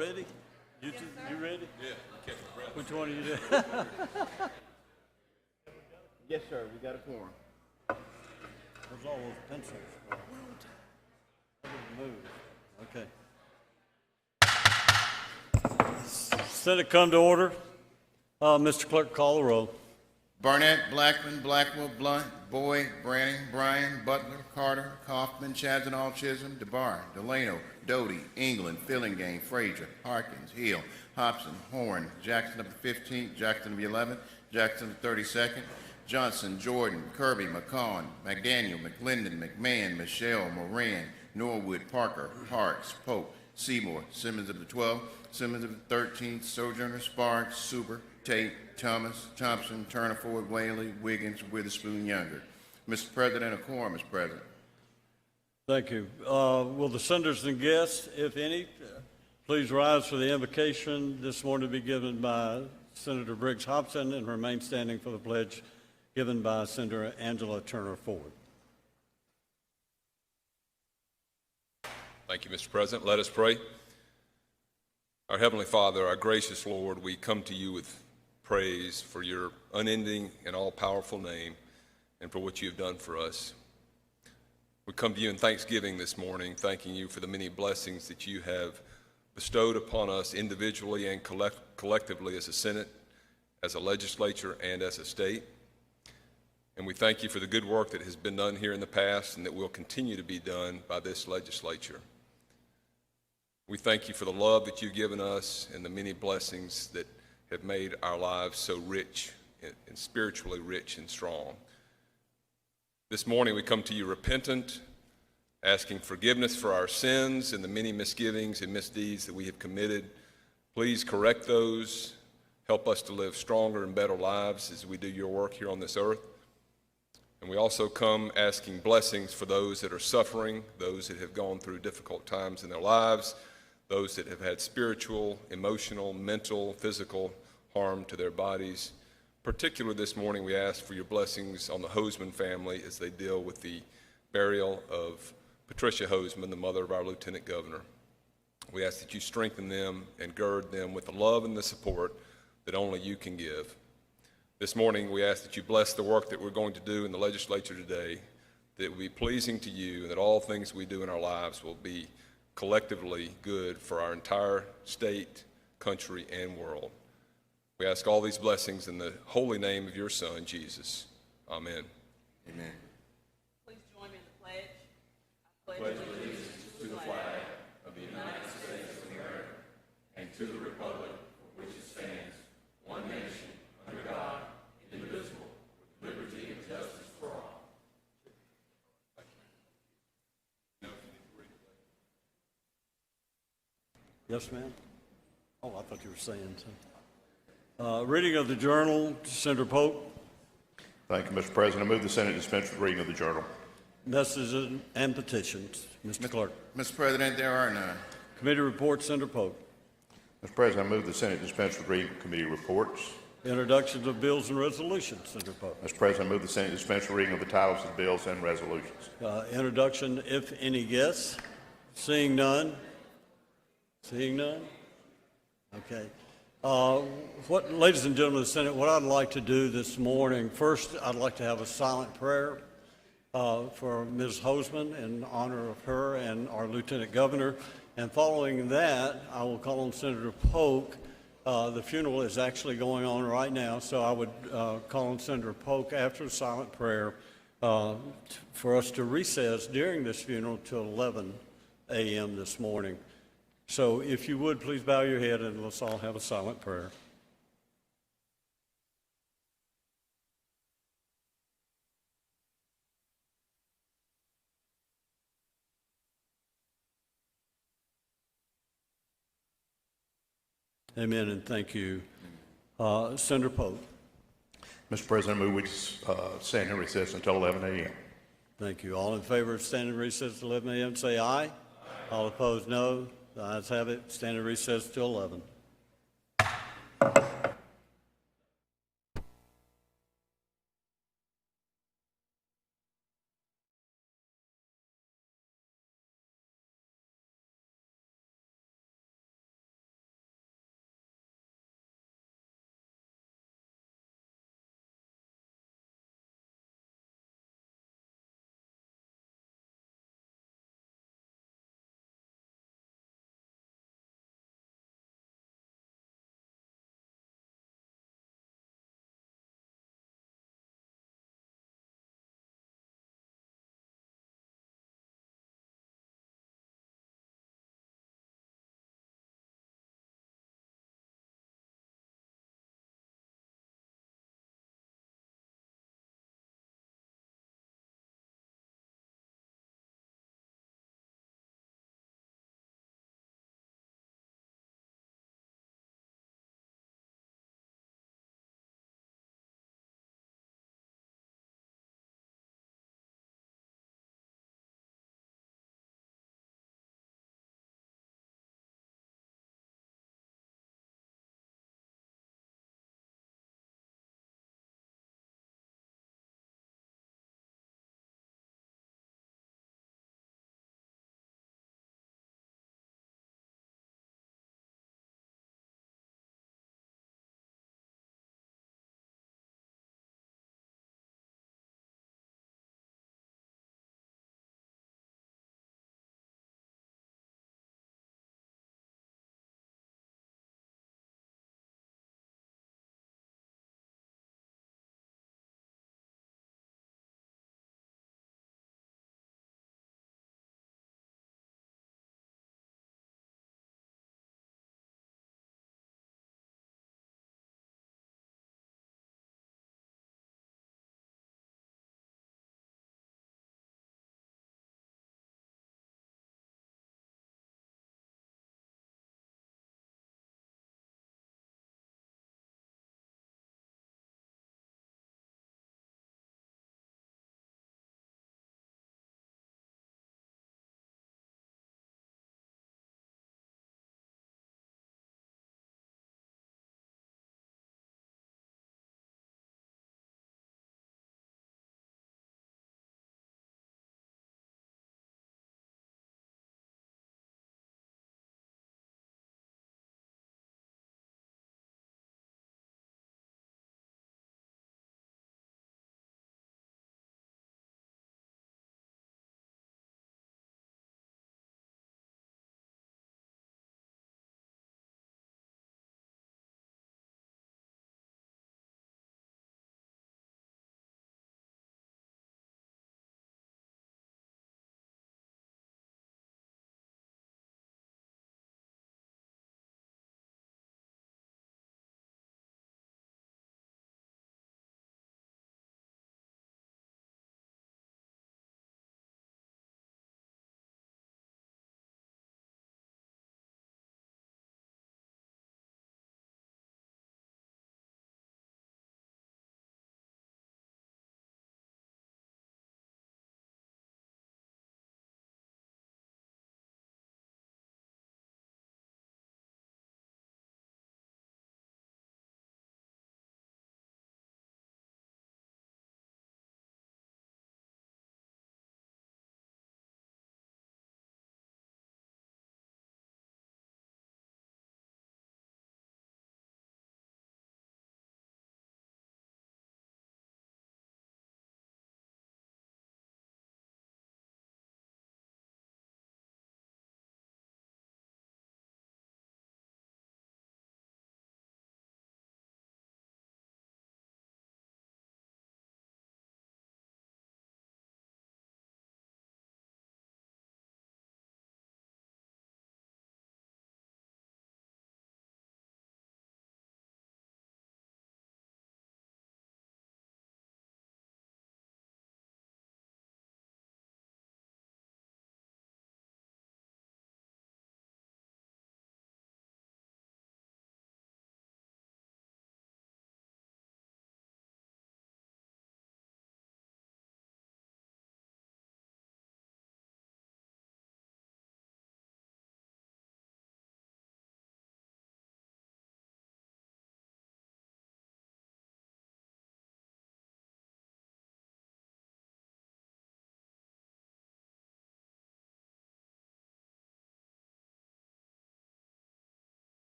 ready? You ready? Yeah, catch my breath. Which one are you doing? Yes, sir. We got a quorum. Where's all those pencils? Okay. Senate come to order. Mr. Clerk, call the roll. Barnett, Blackman, Blackwell, Blunt, Boyd, Branning, Bryan, Butler, Carter, Kaufman, Chazanall, Chisholm, DeBar, Delano, Doty, England, Fillingane, Frazier, Harkins, Hill, Hobson, Horn, Jackson of the 15th, Jackson of the 11th, Jackson of the 32nd, Johnson, Jordan, Kirby, McCollum, McDaniel, McLendon, McMahon, Michelle, Moran, Norwood, Parker, Parks, Pope, Seymour, Simmons of the 12th, Simmons of the 13th, Sojourner, Sparks, Super, Tate, Thomas, Thompson, Turner, Ford, Whaley, Wiggins, Witherspoon, Younger. Mr. President, a quorum is present. Thank you. Will the senators and guests, if any, please rise for the invocation this morning to be given by Senator Briggs Hobson and remain standing for the pledge given by Senator Angela Turner Ford. Thank you, Mr. President. Let us pray. Our Heavenly Father, our gracious Lord, we come to you with praise for your unending and all-powerful name and for what you have done for us. We come to you in thanksgiving this morning, thanking you for the many blessings that you have bestowed upon us individually and collectively as a Senate, as a legislature, and as a state. And we thank you for the good work that has been done here in the past and that will continue to be done by this legislature. We thank you for the love that you've given us and the many blessings that have made our lives so rich and spiritually rich and strong. This morning we come to you repentant, asking forgiveness for our sins and the many misgivings and misdeeds that we have committed. Please correct those. Help us to live stronger and better lives as we do your work here on this earth. And we also come asking blessings for those that are suffering, those that have gone through difficult times in their lives, those that have had spiritual, emotional, mental, physical harm to their bodies. Particularly this morning, we ask for your blessings on the Hoseman family as they deal with the burial of Patricia Hoseman, the mother of our Lieutenant Governor. We ask that you strengthen them and gird them with the love and the support that only you can give. This morning, we ask that you bless the work that we're going to do in the legislature today, that it will be pleasing to you, and that all things we do in our lives will be collectively good for our entire state, country, and world. We ask all these blessings in the holy name of your Son, Jesus. Amen. Amen. Please join me in the pledge. I pledge allegiance to the flag of the United States of America and to the republic for which it stands, one nation, under God, indivisible, with liberty and justice for all. Yes, ma'am? Oh, I thought you were saying something. Reading of the journal, Senator Pope. Thank you, Mr. President. I move the Senate dispense with reading of the journal. Messages and petitions. Mr. Clerk. Mr. President, there are none. Committee reports, Senator Pope. Mr. President, I move the Senate dispense with reading of committee reports. Introductions of bills and resolutions, Senator Pope. Mr. President, I move the Senate dispense with reading of the titles of bills and resolutions. Introduction, if any guests. Seeing none. Seeing none? Okay. Ladies and gentlemen of the Senate, what I'd like to do this morning, first I'd like to have a silent prayer for Ms. Hoseman in honor of her and our Lieutenant Governor. And following that, I will call on Senator Polk. The funeral is actually going on right now, so I would call on Senator Polk after the silent prayer for us to recess during this funeral till 11 a.m. this morning. So if you would, please bow your head and let's all have a silent prayer. Amen, and thank you. Senator Pope. Mr. President, I move we stand in recess until 11 a.m. Thank you. All in favor of standing recess till 11 a.m. say aye. Aye. All opposed, no. The ayes have it. Stand in recess till 11.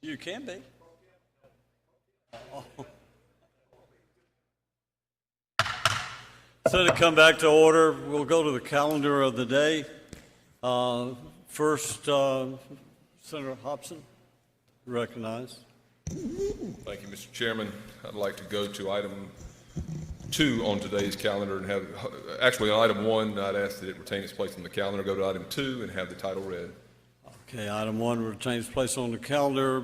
You can be. So to come back to order, we'll go to the calendar of the day. First, Senator Hobson, recognized. Thank you, Mr. Chairman. I'd like to go to item 2 on today's calendar and have, actually, on item 1, I'd ask that it retain its place on the calendar. Go to item 2 and have the title read. Okay, item 1 retains place on the calendar.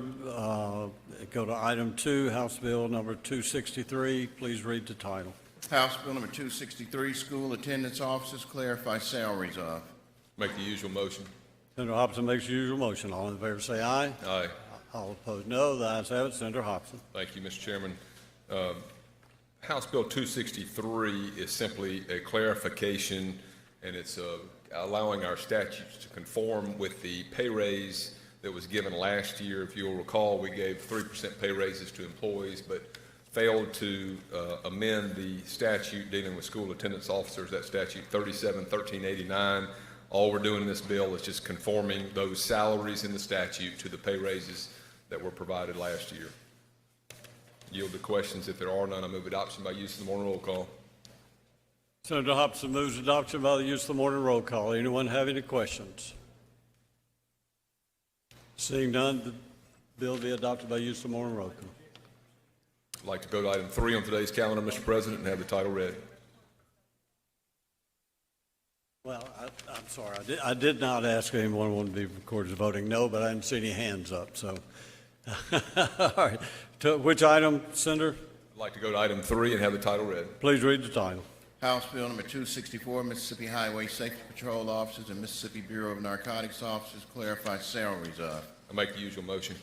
Go to item 2, House Bill number 263. Please read the title. House Bill number 263, school attendance officers, clarify salaries of. Make the usual motion. Senator Hobson makes the usual motion. All in favor say aye. Aye. All opposed, no. The ayes have it. Senator Hobson. Thank you, Mr. Chairman. House Bill 263 is simply a clarification, and it's allowing our statutes to conform with the pay raise that was given last year. If you'll recall, we gave 3% pay raises to employees, but failed to amend the statute dealing with school attendance officers, that statute 37-1389. All we're doing in this bill is just conforming those salaries in the statute to the pay raises that were provided last year. Yield to questions. If there are none, I move adoption by use of the morning roll call. Senator Hobson moves adoption by the use of the morning roll call. Anyone have any questions? Seeing none, the bill be adopted by use of the morning roll call. I'd like to go to item 3 on today's calendar, Mr. President, and have the title read. Well, I'm sorry. I did not ask anyone wanted to be recorded as voting no, but I didn't see any hands up, so. All right. To which item, Senator? I'd like to go to item 3 and have the title read. Please read the title. House Bill number 264, Mississippi Highway Safety Patrol officers and Mississippi Bureau of Narcotics officers, clarify salaries of. I make the usual motion.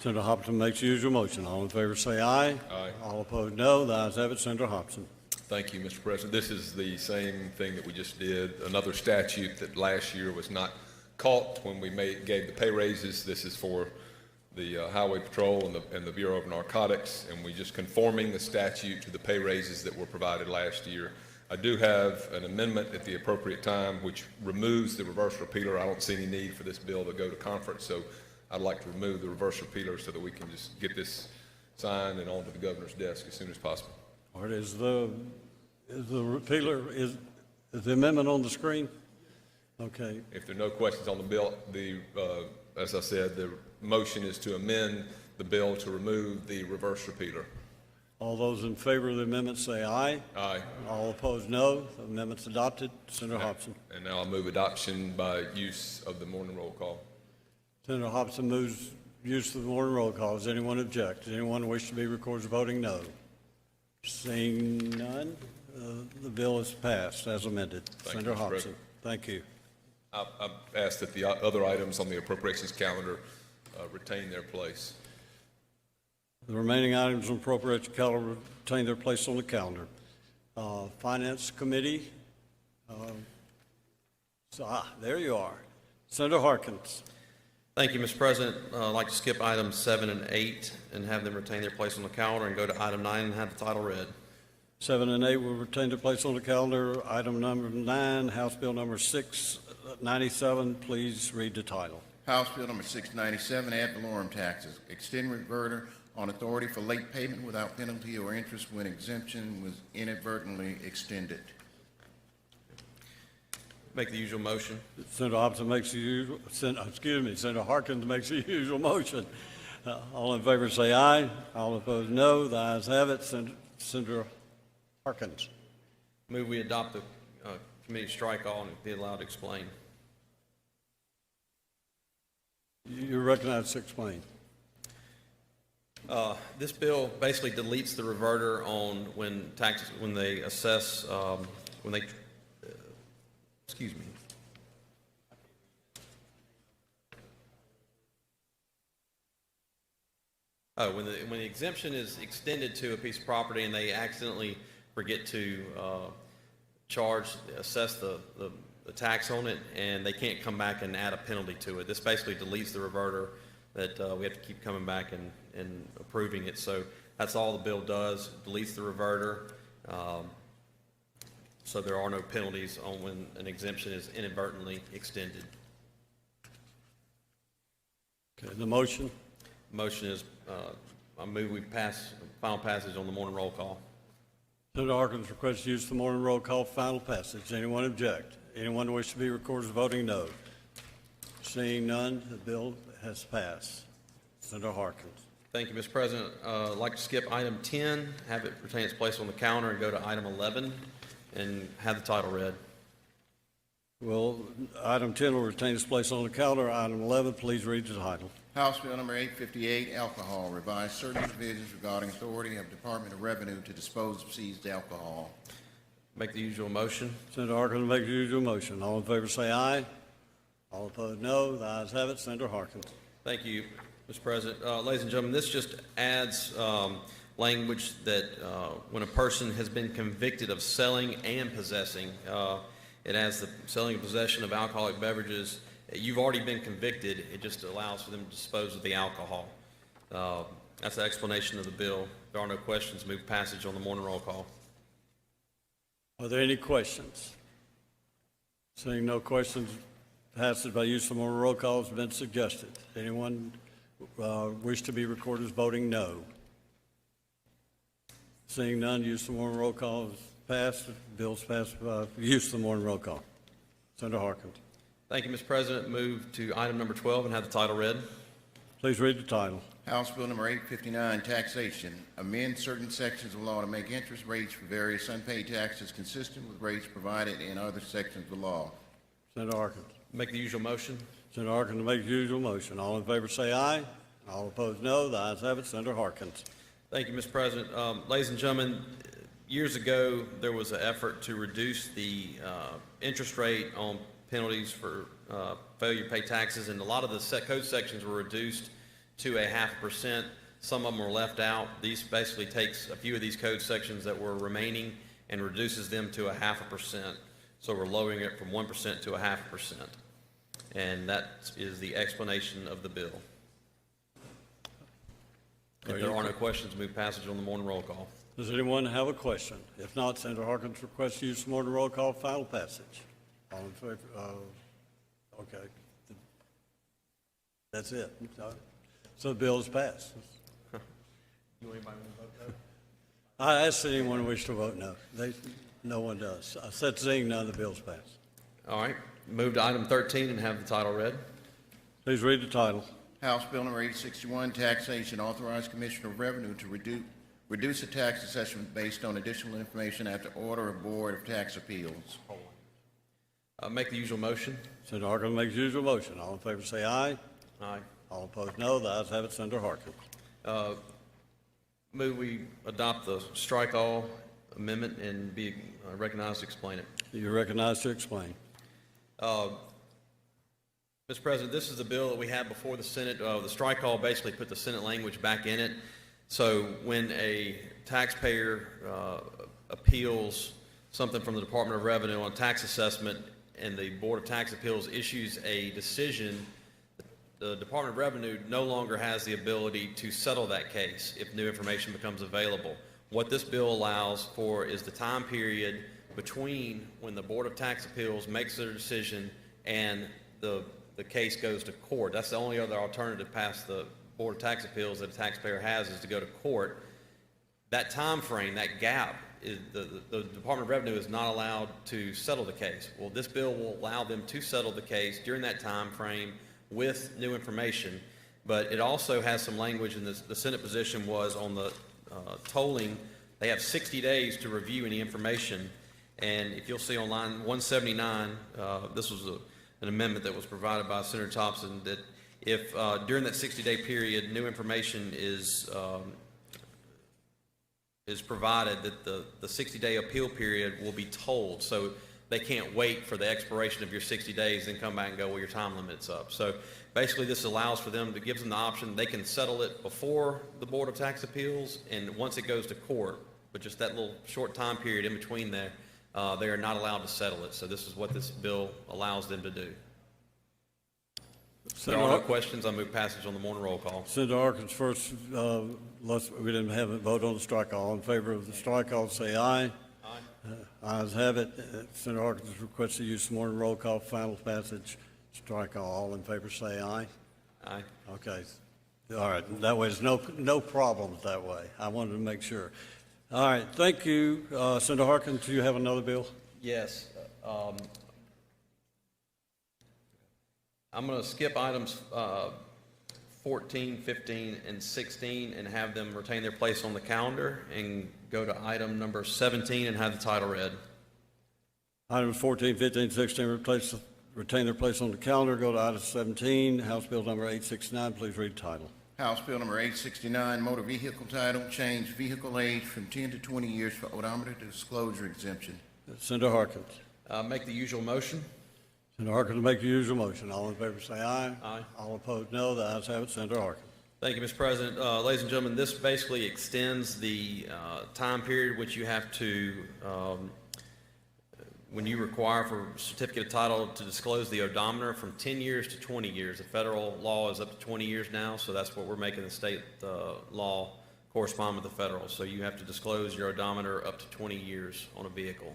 Senator Hobson makes the usual motion. All in favor say aye. Aye. All opposed, no. The ayes have it. Senator Hobson. Thank you, Mr. President. This is the same thing that we just did, another statute that last year was not caught when we gave the pay raises. This is for the Highway Patrol and the Bureau of Narcotics, and we just conforming the statute to the pay raises that were provided last year. I do have an amendment at the appropriate time which removes the reverse repealer. I don't see any need for this bill to go to conference, so I'd like to remove the reverse repealer so that we can just get this signed and onto the governor's desk as soon as possible. All right, is the repealer, is the amendment on the screen? Okay. If there are no questions on the bill, as I said, the motion is to amend the bill to remove the reverse repealer. All those in favor of the amendment say aye. Aye. All opposed, no. The amendment's adopted. Senator Hobson. And now I'll move adoption by use of the morning roll call. Senator Hobson moves use of the morning roll call. Does anyone object? Does anyone wish to be recorded as voting no? Seeing none, the bill is passed as amended. Thank you, Senator Mr. Hobson. President. Thank you. I ask that the other items on the appropriations calendar retain their place. The remaining items on appropriation calendar retain their place on the calendar. Finance Committee. There you are. Senator Harkins. Thank you, Mr. President. I'd like to skip items 7 and 8 and have them retain their place on the calendar and go to item 9 and have the title read. 7 and 8 will retain their place on the calendar. Item number 9, House Bill number 697. Please read the title. House Bill number 697, ad valorem taxes, extend reverter on authority for late payment without penalty or interest when exemption was inadvertently extended. Make the usual motion. Senator Hobson makes the usual, Senator Harkins makes the usual motion. All in favor say aye. All opposed, no. The ayes have it. Senator Harkins. Move we adopt the committee strike all and be allowed to explain. You're recognized to explain. This bill basically deletes the reverter on when taxes, when they assess, when they, excuse me. Oh, when the exemption is extended to a piece of property and they accidentally forget to assess the tax on it, and they can't come back and add a penalty to it. This basically deletes the reverter that we have to keep coming back and approving it. So that's all the bill does, deletes the reverter. So there are no penalties on when an exemption is inadvertently extended. Okay, the motion. Motion is, I move we pass final passage on the morning roll call. Senator Harkins requests to use the morning roll call for final passage. Anyone object? Anyone wish to be recorded as voting no? Seeing none, the bill has passed. Senator Harkins. Thank you, Mr. President. I'd like to skip item 10, have it retain its place on the calendar, and go to item 11, and have the title read. Well, item 10 will retain its place on the calendar. Item 11, please read the title. House Bill number 858, alcohol, revise certain provisions regarding authority of Department of Revenue to dispose of seized alcohol. Make the usual motion. Senator Harkins makes the usual motion. All in favor say aye. All opposed, no. The ayes have it. Senator Harkins. Thank you, Mr. President. Ladies and gentlemen, this just adds language that when a person has been convicted of selling and possessing, it adds the selling and possession of alcoholic beverages. You've already been convicted. It just allows for them to dispose of the alcohol. That's the explanation of the bill. If there are no questions, move passage on the morning roll call. Are there any questions? Seeing no questions, passage by use of morning roll call has been suggested. Anyone wish to be recorded as voting no? Seeing none, use of morning roll call is passed. Bill's passed by use of the morning roll call. Senator Harkins. Thank you, Mr. President. Move to item number 12 and have the title read. Please read the title. House Bill number 859, taxation, amend certain sections of law to make interest rates for various unpaid taxes consistent with rates provided in other sections of the law. Senator Harkins. Make the usual motion. Senator Harkins makes the usual motion. All in favor say aye. All opposed, no. The ayes have it. Senator Harkins. Thank you, Mr. President. Ladies and gentlemen, years ago, there was an effort to reduce the interest rate on penalties for failure to pay taxes, and a lot of the code sections were reduced to 0.5%. Some of them were left out. These basically takes a few of these code sections that were remaining and reduces them to 0.5%. So we're lowering it from 1% to 0.5%. And that is the explanation of the bill. If there are no questions, move passage on the morning roll call. Does anyone have a question? If not, Senator Harkins requests to use the morning roll call for final passage. All in favor? Okay. That's it. So the bill is passed. I asked anyone who wished to vote no. No one does. I said seeing none, the bill's passed. All right, move to item 13 and have the title read. Please read the title. House Bill number 861, taxation, authorize Commissioner of Revenue to reduce a tax assessment based on additional information after order of Board of Tax Appeals. Make the usual motion. Senator Harkins makes the usual motion. All in favor say aye. Aye. All opposed, no. The ayes have it. Senator Harkins. Move we adopt the strike all amendment and be recognized to explain it. You're recognized to explain. Mr. President, this is the bill that we had before the Senate. The strike all basically put the Senate language back in it. So when a taxpayer appeals something from the Department of Revenue on tax assessment and the Board of Tax Appeals issues a decision, the Department of Revenue no longer has the ability to settle that case if new information becomes available. What this bill allows for is the time period between when the Board of Tax Appeals makes their decision and the case goes to court. That's the only other alternative past the Board of Tax Appeals that a taxpayer has, is to go to court. That time frame, that gap, is the Department of Revenue is not allowed to settle the case. Well, this bill will allow them to settle the case during that time frame with new information, but it also has some language, and the Senate position was on the tolling. They have 60 days to review any information, and if you'll see on line 179, this was an amendment that was provided by Senator Thompson, that if during that 60-day period new information is provided, that the 60-day appeal period will be tolled. So they can't wait for the expiration of your 60 days and come back and go, well, your time limit's up. So basically this allows for them, to gives them the option, they can settle it before the Board of Tax Appeals, and once it goes to court, but just that little short time period in between there, they are not allowed to settle it. So this is what this bill allows them to do. If there are no questions, I move passage on the morning roll call. Senator Harkins first. We didn't have a vote on the strike. All in favor of the strike, all say aye. Aye. Ayes have it. Senator Harkins requests to use the morning roll call for final passage. Strike all. All in favor say aye. Aye. Okay. All right, that way there's no problems that way. I wanted to make sure. All right, thank you. Senator Harkins, do you have another bill? Yes. I'm going to skip items 14, 15, and 16 and have them retain their place on the calendar and go to item number 17 and have the title read. Items 14, 15, 16 retain their place on the calendar. Go to item 17, House Bill number 869. Please read the title. House Bill number 869, motor vehicle title, change vehicle age from 10 to 20 years for odometer disclosure exemption. Senator Harkins. Make the usual motion. Senator Harkins will make the usual motion. All in favor say aye. Aye. All opposed, no. The ayes have it. Senator Harkins. Thank you, Mr. President. Ladies and gentlemen, this basically extends the time period which you have to, when you require for certificate of title to disclose the odometer from 10 years to 20 years. The federal law is up to 20 years now, so that's what we're making the state law correspond with the federal. So you have to disclose your odometer up to 20 years on a vehicle.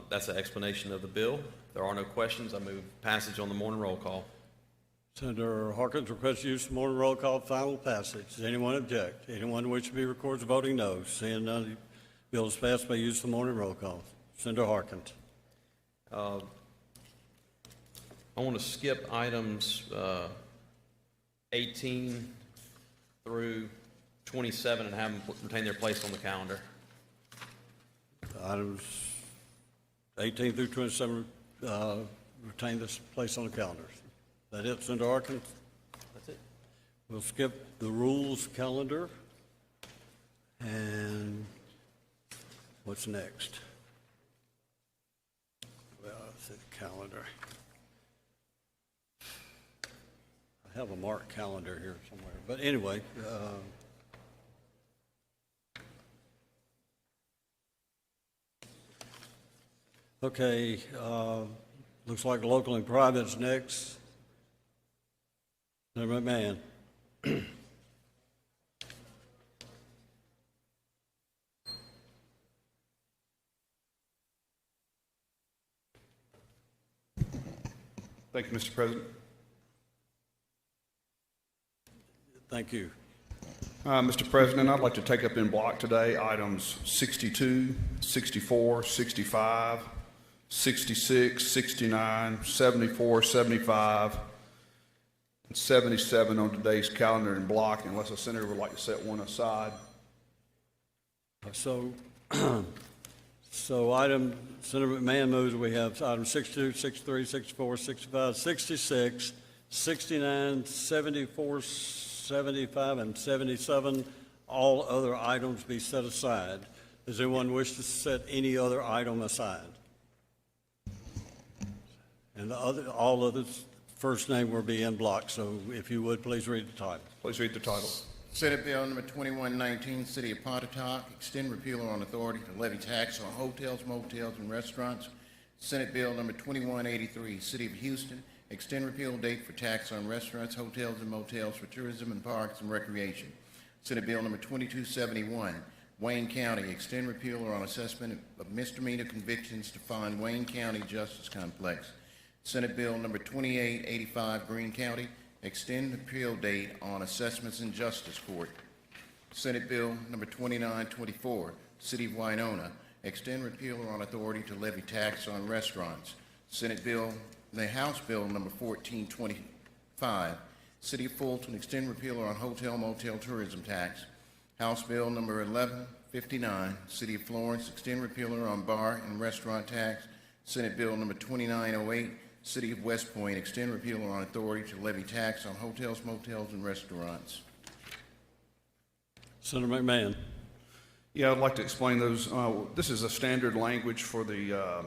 That's the explanation of the bill. If there are no questions, I move passage on the morning roll call. Senator Harkins requests use of morning roll call final passage. Does anyone object? Anyone wish to be recorded as voting no? Seeing none, the bill is passed by use of morning roll call. Senator Harkins. I want to skip items 18 through 27 and have them retain their place on the calendar. Items 18 through 27 retain this place on the calendar. Is that it, Senator Harkins? That's it. We'll skip the rules calendar. And what's next? Well, let's see the calendar. I have a marked calendar here somewhere. But anyway, okay, looks like local and private's next. Senator McMahon. Thank you, Mr. President. Thank you. Mr. President, I'd like to take up in block today items 62, 64, 65, 66, 69, 74, 75, and 77 on today's calendar in block, unless a senator would like to set one aside. So, Senator McMahon moves, we have items 62, 63, 64, 65, 66, 69, 74, 75, and 77. All other items be set aside. Does anyone wish to set any other item aside? And all others, first name will be in block. So if you would, please read the title. Please read the title. Senate Bill number 2119, City of Pontotoc, extend repeal on authority to levy tax on hotels, motels, and restaurants. Senate Bill number 2183, City of Houston, extend repeal date for tax on restaurants, hotels, and motels for tourism and parks and recreation. Senate Bill number 2271, Wayne County, extend repeal on assessment of misdemeanor convictions to fund Wayne County Justice Complex. Senate Bill number 2885, Greene County, extend appeal date on assessments in justice court. Senate Bill number 2924, City of Winona, extend repeal on authority to levy tax on restaurants. The House Bill number 1425, City of Fulton, extend repeal on hotel motel tourism tax. House Bill number 1159, City of Florence, extend repeal on bar and restaurant tax. Senate Bill number 2908, City of West Point, extend repeal on authority to levy tax on hotels, motels, and restaurants. Senator McMahon. Yeah, I'd like to explain those. This is a standard language for the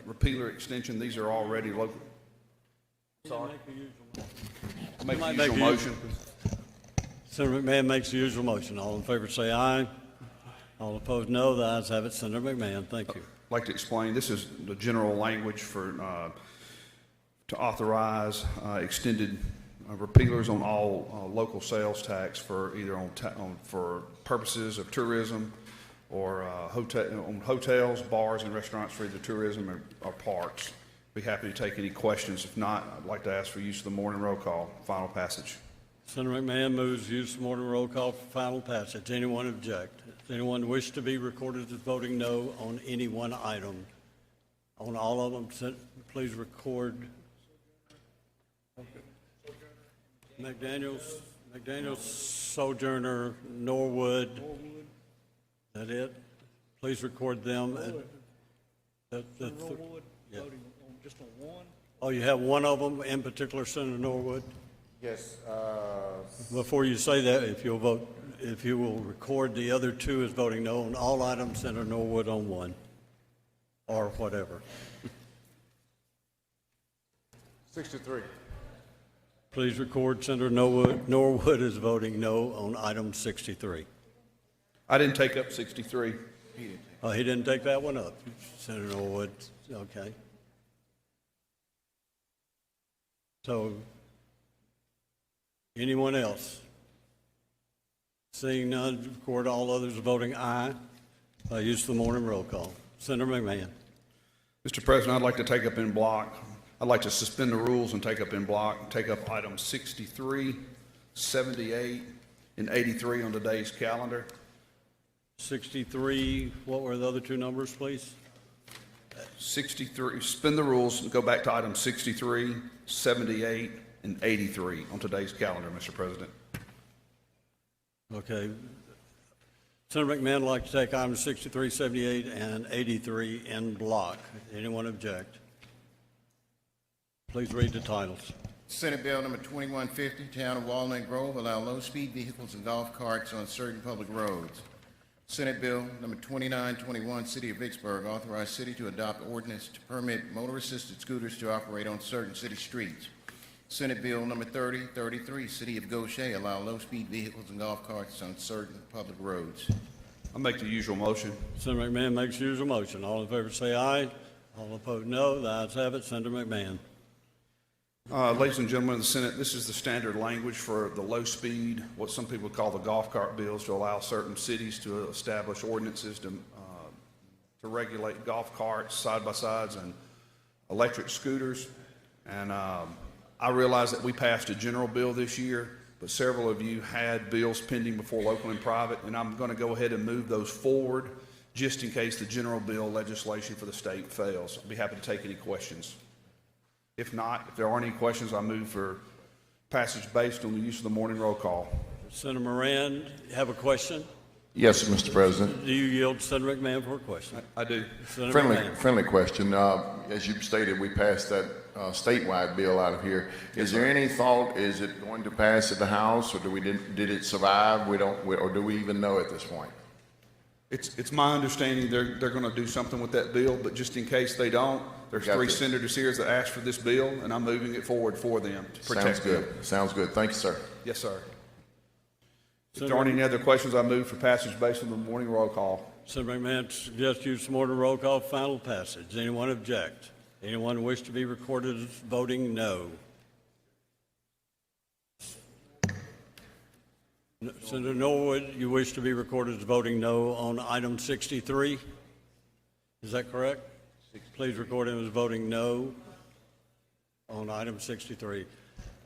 repealer extension. These are already local. Sorry. Make the usual motion. Senator McMahon makes the usual motion. All in favor say aye. All opposed no. The ayes have it. Senator McMahon, thank you. I'd like to explain. This is the general language for to authorize extended repealers on all local sales tax for either for purposes of tourism or on hotels, bars, and restaurants for either tourism or parks. Be happy to take any questions. If not, I'd like to ask for use of the morning roll call, final passage. Senator McMahon moves use of morning roll call for final passage. Anyone object? Does anyone wish to be recorded as voting no on any one item? On all of them, please record. McDaniels, Sojourner, Norwood. Is that it? Please record them. Norwood, yeah. voting on just on one. Oh, you have one of them in particular, Senator Norwood? Yes, Before you say that, if you will record the other two as voting no on all items, Senator Norwood on one, or whatever. 63. Please record Senator Norwood as voting no on item 63. I didn't take up 63. Oh, he didn't take that one up, Senator Norwood. Okay. So, anyone else? Seeing none, record all others voting aye. Use the morning roll call. Senator McMahon. Mr. President, I'd like to take up in block. I'd like to suspend the rules and take up in block, take up items 63, 78, and 83 on today's calendar. 63, what were the other two numbers, please? 63, suspend the rules and go back to items 63, 78, and 83 on today's calendar, Mr. President. Okay. Senator McMahon would like to take items 63, 78, and 83 in block. Anyone object? Please read the titles. Senate Bill number 2150, Town of Walnut Grove, allow low-speed vehicles and golf carts on certain public roads. Senate Bill number 2921, City of Vicksburg, authorize city to adopt ordinance to permit motor-assisted scooters to operate on certain city streets. Senate Bill number 3033, City of Goshen, allow low-speed vehicles and golf carts on certain public roads. I'll make the usual motion. Senator McMahon makes usual motion. All in favor say aye. All opposed no. The ayes have it. Senator McMahon. Ladies and gentlemen of the Senate, this is the standard language for the low speed, what some people call the golf cart bills, to allow certain cities to establish ordinances to regulate golf carts, side-by-sides, and electric scooters. And I realize that we passed a general bill this year, but several of you had bills pending before local and private, and I'm going to go ahead and move those forward just in case the general bill legislation for the state fails. I'll be happy to take any questions. If not, if there aren't any questions, I move for passage based on the use of the morning roll call. Senator Moran, have a question? Yes, Mr. President. Do you yield to Senator McMahon for a question? I do. Senator McMahon. Friendly question. As you stated, we passed that statewide bill out of here. Is there any thought, is it going to pass at the House, or did it survive? Or do we even know at this point? It's my understanding they're going to do something with that bill, but just in case they don't, there's three senators here that asked for this bill, and I'm moving it forward for them to protect them. Sounds good. Sounds good. Thank you, sir. Yes, sir. If there aren't any other questions, I move for passage based on the morning roll call. Senator McMahon suggests use of morning roll call for final passage. Anyone object? Anyone wish to be recorded as voting no? Senator Norwood, you wish to be recorded as voting no on item 63? Is that correct? Please record him as voting no on item 63.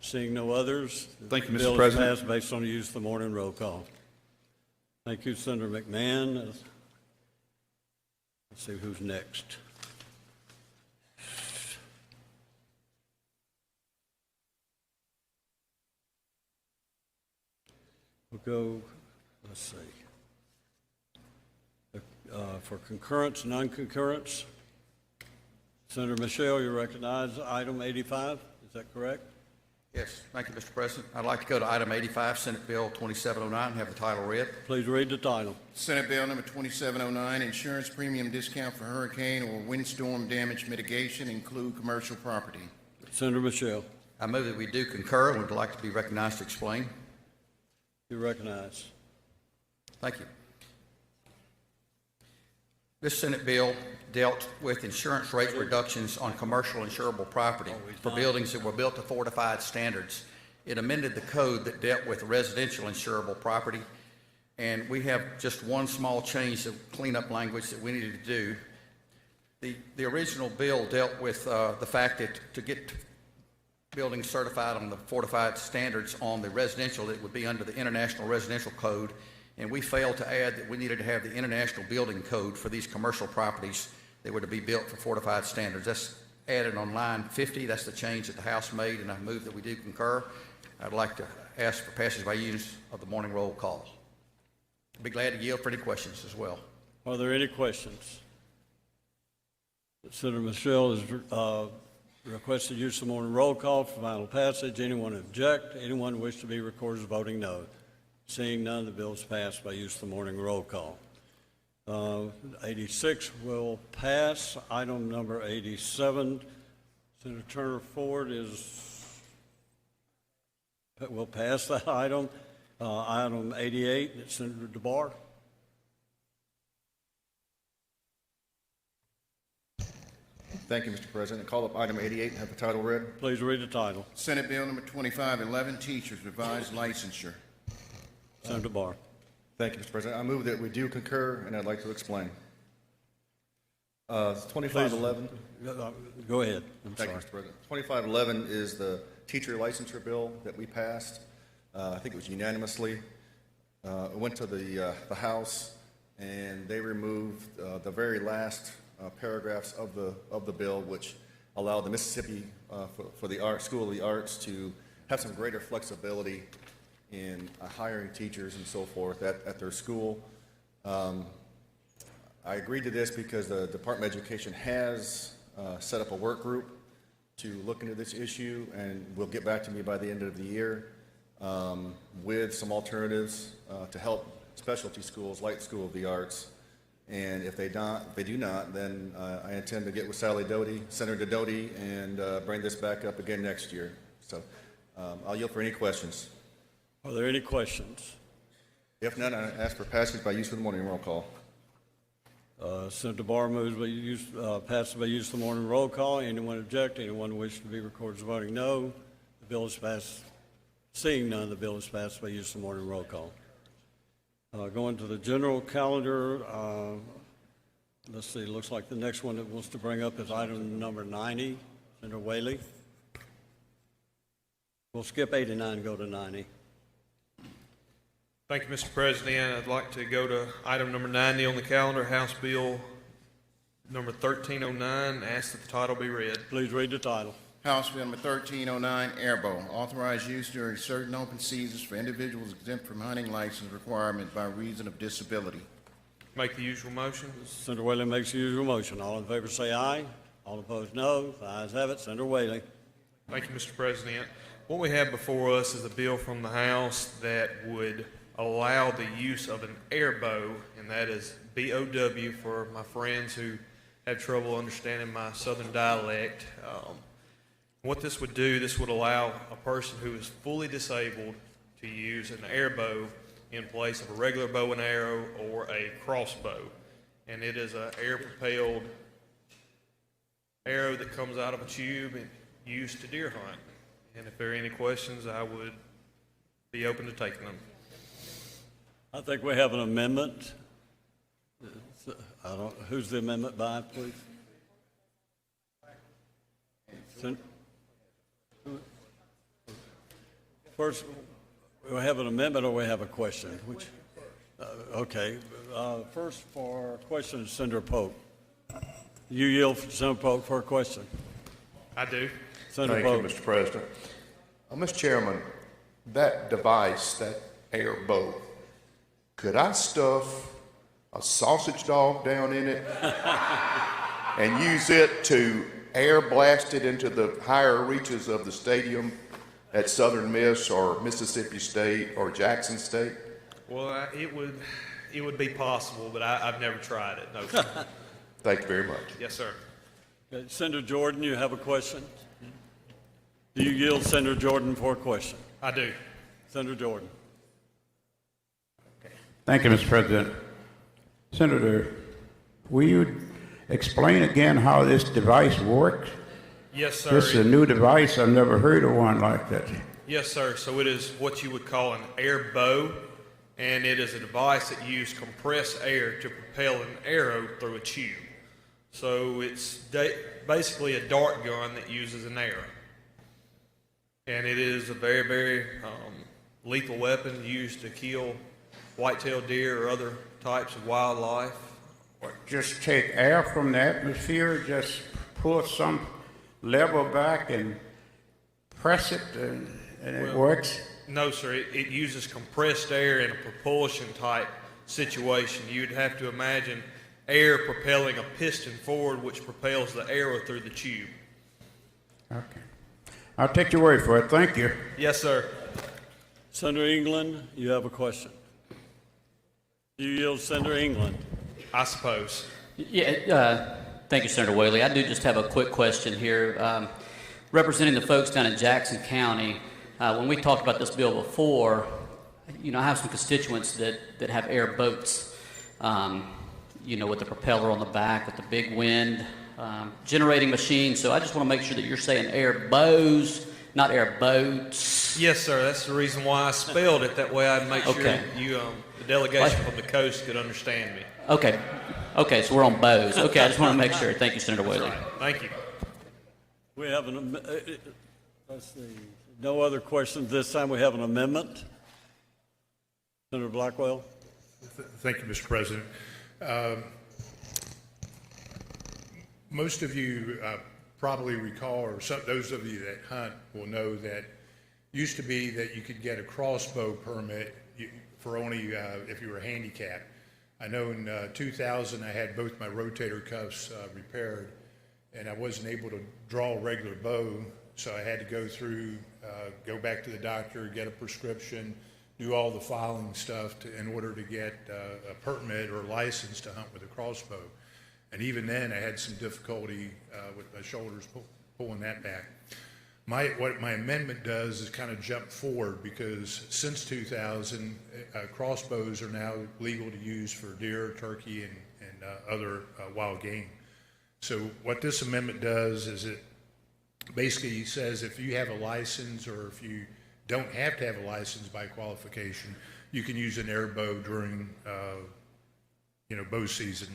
Seeing no others, Thank you, Mr. the bill is President. passed based on the use of the morning roll call. Thank you, Senator McMahon. Let's see who's next. We'll go, let's see. For concurrence, non-concurrence, Senator Michelle, you recognize item 85, is that correct? Yes, thank you, Mr. President. I'd like to go to item 85, Senate Bill 2709, and have the title read. Please read the title. Senate Bill number 2709, insurance premium discount for hurricane or windstorm damage mitigation, include commercial property. Senator Michelle, I move that we do concur and would like to be recognized to explain. you recognize. Thank you. This Senate bill dealt with insurance rate reductions on commercial insurable property for buildings that were built to fortified standards. It amended the code that dealt with residential insurable property, and we have just one small change of cleanup language that we needed to do. The original bill dealt with the fact that to get buildings certified on the fortified standards on the residential, it would be under the International Residential Code, and we failed to add that we needed to have the International Building Code for these commercial properties that were to be built for fortified standards. That's added on line 50. That's the change that the House made, and I move that we do concur. I'd like to ask for passage by use of the morning roll call. I'd be glad to yield for any questions as well. Are there any questions? Senator Michelle has requested use of morning roll call for final passage. Anyone object? Anyone wish to be recorded as voting no? Seeing none, the bill is passed by use of the morning roll call. 86 will pass. Item number 87, Senator Turner Ford will pass that item. Item 88, Senator DeBar. Thank you, Mr. President. Call up item 88 and have the title read. Please read the title. Senate Bill number 2511, Teachers Revised Licensure. Senator DeBar. Thank you, Mr. President. I move that we do concur, and I'd like to explain. 2511. Go ahead. I'm Thank sorry. you, Mr. President. 2511 is the teacher licensure bill that we passed. I think it was unanimously. It went to the House, and they removed the very last paragraphs of the bill, which allow the Mississippi for the School of the Arts to have some greater flexibility in hiring teachers and so forth at their school. I agreed to this because the Department of Education has set up a work group to look into this issue, and will get back to me by the end of the year with some alternatives to help specialty schools like School of the Arts. And if they do not, then I intend to get with Sally Doty, Senator Doty, and bring this back up again next year. So I'll yield for any questions. Are there any questions? If none, I ask for passage by use of the morning roll call. Senator DeBar moves by use, passes by use of the morning roll call. Anyone object? Anyone wish to be recorded as voting no? The bill is passed. Seeing none, the bill is passed by use of the morning roll call. Going to the general calendar, let's see, it looks like the next one that wants to bring up is item number 90, Senator Whaley. We'll skip 89 and go to 90. Thank you, Mr. President. I'd like to go to item number 90 on the calendar, House Bill number 1309. Ask that the title be read. Please read the title. House Bill number 1309, Airbow, authorized use during certain open seasons for individuals exempt from hunting license requirement by reason of disability. Make the usual motion. Senator Whaley makes the usual motion. All in favor say aye. All opposed no. The ayes have it. Senator Whaley. Thank you, Mr. President. What we have before us is a bill from the House that would allow the use of an airbow, and that is B-O-W for my friends who have trouble understanding my southern dialect. What this would do, this would allow a person who is fully disabled to use an airbow in place of a regular bow and arrow or a crossbow. And it is an air-propelled arrow that comes out of a tube and used to deer hunt. And if there are any questions, I would be open to taking them. I think we have an amendment. Who's the amendment by, please? First, we have an amendment or we have a question? Which? Okay. First for question, Senator Pope. You yield for Senator Pope for a question. I do. Senator Thank Pope. you, Mr. President. Mr. Chairman, that device, that air bow, could I stuff a sausage dog down in it and use it to air blast it into the higher reaches of the stadium at Southern Miss or Mississippi State or Jackson State? Well, it would be possible, but I've never tried it. No, sir. Thank you very much. Yes, sir. Okay, Senator Jordan, you have a question? Do you yield Senator Jordan for a question? I do. Senator Jordan. Thank you, Mr. President. Senator, will you explain again how this device works? Yes, sir. This is a new device. I've never heard of one like that. Yes, sir. So it is what you would call an air bow, and it is a device that uses compressed air to propel an arrow through a tube. So it's basically a dart gun that uses an arrow. And it is a very, very lethal weapon used to kill white-tailed deer or other types of wildlife. Just take air from the atmosphere, just pull some lever back and press it, and it works? No, sir. It uses compressed air in a propulsion type situation. You'd have to imagine air propelling a piston forward, which propels the arrow through the tube. Okay. I'll take your word for it. Thank you. Yes, sir. Senator England, you have a question. Do you yield, Senator England? I suppose. Yeah, thank you, Senator Whaley. I do just have a quick question here. Representing the folks down in Jackson County, when we talked about this bill before, you know, I have some constituents that have airboats, you know, with the propeller on the back, with the big wind, generating machines. So I just want to make sure that you're saying airbows, not airboats. Yes, sir. That's the reason why I spelled it that way. I'd make sure Okay. you, the delegation from the coast could understand me. Okay. Okay, so we're on bows. Okay, I just want to make sure. Thank you, Senator Whaley. Thank you. We have let's see, no other questions. This time we have an amendment. Senator Blackwell? Thank you, Mr. President. Most of you probably recall, or those of you that hunt will know that used to be that you could get a crossbow permit for only if you were handicapped. I know in 2000 I had both my rotator cuffs repaired, and I wasn't able to draw a regular bow, so I had to go through, go back to the doctor, get a prescription, do all the filing stuff in order to get a permit or license to hunt with a crossbow. And even then, I had some difficulty with my shoulders pulling that back. What my amendment does is kind of jump forward, because since 2000, crossbows are now legal to use for deer, turkey, and other wild game. So what this amendment does is it basically says if you have a license, or if you don't have to have a license by qualification, you can use an airbow during, bow season.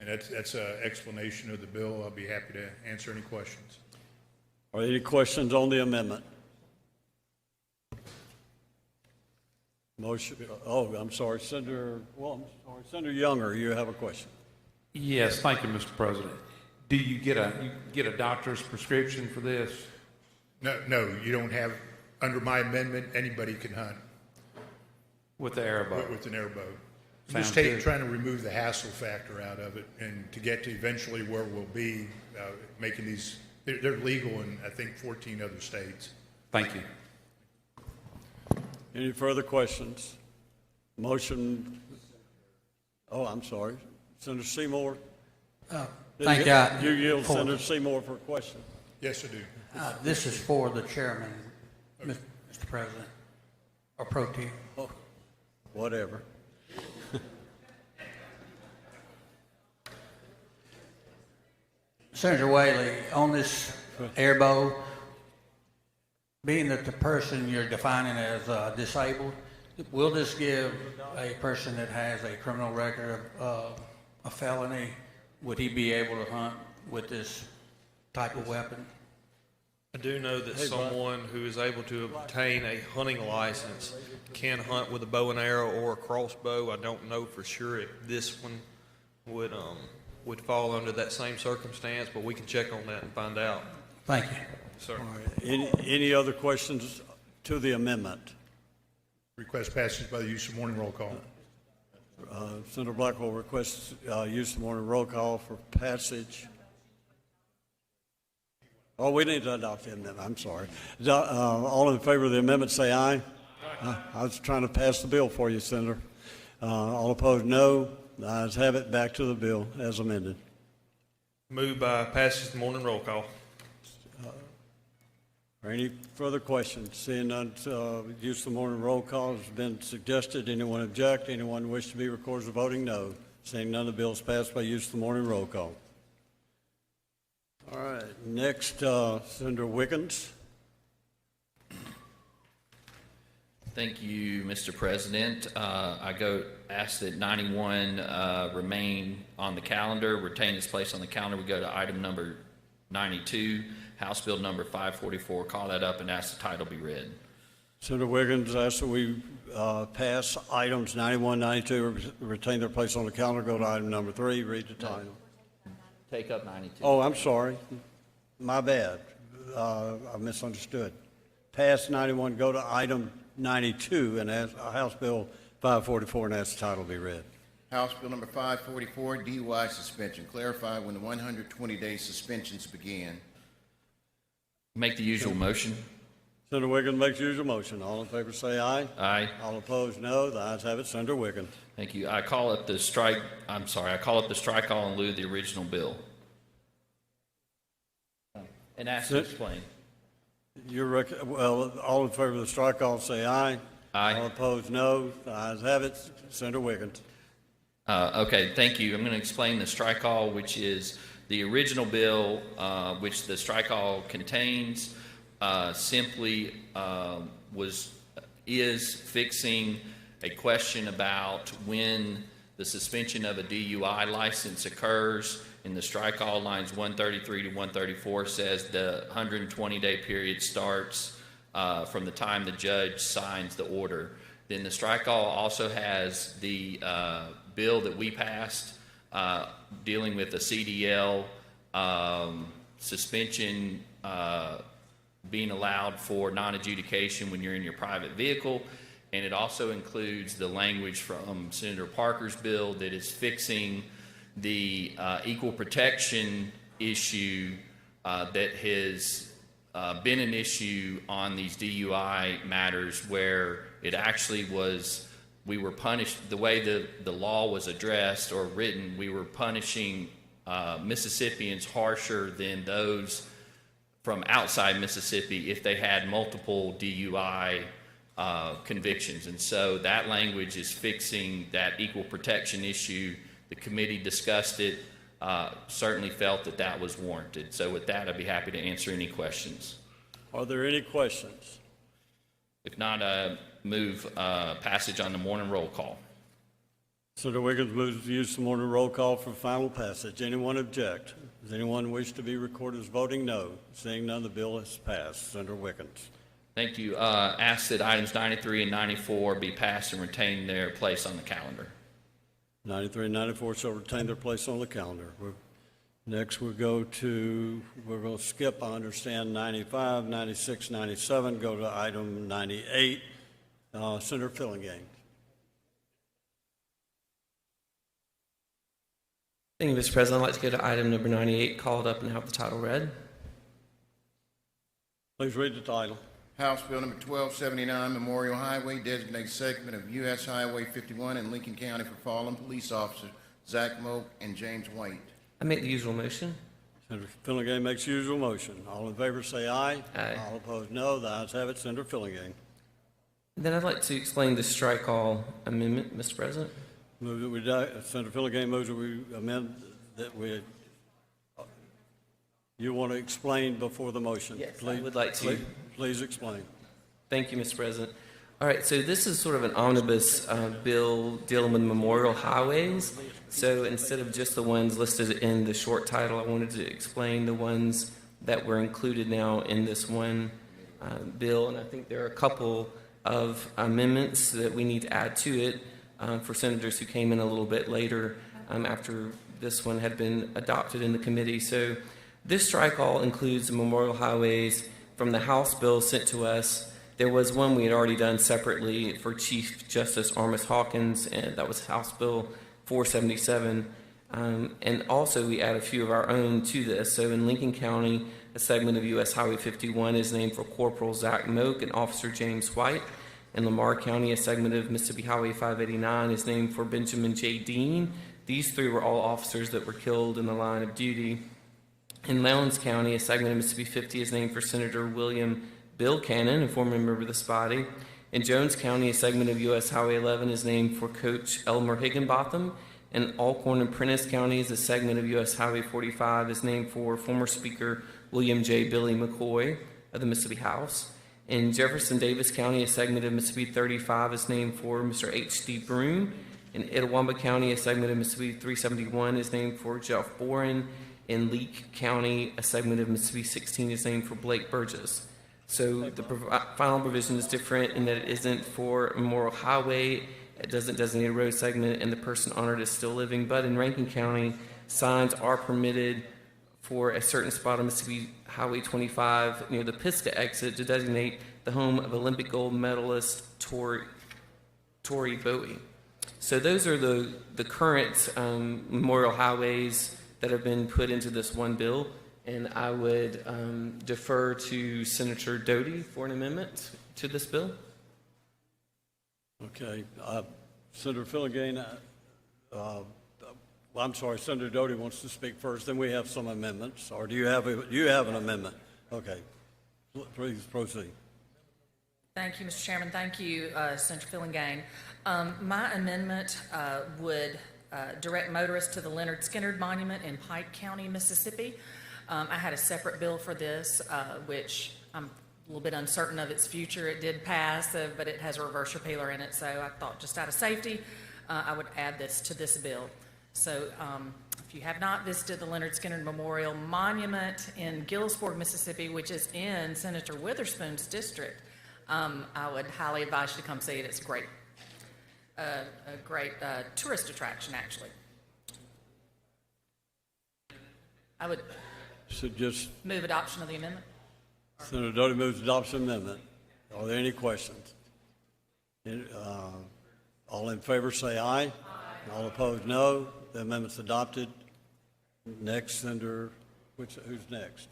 And that's an explanation of the bill. I'll be happy to answer any questions. Are there any questions on the amendment? Motion. Oh, I'm sorry, Senator. Well, I'm sorry, Senator Younger. You have a question. Yes, thank you, Mr. President. Do you get a doctor's prescription for this? No, you don't have. Under my amendment, anybody can hunt With the airboat? with an airbow. Sounds Just good. trying to remove the hassle factor out of it, and to get to eventually where we'll be making these. They're legal in, I think, 14 other states. Thank you. Any further questions? Motion. Oh, I'm sorry, Senator Seymour. Thank you. You yield, Senator Seymour, for a question. Yes, I do. This is for the chairman, Mr. President, or pro tem. Oh, whatever. Senator Whaley, on this airbow, being that the person you're defining as disabled, will this give a person that has a criminal record of a felony, would he be able to hunt with this type of weapon? I do know that someone who is able to obtain a hunting license can hunt with a bow and arrow or a crossbow. I don't know for sure if this one would fall under that same circumstance, but we can check on that and find out. Thank you. Sir. Any other questions to the amendment? Request passage by the use of morning roll call. Senator Blackwell requests use of morning roll call for passage. Oh, we need to adopt the amendment. I'm sorry. All in favor of the amendment, say aye. I was trying to pass the bill for you, Senator. All opposed, no. The ayes have it. Back to the bill as amended. Move by passage of the morning roll call. Are any further questions? Seeing none, use of the morning roll call has been suggested. Anyone object? Anyone wish to be recorded as voting no? Seeing none, the bill is passed by use of the morning roll call. All right. Next, Senator Wiggins. Thank you, Mr. President. Ask that 91 remain on the calendar, retain its place on the calendar. We go to item number 92, House Bill number 544. Call that up and ask the title be read. Senator Wiggins asks that we pass items 91, 92, retain their place on the calendar. Go to item number 3. Read the title. Take up 92. Oh, I'm sorry. My bad. I misunderstood. Pass 91, go to item 92, and ask House Bill 544, and ask the title be read. House Bill number 544, DUI suspension. Clarify when the 120-day suspensions begin. Make the usual motion. Senator Wiggins makes usual motion. All in favor say aye. Aye. All opposed, no. The ayes have it. Senator Wiggins. Thank you. I call up the strike all in lieu of the original bill. And ask to explain. All in favor of the strike all say aye. Aye. All opposed, no. The ayes have it. Senator Wiggins. Okay, thank you. I'm going to explain the strike all, which is the original bill, which the strike all contains, simply is fixing a question about when the suspension of a DUI license occurs. In the strike all, lines 133 to 134 says the 120-day period starts from the time the judge signs the order. Then the strike all also has the bill that we passed dealing with the CDL suspension being allowed for non-adjudication when you're in your private vehicle. And it also includes the language from Senator Parker's bill that is fixing the equal protection issue that has been an issue on these DUI matters, where it actually was, we were punished, the way the law was addressed or written, we were punishing Mississippians harsher than those from outside Mississippi if they had multiple DUI convictions. And so that language is fixing that equal protection issue. The committee discussed it, certainly felt that that was warranted. So with that, I'd be happy to answer any questions. Are there any questions? If not, move passage on the morning roll call. Senator Wiggins moves to use the morning roll call for final passage. Anyone object? Does anyone wish to be recorded as voting no? Seeing none, the bill is passed. Senator Wiggins. Thank you. Ask that items 93 and 94 be passed and retain their place on the calendar. 93 and 94 shall retain their place on the calendar. Next, we're going to skip, I understand, 95, 96, 97, go to item 98. Senator Fillingane. Thank you, Mr. President. I'd like to go to item number 98, called up and have the title read. Please read the title. House Bill number 1279, Memorial Highway, designated segment of U.S. Highway 51 in Lincoln County for fallen police officers Zach Moak and James White. I make the usual motion. Senator Fillingane makes usual motion. All in favor say aye. Aye. All opposed no. The ayes have it. Senator Fillingane. Then I'd like to explain the strike all amendment, Mr. President. Move that we, Senator Fillingane moves that we amend that we. You want to explain before the motion? Yes, please, I would like to. Please explain. Thank you, Mr. President. All right, so this is sort of an omnibus bill dealing with memorial highways. So instead of just the ones listed in the short title, I wanted to explain the ones that were included now in this one bill. And I think there are a couple of amendments that we need to add to it for senators who came in a little bit later after this one had been adopted in the committee. So this strike all includes the memorial highways from the House bill sent to us. There was one we had already done separately for Chief Justice Armis Hawkins, and that was House Bill 477. And also we add a few of our own to this. So in Lincoln County, a segment of U.S. Highway 51 is named for Corporal Zach Moak and Officer James White. In Lamar County, a segment of Mississippi Highway 589 is named for Benjamin J. Dean. These three were all officers that were killed in the line of duty. In Lowndes County, a segment of Mississippi 50 is named for Senator William Bill Cannon, a former member of this body. In Jones County, a segment of U.S. Highway 11 is named for Coach Elmer Higginbotham. In Alcorn and Prentiss counties, a segment of U.S. Highway 45 is named for former Speaker William J. Billy McCoy of the Mississippi House. In Jefferson Davis County, a segment of Mississippi 35 is named for Mr. H.D. Broom. In Itawamba County, a segment of Mississippi 371 is named for Jeff Boren. In Leake County, a segment of Mississippi 16 is named for Blake Burgess. So the final provision is different in that it isn't for a memorial highway, it doesn't designate a road segment, and the person honored is still living. But in Rankin County, signs are permitted for a certain spot on Mississippi Highway 25 near the Pisgah exit to designate the home of Olympic gold medalist Tori Bowie. So those are the current memorial highways that have been put into this one bill, and I would defer to Senator Doty for an amendment to this bill. Okay, Senator Filligan, I'm sorry, Senator Doty wants to speak first, then we have some amendments, or do you have an amendment? Okay, please proceed. Thank you, Mr. Chairman. Thank you, Senator Filligan. My amendment would direct motorists to the Leonard Skinner Monument in Pike County, Mississippi. I had a separate bill for this, which I'm a little bit uncertain of its future. It did pass, but it has a reverse repealer in it, so I thought just out of safety, I would add this to this bill. So if you have not visited the Leonard Skinner Memorial Monument in Gillsburg, Mississippi, which is in Senator Witherspoon's district, I would highly advise you to come see it. It's a great tourist attraction, actually. I would move adoption of the amendment. Senator Doty moves adoption amendment. Are there any questions? All in favor say aye. Aye. All opposed, no. The amendment's adopted. Next, Senator, who's next?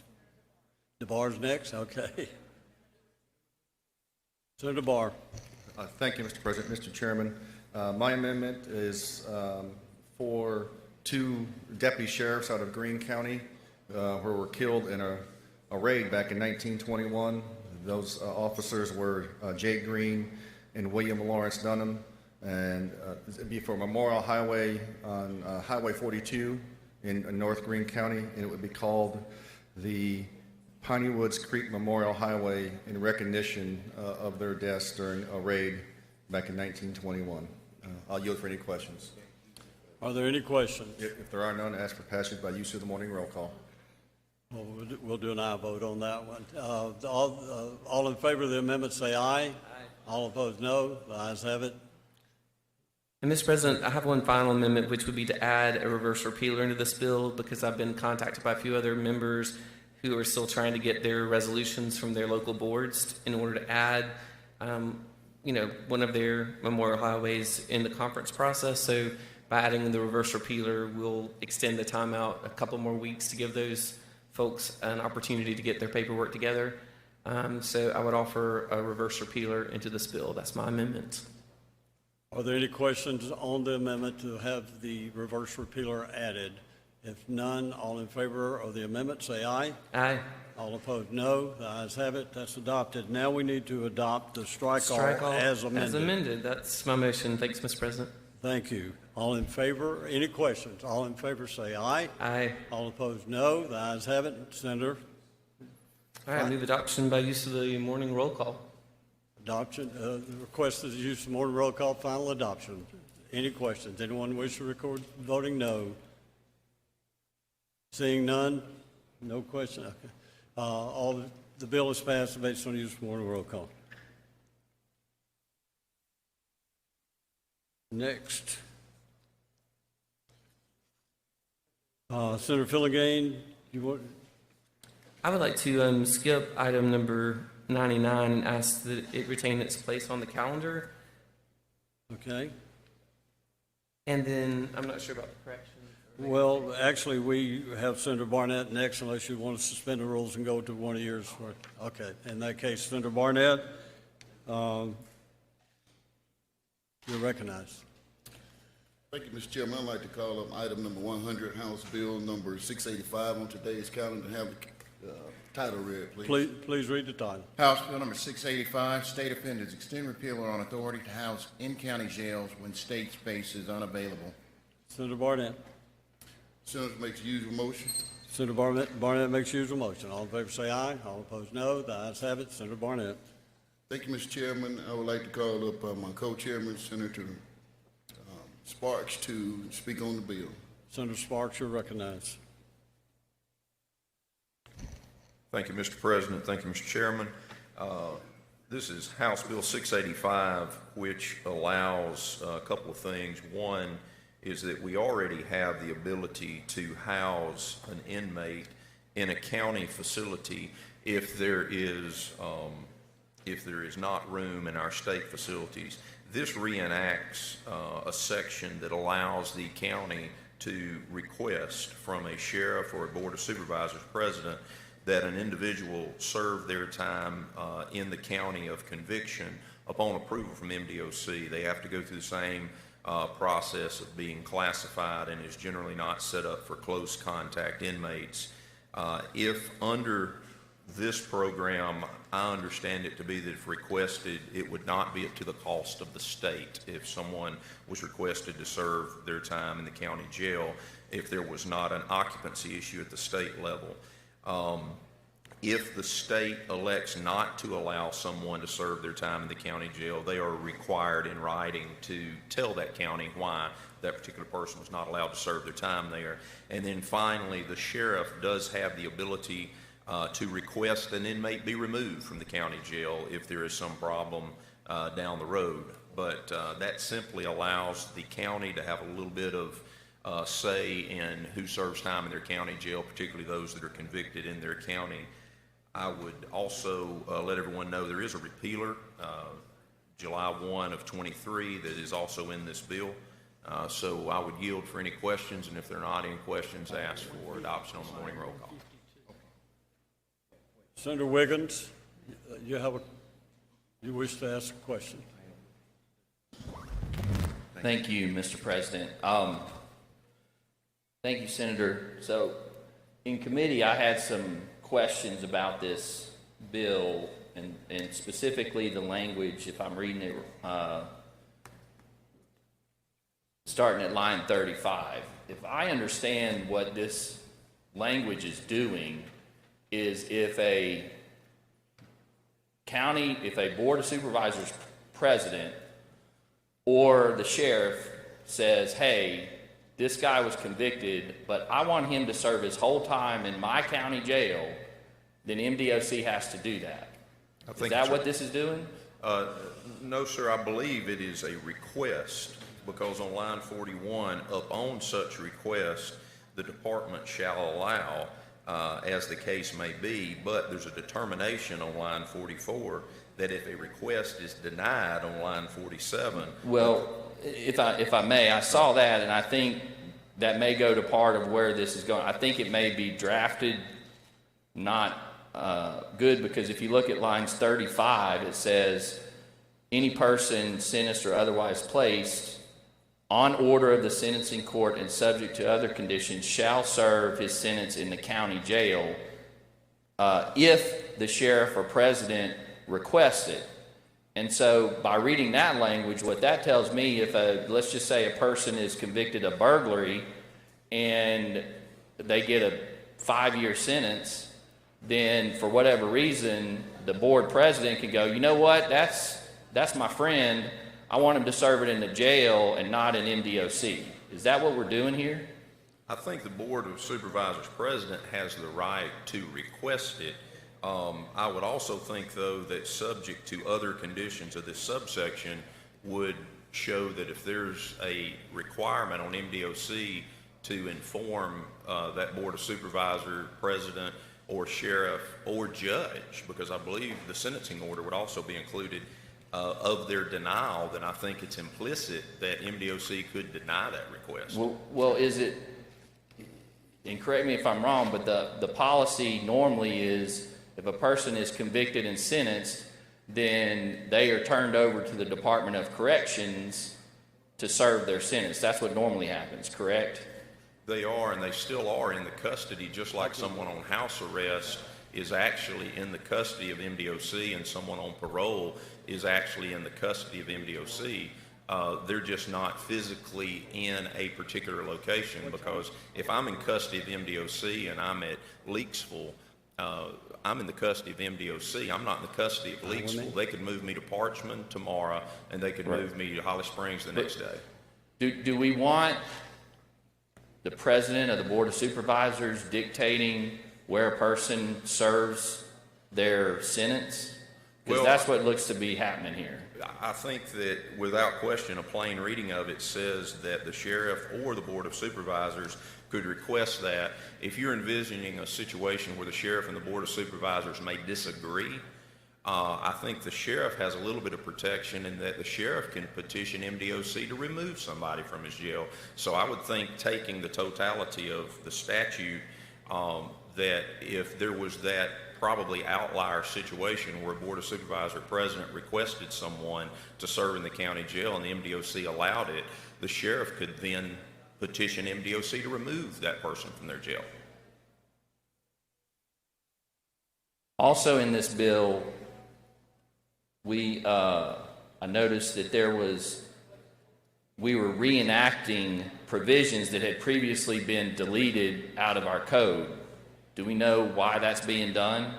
DeBar's next? Okay. Senator Barr. Thank you, Mr. President. Mr. Chairman, my amendment is for 2 deputy sheriffs out of Greene County who were killed in a raid back in 1921. Those officers were Jay Green and William Lawrence Dunham, and it'd be for Memorial Highway on Highway 42 in North Greene County, and it would be called the Piney Woods Creek Memorial Highway in recognition of their deaths during a raid back in 1921. I'll yield for any questions. Are there any questions? If there are none, ask for passage by use of the morning roll call. Well, we'll do an aye vote on that one. All in favor of the amendment say aye. Aye. All opposed, no. The ayes have it. And Mr. President, I have one final amendment, which would be to add a reverse repealer into this bill, because I've been contacted by a few other members who are still trying to get their resolutions from their local boards in order to add, one of their memorial highways in the conference process. So by adding the reverse repealer, we'll extend the timeout a couple more weeks to give those folks an opportunity to get their paperwork together. So I would offer a reverse repealer into this bill. That's my amendment. Are there any questions on the amendment to have the reverse repealer added? If none, all in favor of the amendment say aye. Aye. All opposed, no. The ayes have it. That's adopted. Now we need to adopt the strike-all as amended. As amended. That's my motion. Thanks, Mr. President. Thank you. All in favor? Any questions? All in favor say aye. Aye. All opposed, no. The ayes have it. Senator? All right, move adoption by use of the morning roll call. Adoption. The request is use of morning roll call, final adoption. Any questions? Anyone wish to record voting? No. Seeing none? No question? Okay. The bill is passed based on use of morning roll call. Next. Senator Filligan, you want? I would like to skip item number 99 and ask that it retain its place on the calendar. Okay. And then I'm not sure about the correction. Well, actually, we have Senator Barnett next, unless you want to suspend the rules and go to one of yours. Okay. In that case, Senator Barnett, you're recognized. Thank you, Mr. Chairman. I'd like to call up item number 100, House Bill number 685 on today's calendar. Have the title read, please. Please read the title. House Bill number 685, State offenders extend repeal on authority to house in county jails when state space is unavailable. Senator Barnett. Senator makes usual motion. Senator Barnett makes usual motion. All in favor say aye. All opposed no. The ayes have it. Senator Barnett. Thank you, Mr. Chairman. I would like to call up my co-chairman, Senator Sparks, to speak on the bill. Senator Sparks, you're recognized. Thank you, Mr. President. Thank you, Mr. Chairman. This is House Bill 685, which allows a couple of things. One is that we already have the ability to house an inmate in a county facility if there is not room in our state facilities. This reenacts a section that allows the county to request from a sheriff or a board of supervisors president that an individual serve their time in the county of conviction upon approval from MDOC. They have to go through the same process of being classified and is generally not set up for close contact inmates. If under this program, I understand it to be that if requested, it would not be to the cost of the state. If someone was requested to serve their time in the county jail, if there was not an occupancy issue at the state level. If the state elects not to allow someone to serve their time in the county jail, they are required in writing to tell that county why that particular person was not allowed to serve their time there. And then finally, the sheriff does have the ability to request an inmate be removed from the county jail if there is some problem down the road. But that simply allows the county to have a little bit of say in who serves time in their county jail, particularly those that are convicted in their county. I would also let everyone know there is a repealer, July 1 of 23, that is also in this bill. So I would yield for any questions, and if there are not any questions, ask for adoption on the morning roll call. Senator Wiggins, you wish to ask a question? Thank you, Mr. President. Thank you, Senator. So in committee, I had some questions about this bill and specifically the language, if I'm reading it, starting at line 35. If I understand what this language is doing is if a board of supervisors president or the sheriff says, hey, this guy was convicted, but I want him to serve his whole time in my county jail, then MDOC has to do that. Is that what this is doing? No, sir. I believe it is a request because on line 41, upon such request, the department shall allow, as the case may be, but there's a determination on line 44 that if a request is denied on line 47. Well, if I may, I saw that, and I think that may go to part of where this is going. I think it may be drafted not good, because if you look at lines 35, it says, any person sentenced or otherwise placed on order of the sentencing court and subject to other conditions shall serve his sentence in the county jail if the sheriff or president requests it. And so by reading that language, what that tells me, if let's just say a person is convicted of burglary and they get a 5-year sentence, then for whatever reason, the board president can go, you know what, that's my friend. I want him to serve it in the jail and not in MDOC. Is that what we're doing here? I think the Board of Supervisors president has the right to request it. I would also think, though, that subject to other conditions of this subsection would show that if there's a requirement on MDOC to inform that Board of Supervisor president or sheriff or judge, because I believe the sentencing order would also be included of their denial, then I think it's implicit that MDOC could deny that request. Well, is it, and correct me if I'm wrong, but the policy normally is if a person is convicted and sentenced, then they are turned over to the Department of Corrections to serve their sentence. That's what normally happens, correct? They are, and they still are in the custody, just like someone on house arrest is actually in the custody of MDOC and someone on parole is actually in the custody of MDOC. They're just not physically in a particular location, because if I'm in custody of MDOC and I'm at Leaksville, I'm in the custody of MDOC. I'm not in the custody of Leaksville. They could move me to Parchman tomorrow, and they could move me to Holly Springs the next day. Do we want the president of the Board of Supervisors dictating where a person serves their sentence? Because Well, that's what looks to be happening here. I think that without question, a plain reading of it says that the sheriff or the Board of Supervisors could request that. If you're envisioning a situation where the sheriff and the Board of Supervisors may disagree, I think the sheriff has a little bit of protection in that the sheriff can petition MDOC to remove somebody from his jail. So I would think, taking the totality of the statute, that if there was that probably outlier situation where a Board of Supervisor president requested someone to serve in the county jail and the MDOC allowed it, the sheriff could then petition MDOC to remove that person from their jail. Also in this bill, I noticed that we were reenacting provisions that had previously been deleted out of our code. Do we know why that's being done?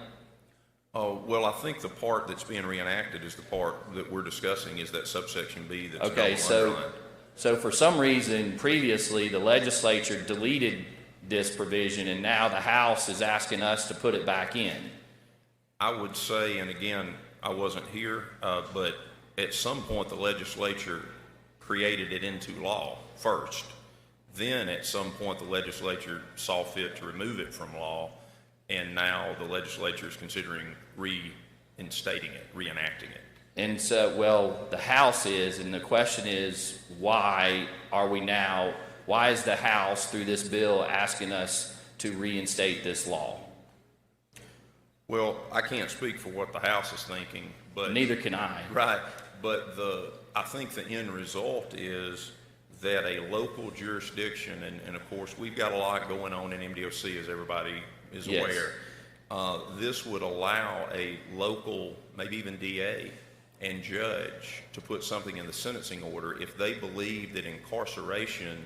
Oh, well, I think the part that's being reenacted is the part that we're discussing, is that subsection B that's Okay, so for some reason previously the legislature deleted this provision, and now the House is asking us to put it back in. I would say, and again, I wasn't here, but at some point the legislature created it into law first. Then at some point the legislature saw fit to remove it from law, and now the legislature is considering reinstating it, reenacting it. And so, well, the House is, and the question is, why is the House through this bill asking us to reinstate this law? Well, I can't speak for what the House is thinking, but neither can I. Right, but I think the end result is that a local jurisdiction, and of course we've got a lot going on in MDOC, as everybody is aware. This would allow a local, maybe even DA and judge to put something in the sentencing order if they believe that incarceration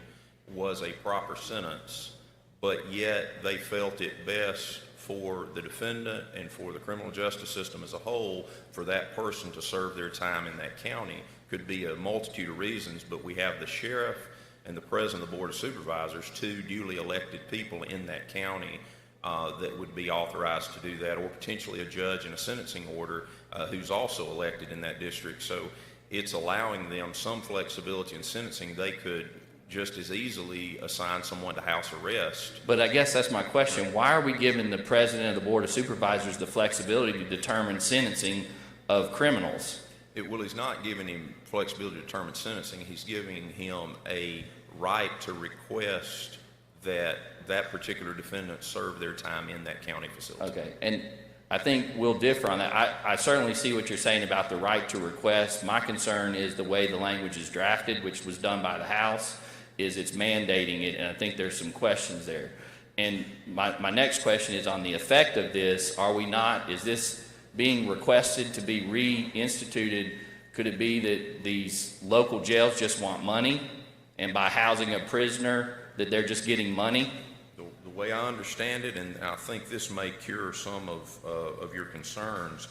was a proper sentence, but yet they felt it best for the defendant and for the criminal justice system as a whole for that person to serve their time in that county. Could be a multitude of reasons, but we have the sheriff and the president of the Board of Supervisors, two duly elected people in that county that would be authorized to do that, or potentially a judge in a sentencing order who's also elected in that district. So it's allowing them some flexibility in sentencing. They could just as easily assign someone to house arrest. But I guess that's my question. Why are we giving the president of the Board of Supervisors the flexibility to determine sentencing of criminals? Well, he's not giving him flexibility to determine sentencing. He's giving him a right to request that that particular defendant serve their time in that county facility. Okay, and I think we'll differ on that. I certainly see what you're saying about the right to request. My concern is the way the language is drafted, which was done by the House, is it's mandating it, and I think there's some questions there. And my next question is on the effect of this. Is this being requested to be reinstituted? Could it be that these local jails just want money, and by housing a prisoner that they're just getting money? The way I understand it, and I think this may cure some of your concerns,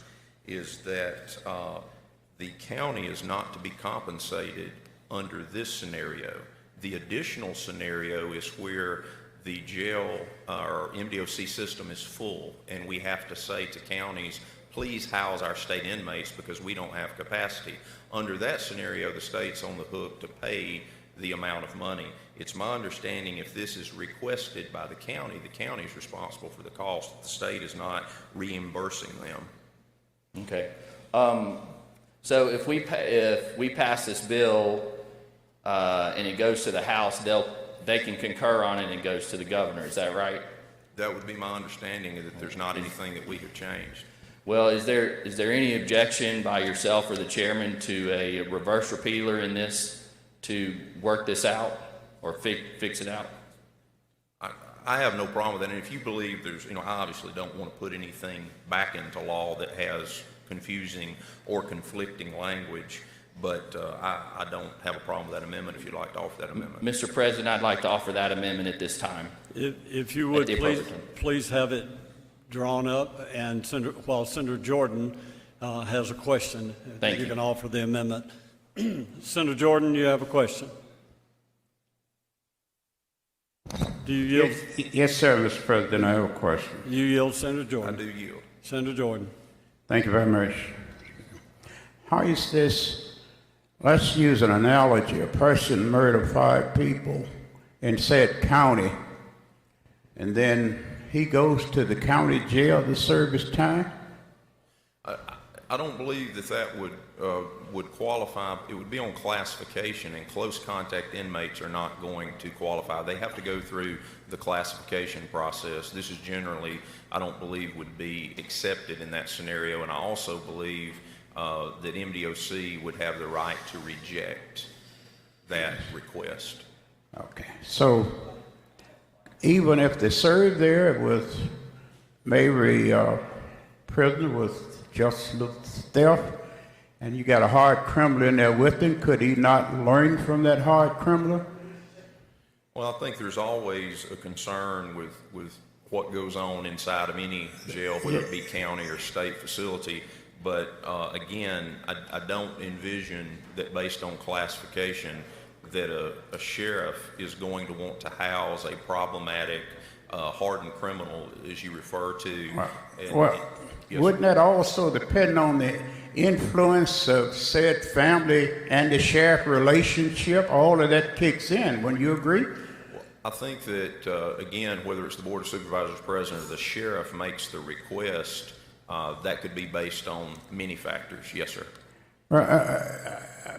is that the county is not to be compensated under this scenario. The additional scenario is where the jail or MDOC system is full, and we have to say to counties, please house our state inmates because we don't have capacity. Under that scenario, the state's on the hook to pay the amount of money. It's my understanding if this is requested by the county is responsible for the cost. The state is not reimbursing them. Okay. So if we pass this bill and it goes to the House, they can concur on it and it goes to the governor. Is that right? That would be my understanding, that there's not anything that we have changed. Well, is there any objection by yourself or the chairman to a reverse repealer in this to work this out or fix it out? I have no problem with that. And if you believe there's, I obviously don't want to put anything back into law that has confusing or conflicting language, but I don't have a problem with that amendment if you'd like to offer that amendment. Mr. President, I'd like to offer that amendment at this time. If you would, please have it drawn up, and while Senator Jordan has a question, Thank you you. can offer the amendment. Senator Jordan, you have a question? Do you yield? Yes, sir, Mr. President, I have a question. You yield, Senator Jordan. I do yield. Senator Jordan. Thank you very much. How is this, let's use an analogy. A person murdered 5 people in said county, and then he goes to the county jail to serve his time? I don't believe that would qualify. It would be on classification, and close contact inmates are not going to qualify. They have to go through the classification process. This is generally, I don't believe, would be accepted in that scenario, and I also believe that MDOC would have the right to reject that request. Okay, so even if they serve there with maybe a prisoner with just little theft, and you got a hard criminal in there with him, could he not learn from that hard criminal? Well, I think there's always a concern with what goes on inside of any jail, whether it be county or state facility. But again, I don't envision that based on classification that a sheriff is going to want to house a problematic, hardened criminal, as you refer to. Yes, wouldn't that also depend on the influence of said family and the sheriff relationship? All of that kicks in. Wouldn't you agree? I think that, again, whether it's the Board of Supervisors president or the sheriff makes the request, that could be based on many factors. Yes, sir.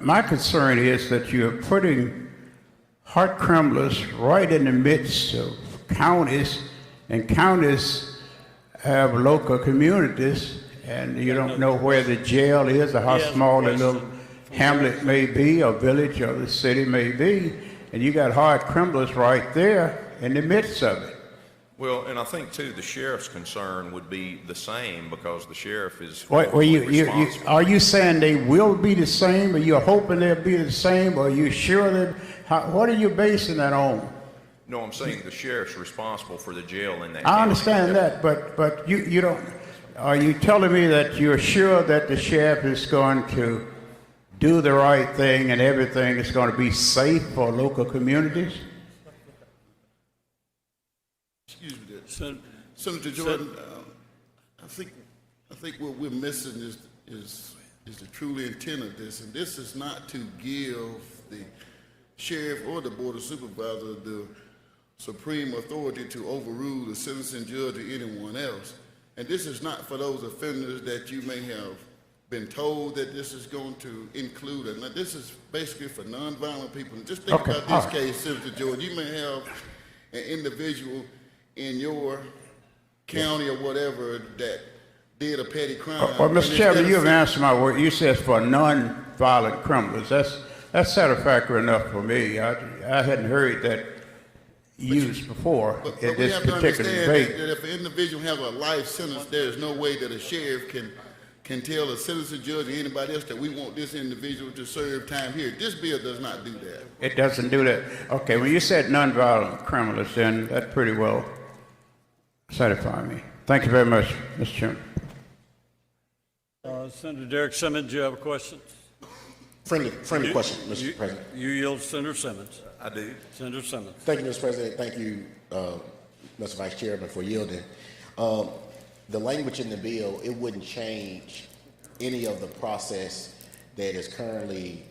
My concern is that you're putting hard criminals right in the midst of counties, and counties have local communities, and you don't know where the jail is or how small the little hamlet may be, or village, or the city may be, and you got hard criminals right there in the midst of it. Well, and I think too, the sheriff's concern would be the same, because the sheriff is Well, responsible. are you saying they will be the same, or you're hoping they'll be the same, or are you sure that? What are you basing that on? No, I'm saying the sheriff's responsible for the jail in that I county. understand that, but you don't. Are you telling me that you're sure that the sheriff is going to do the right thing and everything is going to be safe for local communities? Excuse me, Senator Jordan. I think what we're missing is the true intent of this, and this is not to give the sheriff or the Board of Supervisors the supreme authority to overrule the sentencing judge or anyone else. And this is not for those offenders that you may have been told that this is going to include. And this is basically for nonviolent people. And just think about this case, Senator Jordan. You may have an individual in your county or whatever that did a petty crime. Well, Mr. Chairman, you have answered my word. You said for non-violent criminals. That's satisfactory enough for me. I hadn't heard that used before in this particular debate. That if an individual has a life sentence, there is no way that a sheriff can tell a sentencing judge or anybody else that we want this individual to serve time here. This bill does not do that. It doesn't do that. Okay, when you said nonviolent criminals, then that pretty well satisfied me. Thank you very much, Mr. Chairman. Senator Derek Simmons, you have a question? Friendly question, Mr. President. You yield, Senator Simmons. I do. Senator Simmons. Thank you, Mr. President. Thank you, Mr. Vice Chairman, for yielding. The language in the bill, it wouldn't change any of the process that is currently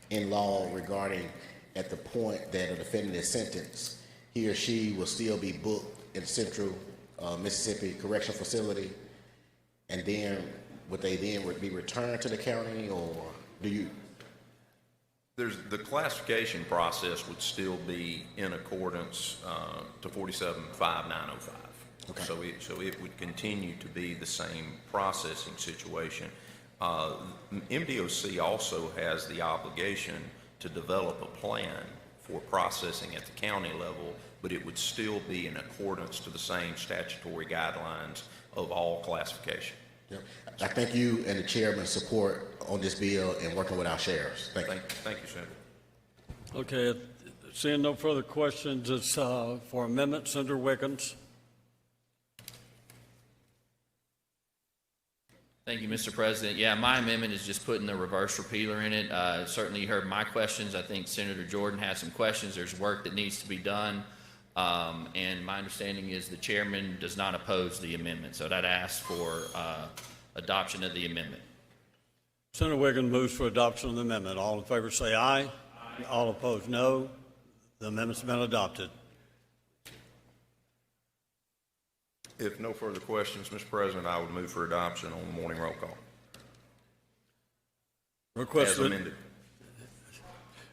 in law regarding at the point that a defendant is sentenced, he or she will still be booked in Central Mississippi Correctional Facility, and then would they then be returned to the county, or do you? The classification process would still be in accordance to 47-5905. Okay. So it would continue to be the same processing situation. MDOC also has the obligation to develop a plan for processing at the county level, but it would still be in accordance to the same statutory guidelines of all classification. Yep. I thank you and the chairman's support on this bill and working with our sheriffs. Thank you. Thank you, Senator. Okay, seeing no further questions, it's for amendment, Senator Wiggins. Thank you, Mr. President. Yeah, my amendment is just putting the reverse repealer in it. Certainly you heard my questions. I think Senator Jordan has some questions. There's work that needs to be done. And my understanding is the chairman does not oppose the amendment. So I'd ask for adoption of the amendment. Senator Wiggins moves for adoption of the amendment. All in favor say aye. Aye. All opposed, no. The amendment's been adopted. If no further questions, Mr. President, I would move for adoption on the morning roll call. As amended.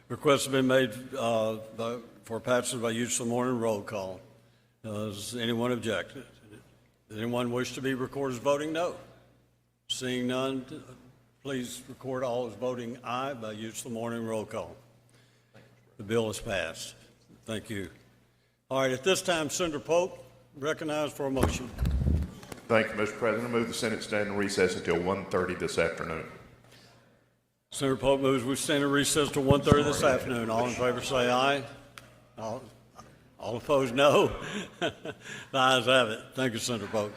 Request has been made for passage by use of the morning roll call. Does anyone object? Does anyone wish to be recorded as voting no? Seeing none, please record all as voting aye by use of the morning roll call. The bill is passed. Thank you. All right, at this time, Senator Pope, recognized for a motion. Thank you, Mr. President. I move the Senate stand in recess until 1:30 this afternoon. Senator Pope moves we stand in recess till 1:30 this afternoon. All in favor say aye. All opposed, no. The ayes have it. Thank you, Senator Pope.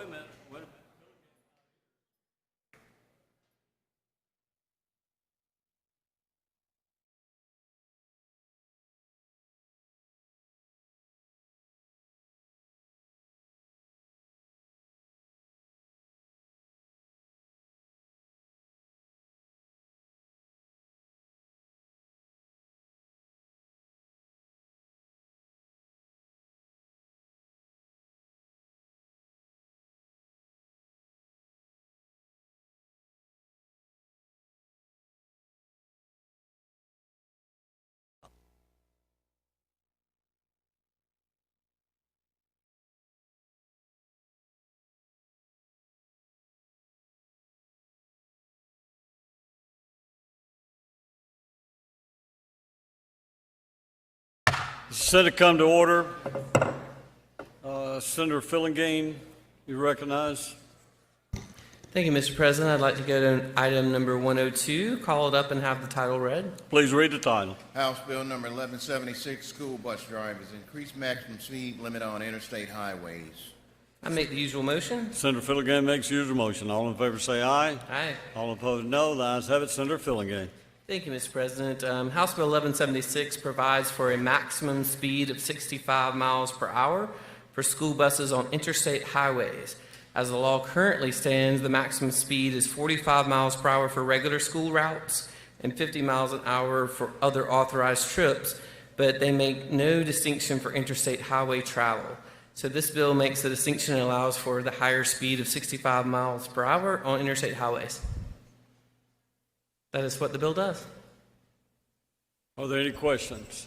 wait a minute, wait a minute. Senate come to order. Senator Fillingane, you recognize. Thank you, Mr. President. I'd like to go to item number 102, call it up and have the title read. Please read the title. House Bill number 1176, school bus drivers, increased maximum speed limit on interstate highways. I make the usual motion. Senator Fillingane makes usual motion. All in favor say aye. Aye. All opposed, no. The ayes have it. Senator Fillingane. Thank you, Mr. President. House Bill 1176 provides for a maximum speed of 65 miles per hour for school buses on interstate highways. As the law currently stands, the maximum speed is 45 miles per hour for regular school routes and 50 miles an hour for other authorized trips, but they make no distinction for interstate highway travel. So this bill makes the distinction and allows for the higher speed of 65 miles per hour on interstate highways. That is what the bill does. Are there any questions?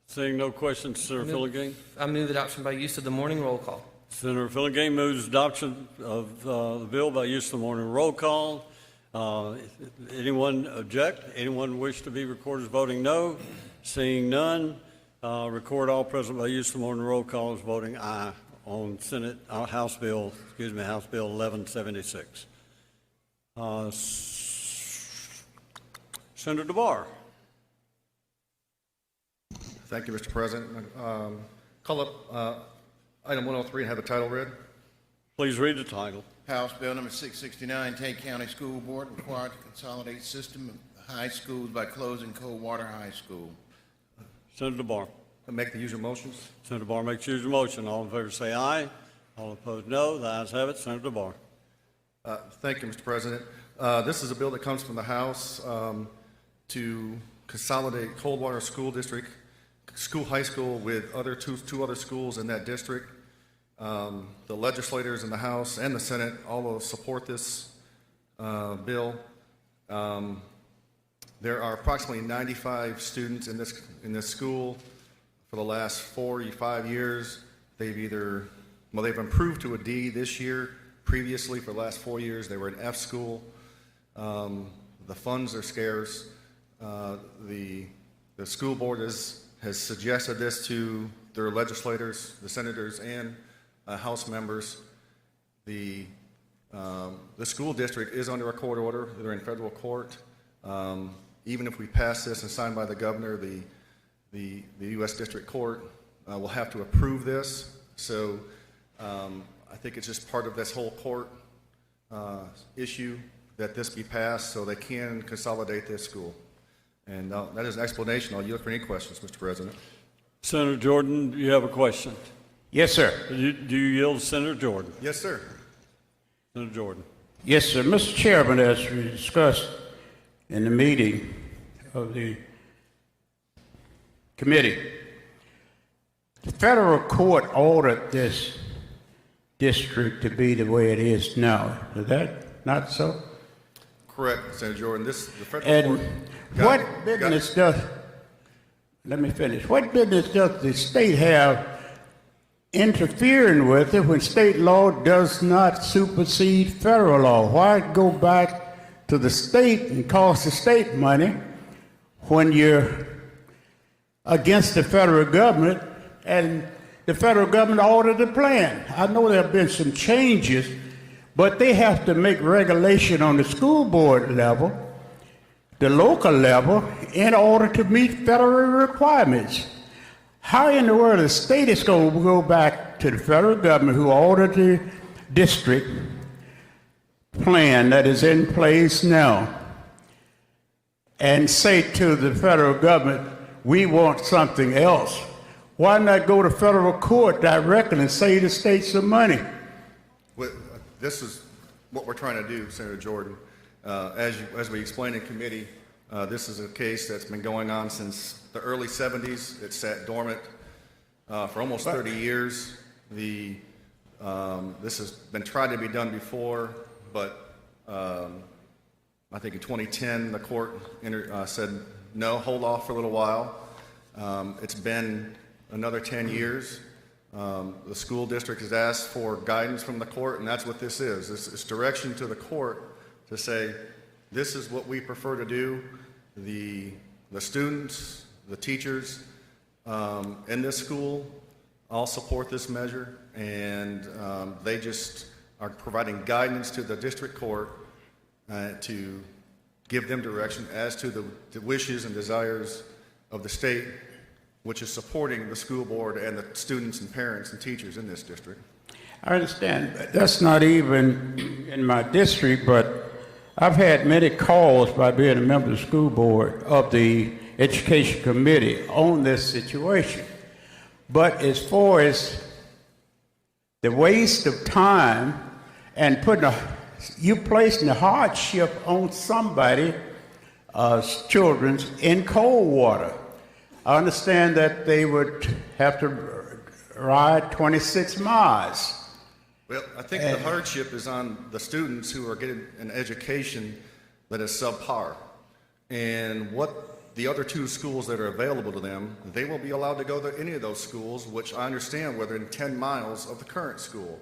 Seeing no questions, Senator Fillingane. I move adoption by use of the morning roll call. Senator Fillingane moves adoption of the bill by use of the morning roll call. Anyone object? Anyone wish to be recorded as voting no? Seeing none, record all present by use of the morning roll call as voting aye on House Bill 1176. Senator DeBar. Thank you, Mr. President. Call up item 103 and have the title read. Please read the title. House Bill number 669, Tate County School Board required to consolidate system of high schools by closing Coldwater High School. Senator DeBar. I make the usual motions. Senator DeBar makes usual motion. All in favor say aye. All opposed no. The ayes have it. Senator DeBar. Thank you, Mr. President. This is a bill that comes from the House to consolidate Coldwater School District, high school with two other schools in that district. The legislators in the House and the Senate all will support this bill. There are approximately 95 students in this school. For the last 4 or 5 years, they've improved to a D this year. Previously, for the last 4 years, they were an F school. The funds are scarce. The school board has suggested this to their legislators, the senators, and House members. The school district is under a court order. They're in federal court. Even if we pass this and signed by the governor, the U.S. District Court will have to approve this. So I think it's just part of this whole court issue that this be passed so they can consolidate this school. And that is an explanation. I'll yield for any questions, Mr. President. Senator Jordan, do you have a question? Yes, sir. Do you yield to Senator Jordan? Yes, sir. Senator Jordan. Yes, sir. Mr. Chairman, as we discussed in the meeting of the committee, the federal court ordered this district to be the way it is now. Is that not so? Correct, Senator Jordan. The federal And court. what business does, let me finish, what business does the state have interfering with it when state law does not supersede federal law? Why go back to the state and cost the state money when you're against the federal government and the federal government ordered the plan? I know there have been some changes, but they have to make regulation on the school board level, the local level, in order to meet federal requirements. How in the world the state is going to go back to the federal government who ordered district plan that is in place now and say to the federal government, we want something else, why not go to federal court directly and save the state some money? This is what we're trying to do, Senator Jordan. As we explained in committee, this is a case that's been going on since the early 70s. It sat dormant for almost 30 years. This has been tried to be done before, but I think in 2010 the court said no, hold off for a little while. It's been another 10 years. The school district has asked for guidance from the court, and that's what this is. It's direction to the court to say, this is what we prefer to do. The students, the teachers in this school all support this measure, and they just are providing guidance to the district court to give them direction as to the wishes and desires of the state, which is supporting the school board and the students and parents and teachers in this district. I understand. That's not even in my district, but I've had many calls by being a member of the school board of the education committee on this situation. But as far as the waste of time and you placing the hardship on somebody's children in cold water. I understand that they would have to ride 26 miles. Well, I think the hardship is on the students who are getting an education that is subpar. And what the other two schools that are available to them, they will be allowed to go to any of those schools, which I understand were within 10 miles of the current school.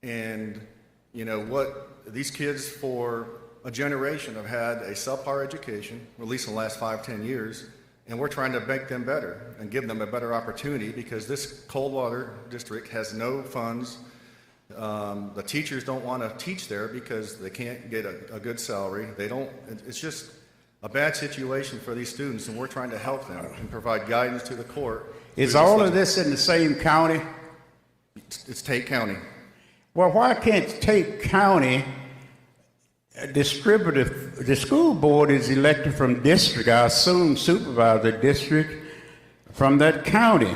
And you know what, these kids for a generation have had a subpar education, or at least in the last 5-10 years, and we're trying to make them better and give them a better opportunity because this Coldwater district has no funds. The teachers don't want to teach there because they can't get a good salary. It's just a bad situation for these students, and we're trying to help them and provide guidance to the court. Is all of this in the same county? It's Tate County. Well, why can't Tate County distribute the school board is elected from district, I assume supervise the district from that county.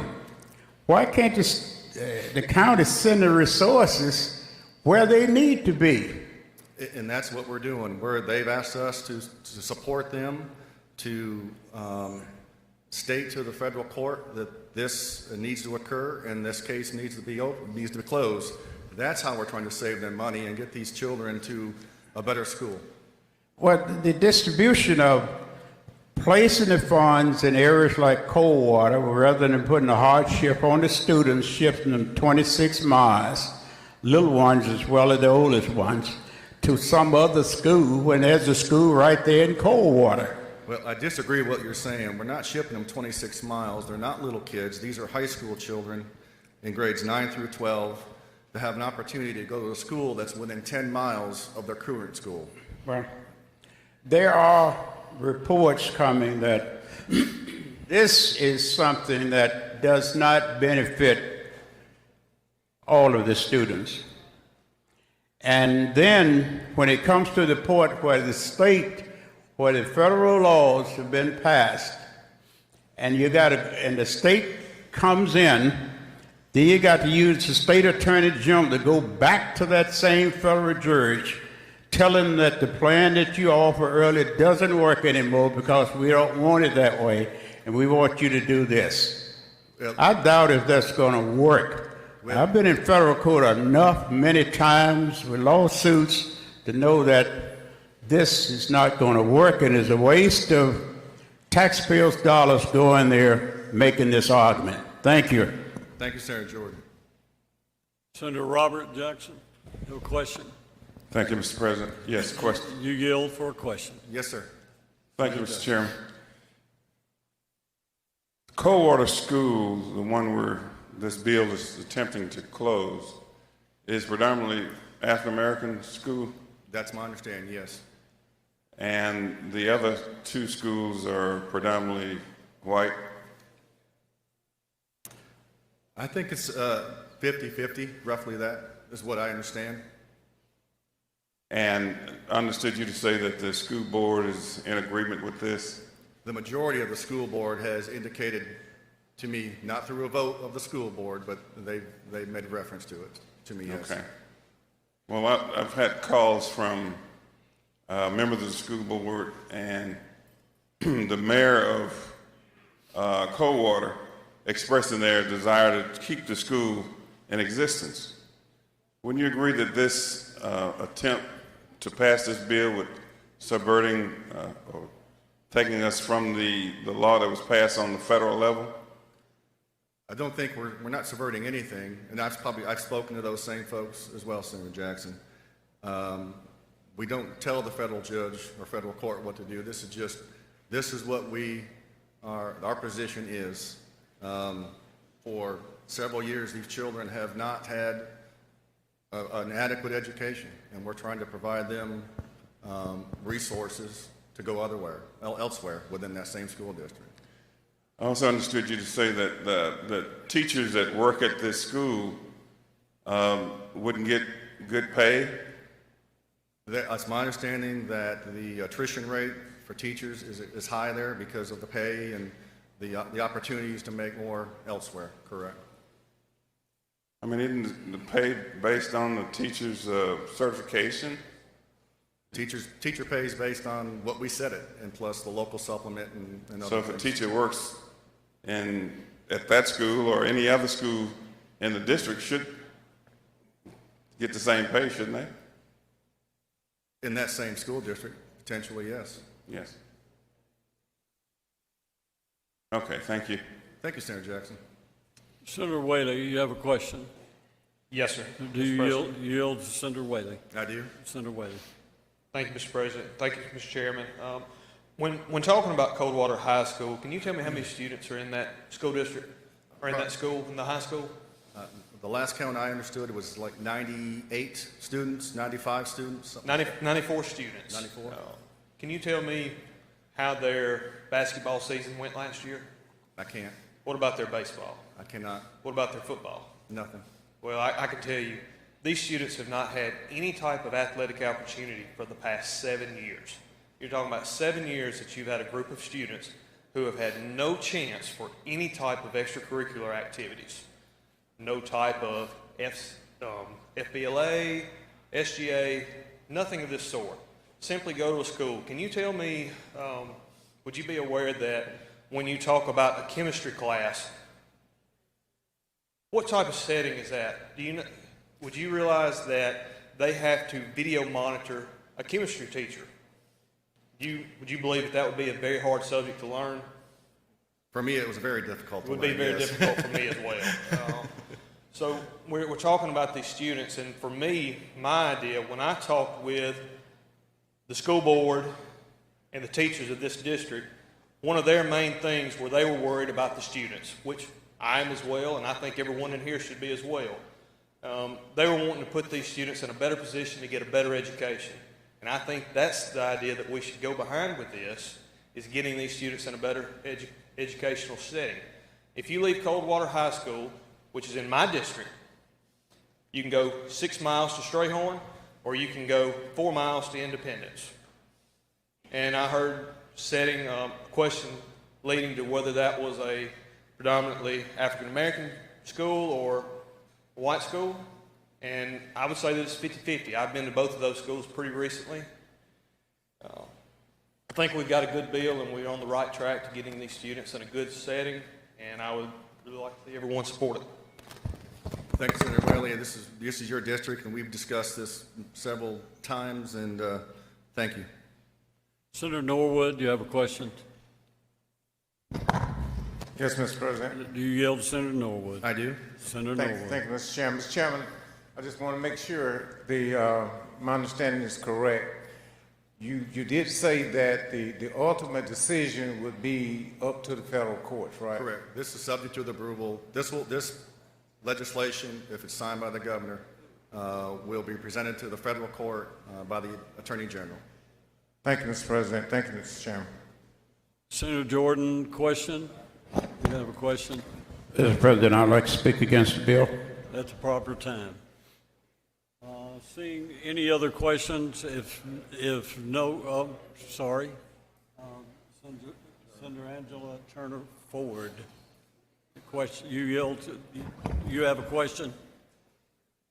Why can't the county send the resources where they need to be? And that's what we're doing, where they've asked us to support them, to state to the federal court that this needs to occur and this case needs to be open, needs to be closed. That's how we're trying to save them money and get these children to a better school. Well, the distribution of placing the funds in areas like Coldwater, rather than putting a hardship on the students, shifting them 26 miles, little ones as well as the oldest ones, to some other school when there's a school right there in Coldwater. Well, I disagree with what you're saying. We're not shipping them 26 miles. They're not little kids. These are high school children in grades 9 through 12 to have an opportunity to go to a school that's within 10 miles of their current school. Well, there are reports coming that this is something that does not benefit all of the students. And then when it comes to the point where the federal laws have been passed, and the state comes in, then you got to use the state attorney general to go back to that same federal judge, tell him that the plan that you offered earlier doesn't work anymore because we don't want it that way, and we want you to do this. Well, I doubt if that's going to work. I've been in federal court many times with lawsuits to know that this is not going to work and is a waste of taxpayers' dollars going there making this argument. Thank you. Thank you, Senator Jordan. Senator Robert Jackson, you have a question? Thank you, Mr. President. Yes, question. You yield for a question. Yes, sir. Thank you, Mr. Chairman. Coldwater School, the one where this bill is attempting to close, is predominantly African-American school? That's my understanding, yes. And the other two schools are predominantly white? I think it's 50-50, roughly that is what I understand. And I understood you to say that the school board is in agreement with this? The majority of the school board has indicated to me, not through a vote of the school board, but they made reference to it, to me, yes. Okay. Well, I've had calls from members of the school board and the mayor of Coldwater expressing their desire to keep the school in existence. Wouldn't you agree that this attempt to pass this bill would subverting or taking us from the law that was passed on the federal level? I don't think we're not subverting anything, and I've spoken to those same folks as well, Senator Jackson. We don't tell the federal judge or federal court what to do. This is what our position is. For several years, these children have not had an adequate education, and we're trying to provide them resources to go elsewhere within that same school district. I also understood you to say that the teachers that work at this school wouldn't get good pay. It's my understanding that the attrition rate for teachers is high there because of the pay and the opportunities to make more elsewhere, correct? I mean, isn't the pay based on the teacher's certification? Teacher pay is based on what we set it, and plus the local supplement and other So if things. a teacher works at that school or any other school in the district should get the same pay, shouldn't they? In that same school district, potentially, yes. Yes. Okay, thank you. Thank you, Senator Jackson. Senator Whaley, you have a question? Yes, sir. Do you yield to Senator Whaley? I do. Senator Whaley. Thank you, Mr. President. Thank you, Mr. Chairman. When talking about Coldwater High School, can you tell me how many students are in that school district, or in that school, in the high school? The last count I understood it was like 98 students, 95 students. 94 students. 94. Can you tell me how their basketball season went last year? I can't. What about their baseball? I cannot. What about their football? Nothing. Well, I can tell you, these students have not had any type of athletic opportunity for the past 7 years. You're talking about 7 years that you've had a group of students who have had no chance for any type of extracurricular activities. No type of FBLA, SGA, nothing of this sort. Simply go to a school. Can you tell me, would you be aware that when you talk about a chemistry class, what type of setting is that? Would you realize that they have to video monitor a chemistry teacher? Would you believe that would be a very hard subject to learn? For me, it was very difficult to learn. It would be very yes. difficult for me as well. So we're talking about these students, and for me, my idea, when I talked with the school board and the teachers of this district, one of their main things were they were worried about the students, which I am as well, and I think everyone in here should be as well. They were wanting to put these students in a better position to get a better education. And I think that's the idea that we should go behind with this, is getting these students in a better educational setting. If you leave Coldwater High School, which is in my district, you can go 6 miles to Strayhorn, or you can go 4 miles to Independence. And I heard setting a question leading to whether that was a predominantly African-American school or a white school. And I would say that it's 50-50. I've been to both of those schools pretty recently. I think we've got a good bill, and we're on the right track to getting these students in a good setting, and I would really like to see everyone support it. Thank you, Senator Whaley. This is your district, and we've discussed this several times, and thank you. Senator Norwood, do you have a question? Yes, Mr. President. Do you yield to Senator Norwood? I do. Senator Norwood. Thank you, Mr. Chairman. Mr. Chairman, I just want to make sure my understanding is correct. You did say that the ultimate decision would be up to the federal courts, right? Correct. This is subject to the approval. This legislation, if it's signed by the governor, will be presented to the federal court by the Attorney General. Thank you, Mr. President. Thank you, Mr. Chairman. Senator Jordan, question? You have a question? Mr. President, I'd like to speak against the bill. at the proper time. Seeing any other questions? If no, sorry. Senator Angela Turner Ford. Question. You have a question?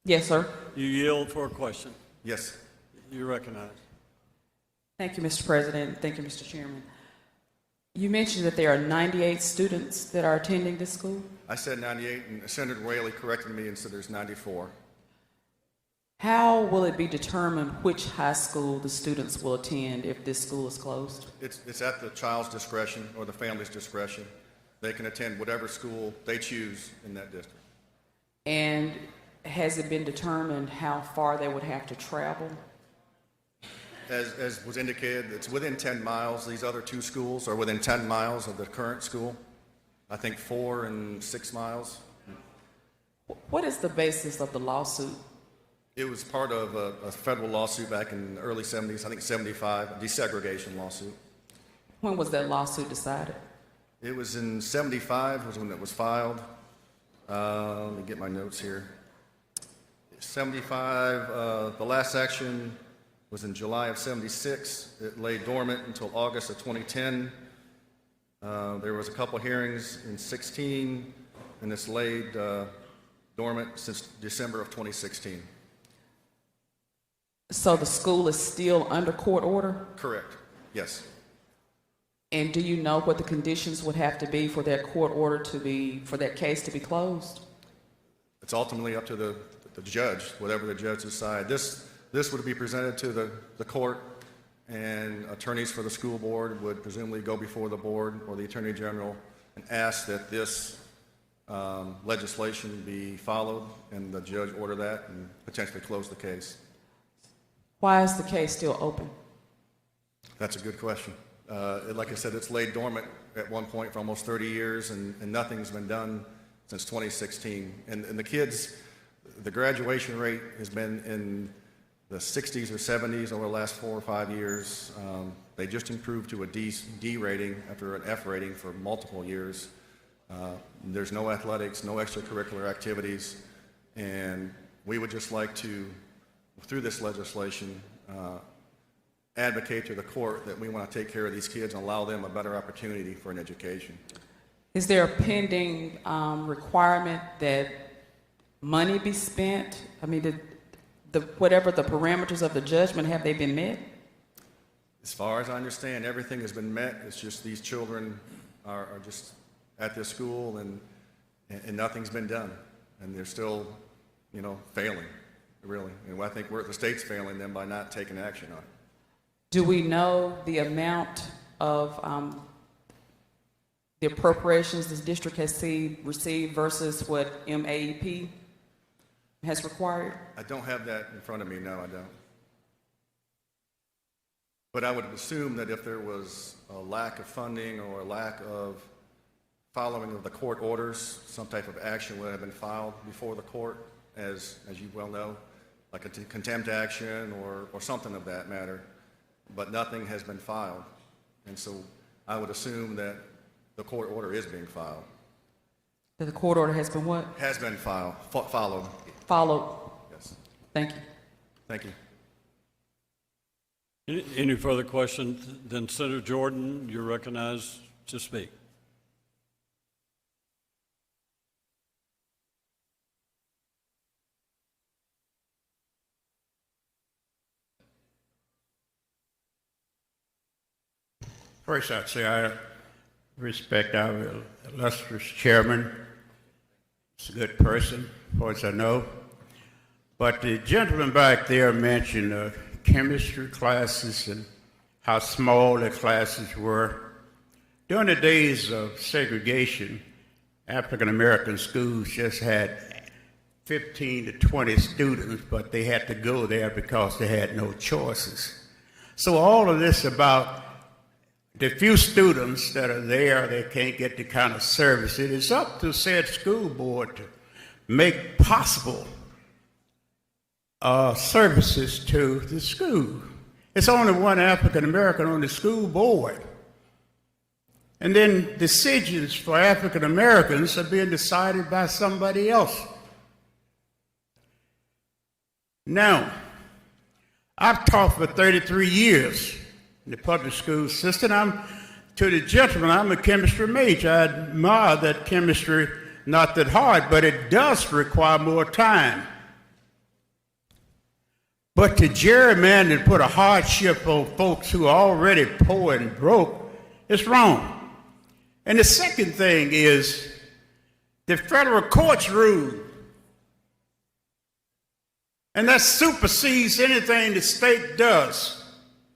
Yes, sir. You yield for a question. Yes. You recognize. Thank you, Mr. President. Thank you, Mr. Chairman. You mentioned that there are 98 students that are attending this school. I said 98, and Senator Whaley corrected me and said there's 94. How will it be determined which high school the students will attend if this school is closed? It's at the child's discretion or the family's discretion. They can attend whatever school they choose in that district. And has it been determined how far they would have to travel? As was indicated, it's within 10 miles. These other two schools are within 10 miles of the current school. I think 4 and 6 miles. What is the basis of the lawsuit? It was part of a federal lawsuit back in the early 70s, I think 75, a desegregation lawsuit. When was that lawsuit decided? It was in 75 was when it was filed. Let me get my notes here. 75, the last action was in July of 76. It lay dormant until August of 2010. There was a couple hearings in 16, and it's laid dormant since December of 2016. So the school is still under court order? Correct, yes. And do you know what the conditions would have to be for that court order to be, for that case to be closed? It's ultimately up to the judge, whatever the judge decides. This would be presented to the court, and attorneys for the school board would presumably go before the board or the attorney general and ask that this legislation be followed, and the judge order that and potentially close the case. Why is the case still open? That's a good question. Like I said, it's laid dormant at one point for almost 30 years, and nothing's been done since 2016. And the kids, the graduation rate has been in the 60s or 70s over the last 4 or 5 years. They just improved to a D rating after an F rating for multiple years. There's no athletics, no extracurricular activities, and we would just like to, through this legislation, advocate to the court that we want to take care of these kids and allow them a better opportunity for an education. Is there a pending requirement that money be spent? I mean, whatever the parameters of the judgment, have they been met? As far as I understand, everything has been met. It's just these children are just at this school, and nothing's been done. And they're still, failing, really. And I think the state's failing them by not taking action on it. Do we know the amount of the appropriations this district has received versus what MAEP has required? I don't have that in front of me, no, I don't. But I would assume that if there was a lack of funding or a lack of following of the court orders, some type of action would have been filed before the court, as you well know, like a contempt action or something of that matter. But nothing has been filed. And so I would assume that the court order is being filed. That the court order has been what? Has been followed. Followed. Yes. Thank you. Thank you. Any further questions? Then Senator Jordan, you're recognized to speak. First, I'd say I respect our illustrious chairman. He's a good person, as far as I know. But the gentleman back there mentioned chemistry classes and how small the classes were. During the days of segregation, African-American schools just had 15 to 20 students, but they had to go there because they had no choices. So all of this about the few students that are there, they can't get the kind of service. It is up to said school board to make possible services to the school. It's only one African American on the school board. And then decisions for African Americans are being decided by somebody else. Now, I've taught for 33 years in the public school system. To the gentleman, I'm a chemistry major. I admire that chemistry, not that hard, but it does require more time. But to gerrymander and put a hardship on folks who are already poor and broke, it's wrong. And the second thing is the federal courts rule. And that supersedes anything the state does,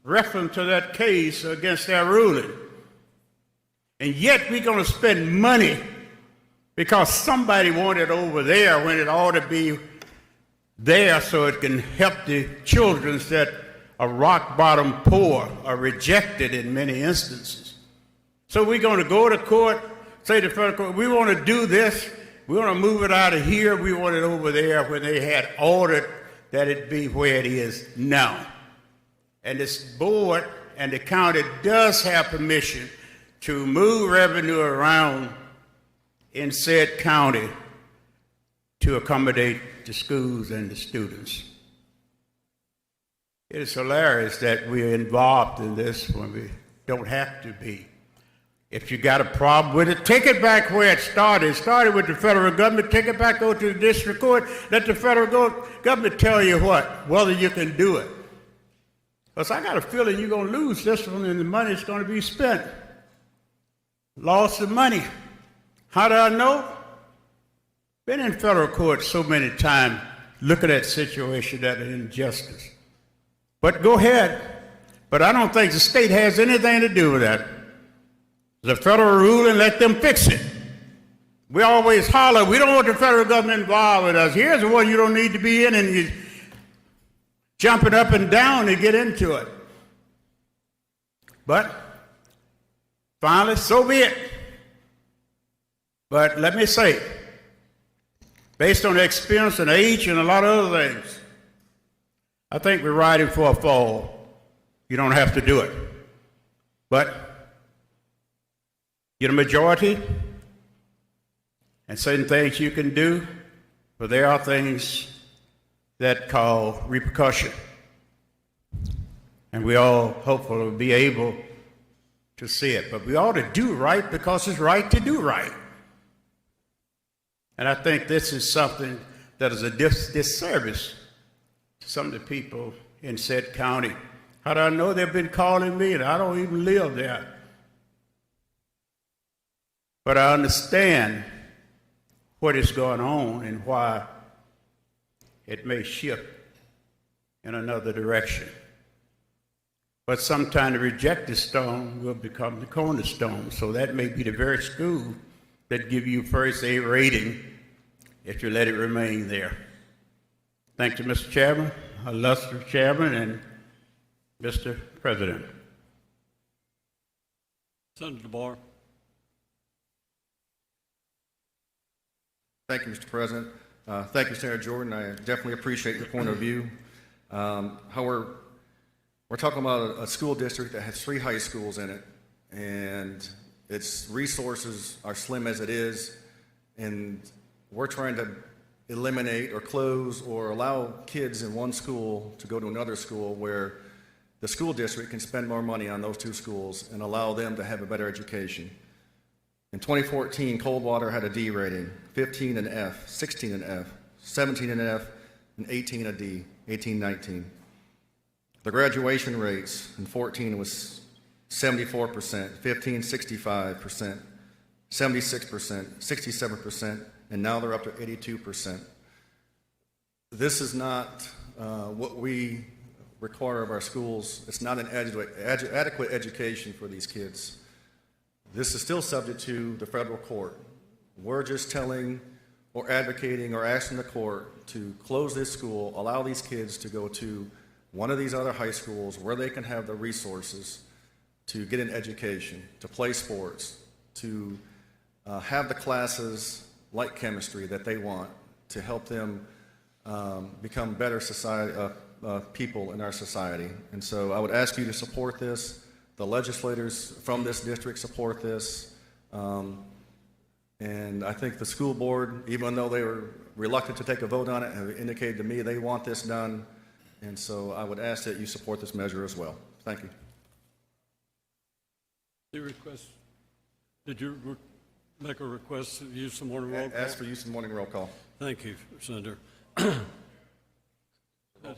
referring to that case against their ruling. And yet we're going to spend money because somebody wanted it over there when it ought to be there so it can help the children that are rock bottom poor or rejected in many instances. So we're going to go to court, say to the federal court, we want to do this, we want to move it out of here, we want it over there when they had ordered that it be where it is now. And this board and the county does have permission to move revenue around in said county to accommodate the schools and the students. It is hilarious that we're involved in this when we don't have to be. If you got a problem with it, take it back where it started. It started with the federal government. Take it back over to the district court. Let the federal government tell you whether you can do it. Because I got a feeling you're going to lose this one and the money's going to be spent. Loss of money. How do I know? Been in federal court so many times looking at situations that are injustice. But go ahead. But I don't think the state has anything to do with that. The federal ruling, let them fix it. We always holler, we don't want the federal government involved with us. Here's the one you don't need to be in, and you're jumping up and down to get into it. But finally, so be it. But let me say, based on the experience and age and a lot of other things, I think we're riding for a fall. You don't have to do it. But get a majority and certain things you can do, but there are things that call repercussion. And we all hopefully will be able to see it. But we ought to do right because it's right to do right. And I think this is something that is a disservice to some of the people in said county. How do I know? They've been calling me and I don't even live there. But I understand what is going on and why it may shift in another direction. But sometime the rejected stone will become the cornerstone. So that may be the very school that give you first A rating if you let it remain there. Thank you, Mr. Chairman, illustrious Chairman, and Mr. President. Senator DeBar. Thank you, Mr. President. Thank you, Senator Jordan. I definitely appreciate your point of view. However, we're talking about a school district that has 3 high schools in it, and its resources are slim as it is, and we're trying to eliminate or close or allow kids in one school to go to another school where the school district can spend more money on those 2 schools and allow them to have a better education. In 2014, Coldwater had a D rating, 15 an F, 16 an F, 17 an F, and 18 a D, 18-19. The graduation rates in 14 was 74%, 15 65%, 76%, 67%, and now they're up to 82%. This is not what we require of our schools. It's not an adequate education for these kids. This is still subject to the federal court. We're just telling or advocating or asking the court to close this school, allow these kids to go to one of these other high schools where they can have the resources to get an education, to play sports, to have the classes like chemistry that they want to help them become better society, people in our society. And so I would ask you to support this. The legislators from this district support this. And I think the school board, even though they were reluctant to take a vote on it, have indicated to me they want this done. And so I would ask that you support this measure as well. Thank you. The request, did you make a request to use some morning roll call? Ask for use of morning roll call. Thank you, Senator. Did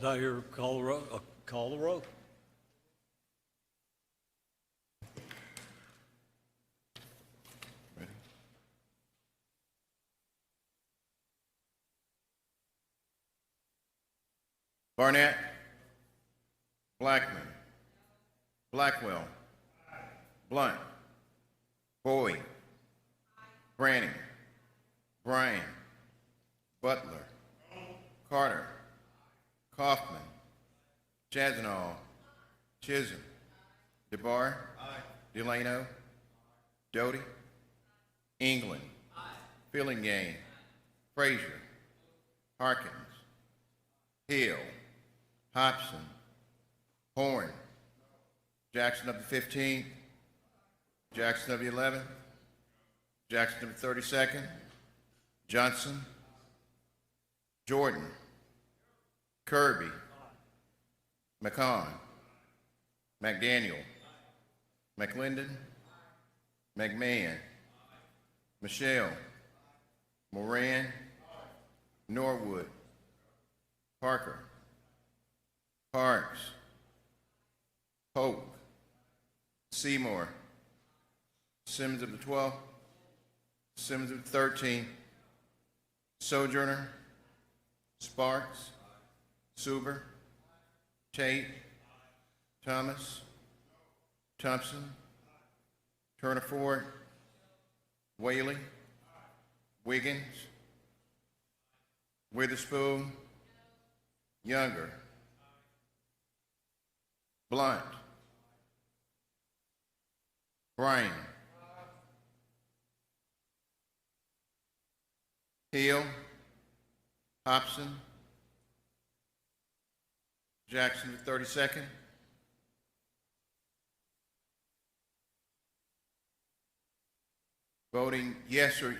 I hear call the roll? Call the roll. Barnett, Blackman, Blackwell, Blunt, Bowie, Branning, Bryan, Butler, Carter, Kaufman, Chazanall, Chisholm, DeBar, Delano, Doty, England, Fillingane, Frazier, Harkins, Hill, Hobson, Horn, Jackson of the 15th, Jackson of the 11th, Jackson of the 32nd, Johnson, Jordan, Kirby, McCon, McDaniel, McClendon, McMahon, Michelle, Moran, Norwood, Parker, Parks, Polk, Seymour, Simmons of the 12th, Simmons of the 13th, Sojourner, Sparks, Suber, Tate, Thomas, Thompson, Turner Ford, Whaley, Wiggins, Witherspoon, Younger, Blunt, Bryan, Hill, Hobson, Jackson the 32nd, voting yes or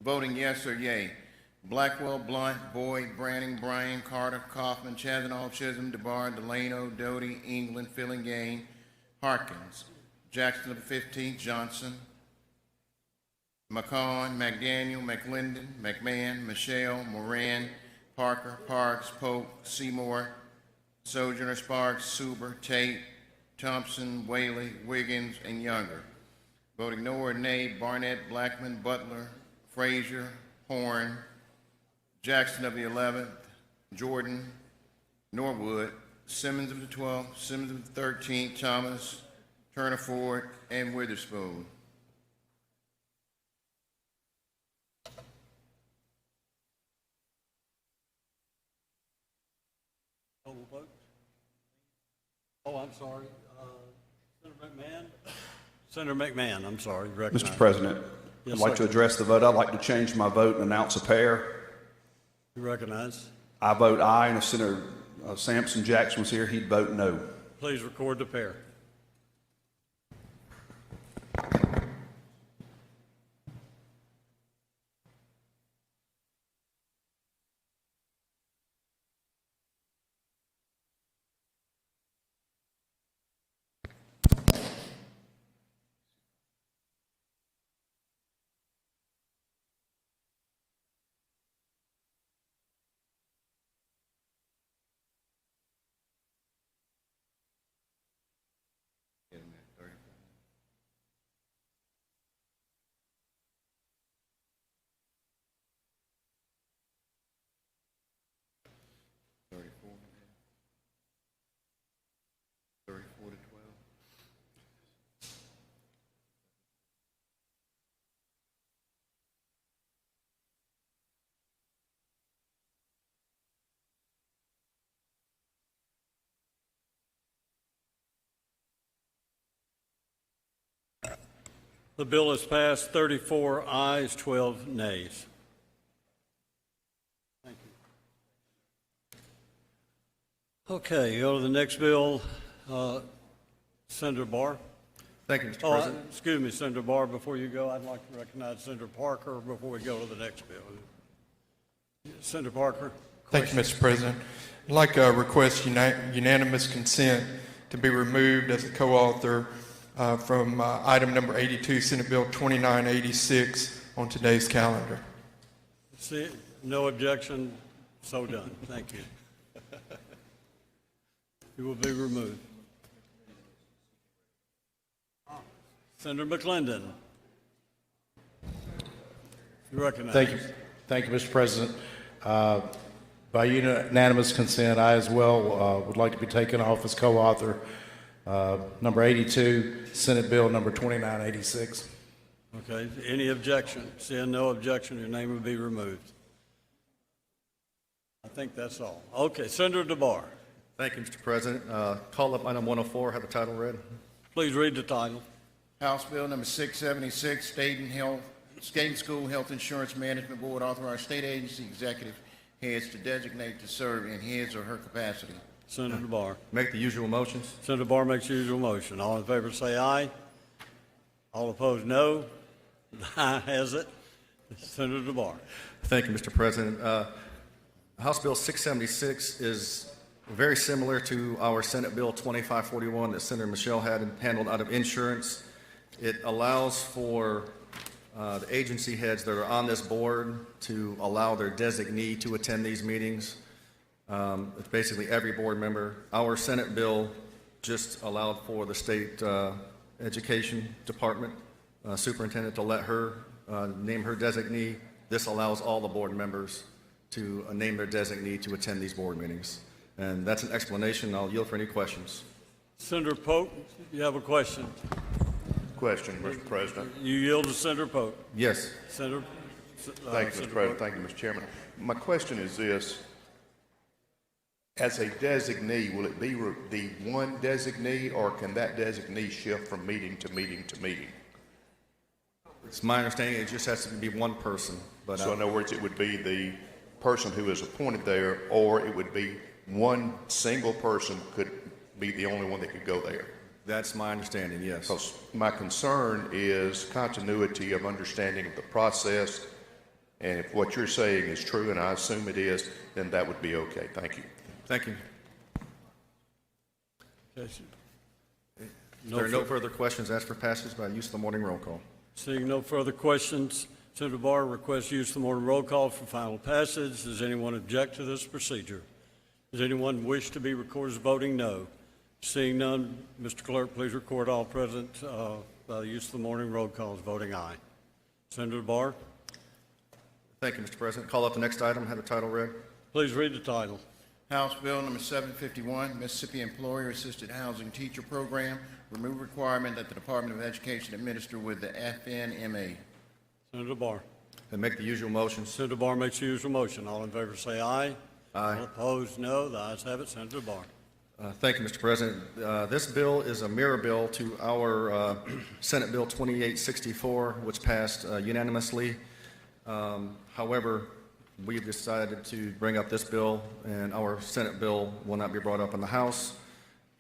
voting yes or yay. Blackwell, Blunt, Boyd, Branning, Bryan, Carter, Kaufman, Chazanall, Chisholm, DeBar, Delano, Doty, England, Fillingane, Harkins, Jackson of the 15th, Johnson, McCon, McDaniel, McClendon, McMahon, Michelle, Moran, Parker, Parks, Polk, Seymour, Sojourner, Sparks, Suber, Tate, Thompson, Whaley, Wiggins, and Younger. Voting no or nay, Barnett, Blackman, Butler, Frazier, Horn, Jackson of the 11th, Jordan, Norwood, Simmons of the 12th, Simmons of the 13th, Thomas, Turner Ford, and Witherspoon. Total vote? Oh, I'm sorry. Senator McMahon? Senator McMahon, I'm sorry. Recognized. Mr. President, Yes, I'd like sir. to address the vote. I'd like to change my vote and announce a pair. You recognize? I vote aye, and if Senator Sampson Jackson was here, he'd vote no. Please record the pair. The bill is passed, 34 ayes, 12 nays. Thank you. Okay, go to the next bill. Senator Barr. Thank you, Mr. President. Excuse me, Senator Barr, before you go, I'd like to recognize Senator Parker before we go to the next bill. Senator Parker. Thank you, Mr. President. I'd like to request unanimous consent to be removed as a co-author from item number 82, Senate Bill 2986 on today's calendar. See, no objection, so done. Thank you. You will be removed. Senator McClendon. You recognize. Thank you. Thank you, Mr. President. By unanimous consent, I as well would like to be taken off as co-author number 82, Senate Bill number 2986. Okay, any objection? Seeing no objection, your name will be removed. I think that's all. Okay, Senator DeBar. Thank you, Mr. President. Call up item 104, have the title read. Please read the title. House Bill number 676, State and School Health Insurance Management Board authorize state agency executive heads to designate to serve in his or her capacity. Senator DeBar. Make the usual motions. Senator DeBar makes the usual motion. All in favor say aye. All opposed, no. The aye has it. Senator DeBar. Thank you, Mr. President. House Bill 676 is very similar to our Senate Bill 2541 that Senator Michelle had handled out of insurance. It allows for the agency heads that are on this board to allow their designee to attend these meetings. It's basically every board member. Our Senate bill just allowed for the state education department superintendent to let her name her designee. This allows all the board members to name their designee to attend these board meetings. And that's an explanation. I'll yield for any questions. Senator Pope, you have a question? Question, Mr. President. You yield to Senator Pope. Yes. Senator. Thank you, Mr. President. Thank you, Mr. Chairman. My question is this. As a designee, will it be the one designee, or can that designee shift from meeting to meeting to meeting? It's my understanding it just has to be one person. But So in other words, it would be the person who is appointed there, or it would be one single person could be the only one that could go there? That's my understanding, yes. Because my concern is continuity of understanding of the process, and if what you're saying is true, and I assume it is, then that would be okay. Thank you. Thank you. Okay. If there are no further questions, ask for passage by use of the morning roll call. Seeing no further questions, Senator Barr requests use of the morning roll call for final passage. Does anyone object to this procedure? Does anyone wish to be recorded as voting no? Seeing none, Mr. Clerk, please record all present by the use of the morning roll call as voting aye. Senator Barr. Thank you, Mr. President. Call up the next item. Have the title read. Please read the title. House Bill number 751, Mississippi Employer Assisted Housing Teacher Program, remove requirement that the Department of Education administer with the FNMA. Senator Barr. And make the usual motions. Senator Barr makes the usual motion. All in favor say aye. Aye. All opposed, no. The ayes have it. Senator Barr. Thank you, Mr. President. This bill is a mirror bill to our Senate Bill 2864, which passed unanimously. However, we've decided to bring up this bill, and our Senate bill will not be brought up in the House.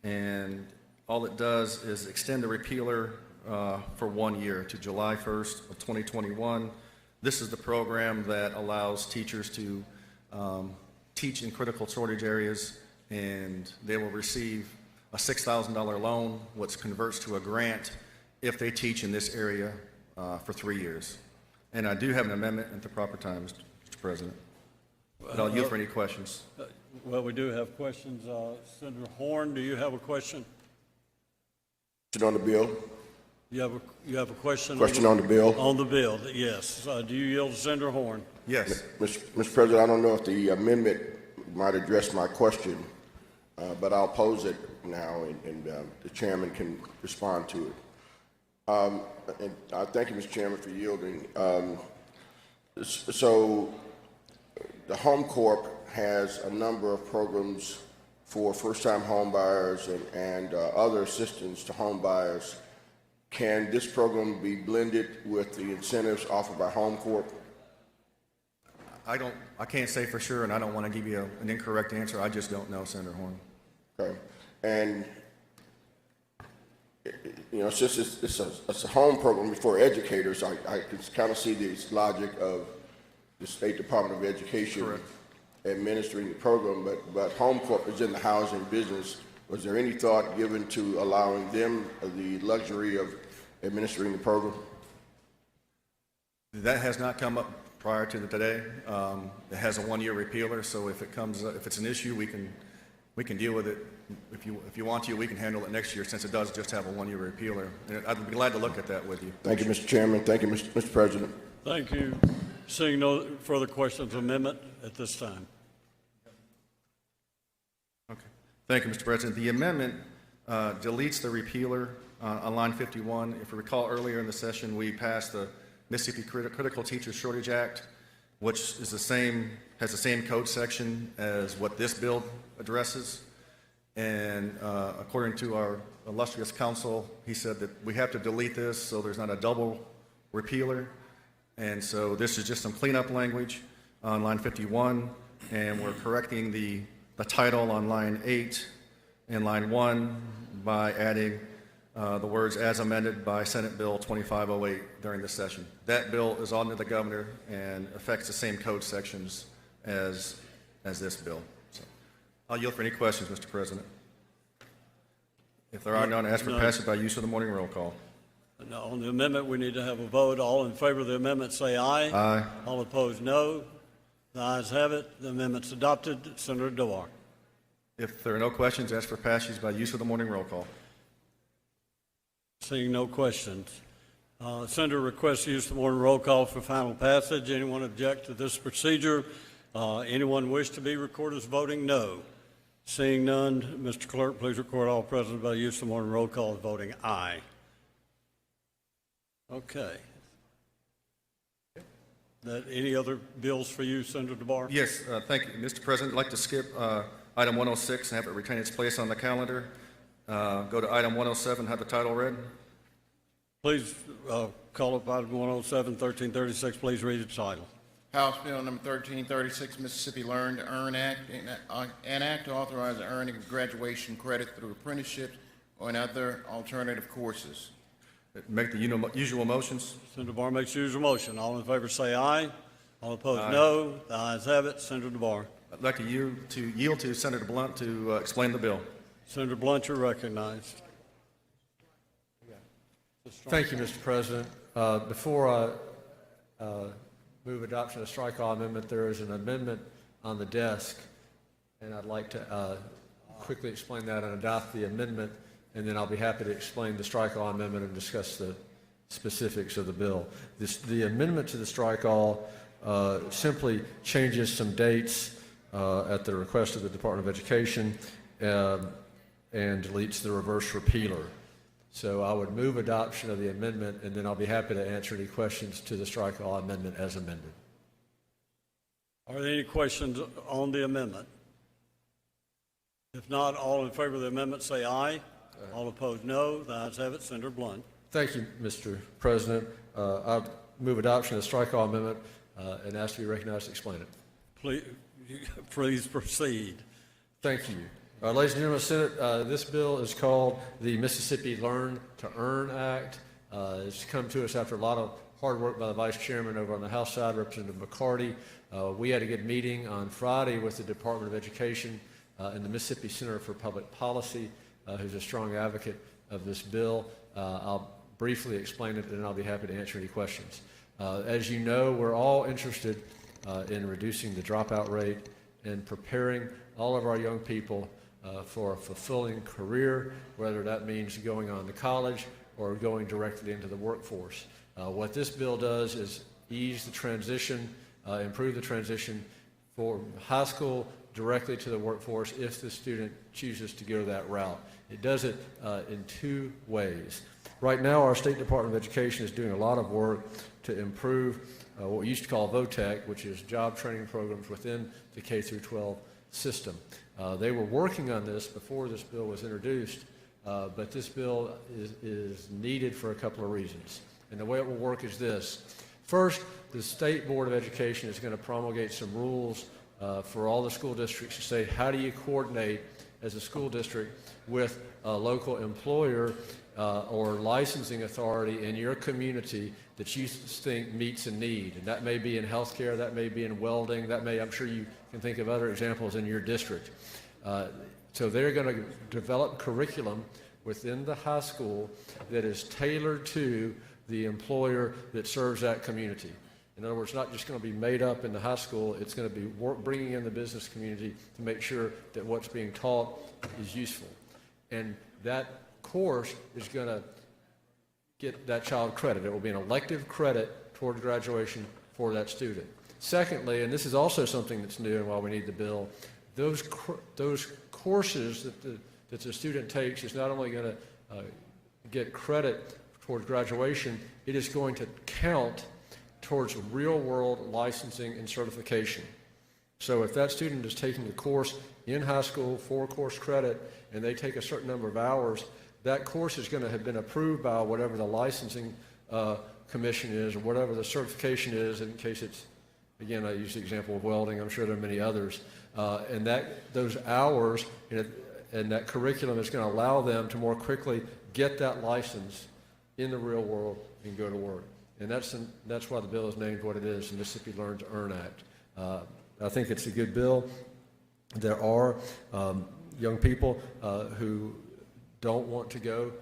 And all it does is extend the repealer for 1 year to July 1st of 2021. This is the program that allows teachers to teach in critical shortage areas, and they will receive a $6,000 loan, which converts to a grant if they teach in this area for 3 years. And I do have an amendment at the proper time, Mr. President. But I'll yield for any questions. Well, we do have questions. Senator Horn, do you have a question? On the bill? You have a question? Question on the bill? On the bill, yes. Do you yield to Senator Horn? Yes. Mr. President, I don't know if the amendment might address my question, but I'll pose it now, and the chairman can respond to it. And thank you, Mr. Chairman, for yielding. So the Home Corp has a number of programs for first-time home buyers and other assistance to home buyers. Can this program be blended with the incentives offered by Home Corp? I can't say for sure, and I don't want to give you an incorrect answer. I just don't know, Senator Horn. Okay, and it's just it's a home program for educators. I can kind of see this logic of the State Department of Education administering the program, but Home Corp is in the housing business. Was there any thought given to allowing them the luxury of administering the program? That has not come up prior to today. It has a one-year repealer, so if it's an issue, we can deal with it. If you want to, we can handle it next year, since it does just have a one-year repealer. And I'd be glad to look at that with you. Thank you, Mr. Chairman. Thank you, Mr. President. Thank you. Seeing no further questions, amendment at this time. Okay. Thank you, Mr. President. The amendment deletes the repealer on line 51. If you recall, earlier in the session, we passed the Mississippi Critical Teacher Shortage Act, which is has the same code section as what this bill addresses. And according to our illustrious counsel, he said that we have to delete this so there's not a double repealer. And so this is just some cleanup language on line 51, and we're correcting the title on line 8 and line 1 by adding the words "as amended by Senate Bill 2508" during this session. That bill is on to the governor and affects the same code sections as this bill. So I'll yield for any questions, Mr. President. If there are none, I ask for passage by use of the morning roll call. Now, on the amendment, we need to have a vote. All in favor of the amendment say aye. Aye. All opposed, no. The ayes have it. The amendment's adopted. Senator Doar. If there are no questions, ask for passage by use of the morning roll call. Seeing no questions. Senator requests to use the morning roll call for final passage. Anyone object to this procedure? Anyone wish to be recorded as voting no? Seeing none, Mr. Clerk, please record all present by use of the morning roll call as voting aye. Okay. Any other bills for you, Senator DeBar? Yes, thank you, Mr. President. I'd like to skip item 106 and have it retain its place on the calendar. Go to item 107, have the title read. Please call up item 107, 1336. Please read its title. House Bill number 1336, Mississippi Learn to Earn Act, an act to authorize the earning of graduation credit through apprenticeships or in other alternative courses. Make the usual motions. Senator DeBar makes the usual motion. All in favor say aye. All opposed, no. The ayes have it. Senator DeBar. I'd like to yield to Senator Blunt to explain the bill. Senator Blunt, you're recognized. Thank you, Mr. President. Before I move adoption of the strike-all amendment, there is an amendment on the desk, and I'd like to quickly explain that and adopt the amendment, and then I'll be happy to explain the strike-all amendment and discuss the specifics of the bill. The amendment to the strike-all simply changes some dates at the request of the Department of Education and deletes the reverse repealer. So I would move adoption of the amendment, and then I'll be happy to answer any questions to the strike-all amendment as amended. Are there any questions on the amendment? If not, all in favor of the amendment say aye. All opposed, no. The ayes have it. Senator Blunt. Thank you, Mr. President. I move adoption of the strike-all amendment and ask to be recognized to explain it. Please proceed. Thank you. Ladies and gentlemen of the Senate, this bill is called the Mississippi Learn to Earn Act. It's come to us after a lot of hard work by the Vice Chairman over on the House side, Representative McCarty. We had a good meeting on Friday with the Department of Education and the Mississippi Center for Public Policy, who's a strong advocate of this bill. I'll briefly explain it, and then I'll be happy to answer any questions. As you know, we're all interested in reducing the dropout rate and preparing all of our young people for a fulfilling career, whether that means going on to college or going directly into the workforce. What this bill does is ease the transition, improve the transition from high school directly to the workforce if the student chooses to go that route. It does it in two ways. Right now, our State Department of Education is doing a lot of work to improve what we used to call VOTEC, which is job training programs within the K-12 system. They were working on this before this bill was introduced, but this bill is needed for a couple of reasons. And the way it will work is this. First, the State Board of Education is going to promulgate some rules for all the school districts to say, how do you coordinate as a school district with a local employer or licensing authority in your community that you think meets a need. And that may be in healthcare, that may be in welding, that may, I'm sure you can think of other examples in your district. So they're going to develop curriculum within the high school that is tailored to the employer that serves that community. In other words, not just going to be made up in the high school, it's going to be bringing in the business community to make sure that what's being taught is useful. And that course is going to get that child credit. It will be an elective credit toward graduation for that student. Secondly, and this is also something that's new and why we need the bill, those courses that the student takes is not only going to get credit towards graduation, it is going to count towards real-world licensing and certification. So if that student is taking a course in high school for course credit and they take a certain number of hours, that course is going to have been approved by whatever the licensing commission is or whatever the certification is, in case it's, again, I use the example of welding, I'm sure there are many others, and those hours and that curriculum is going to allow them to more quickly get that license in the real world and go to work. And that's why the bill is named what it is, the Mississippi Learn to Earn Act. I think it's a good bill. There are young people who don't want to go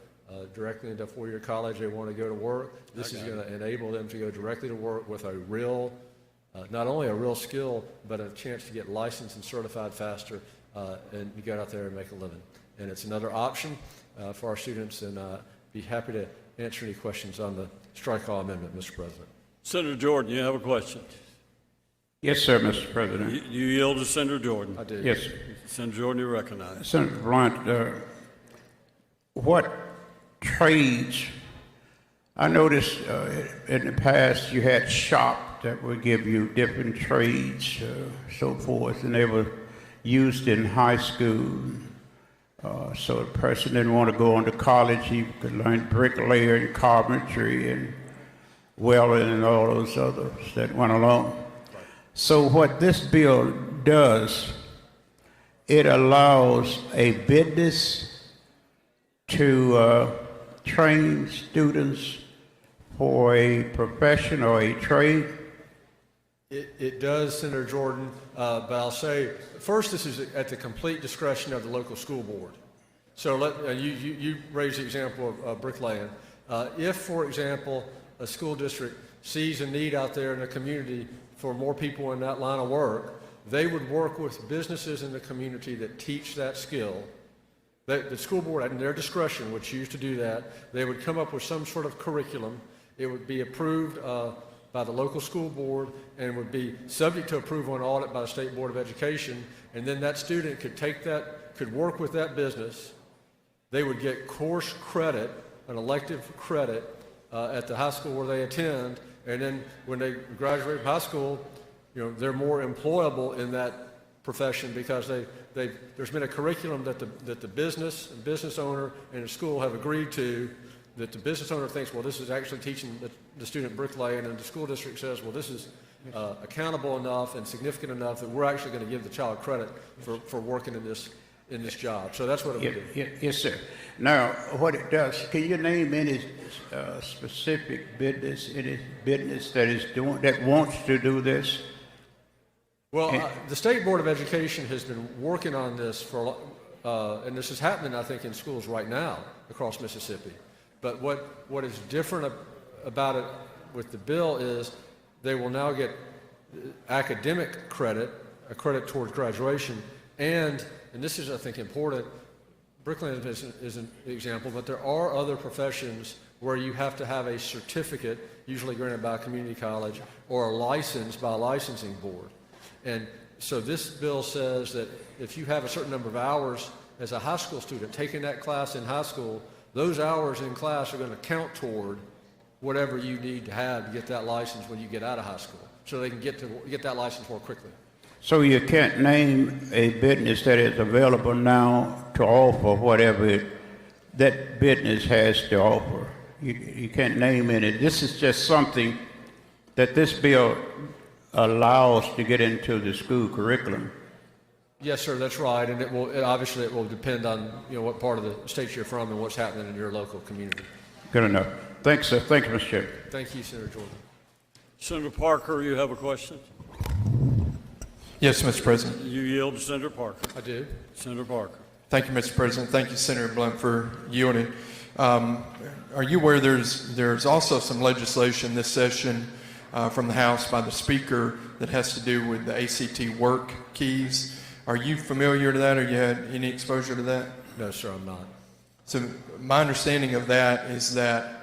directly into a four-year college. They want to go to work. This is going to enable them to go directly to work with a real, not only a real skill, but a chance to get licensed and certified faster and you get out there and make a living. And it's another option for our students, and be happy to answer any questions on the strike all amendment, Mr. President. Senator Jordan, you have a question? Yes, sir, Mr. President. You yield to Senator Jordan? I did. Yes. Senator Jordan, you recognize. Senator Blunt, what trades, I noticed in the past you had shop that would give you different trades, so forth, and they were used in high school. So a person didn't want to go on to college, he could learn bricklayer and carpentry and welding and all those others that went along. So what this bill does, it allows a business to train students for a profession or a trade. It does, Senator Jordan, but I'll say, first, this is at the complete discretion of the local school board. So you raised the example of bricklaying. If, for example, a school district sees a need out there in the community for more people in that line of work, they would work with businesses in the community that teach that skill. The school board, at their discretion, would choose to do that. They would come up with some sort of curriculum. It would be approved by the local school board and would be subject to approval and audit by the State Board of Education, and then that student could take that, could work with that business. They would get course credit, an elective credit, at the high school where they attend, and then when they graduate from high school, they're more employable in that profession because there's been a curriculum that the business owner and the school have agreed to, that the business owner thinks, well, this is actually teaching the student bricklaying, and the school district says, well, this is accountable enough and significant enough that we're actually going to give the child credit for working in this job. So that's what it would do. Yes, sir. Now, what it does, can you name any specific business that wants to do this? Well, the State Board of Education has been working on this and this is happening, I think, in schools right now across Mississippi. But what is different about it with the bill is they will now get academic credit, a credit towards graduation, and this is, I think, important. Bricklaying is an example, but there are other professions where you have to have a certificate, usually granted by a community college, or a license by a licensing board. And so this bill says that if you have a certain number of hours as a high school student taking that class in high school, those hours in class are going to count toward whatever you need to have to get that license when you get out of high school, so they can get that license more quickly. So you can't name a business that is available now to offer whatever that business has to offer. You can't name any. This is just something that this bill allows to get into the school curriculum. Yes, sir, that's right, and obviously it will depend on, what part of the state you're from and what's happening in your local community. Good enough. Thanks, sir. Thank you, Mr. Chair. Thank you, Senator Jordan. Senator Parker, you have a question? Yes, Mr. President. You yield to Senator Parker. I do. Senator Parker. Thank you, Mr. President. Thank you, Senator Blunt, for yielding. Are you aware there's also some legislation this session from the House by the Speaker that has to do with the ACT work keys? Are you familiar to that, or you had any exposure to that? No, sir, I'm not. So my understanding of that is that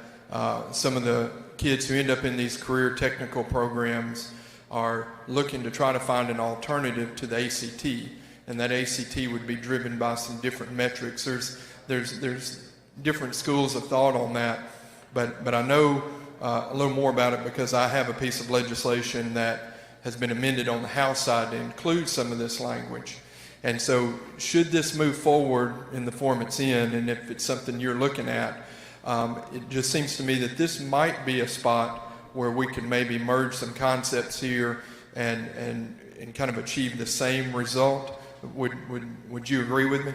some of the kids who end up in these career technical programs are looking to try to find an alternative to the ACT, and that ACT would be driven by some different metrics. There's different schools of thought on that, but I know a little more about it because I have a piece of legislation that has been amended on the House side to include some of this language. And so should this move forward in the form it's in, and if it's something you're looking at, it just seems to me that this might be a spot where we could maybe merge some concepts here and kind of achieve the same result. Would you agree with me?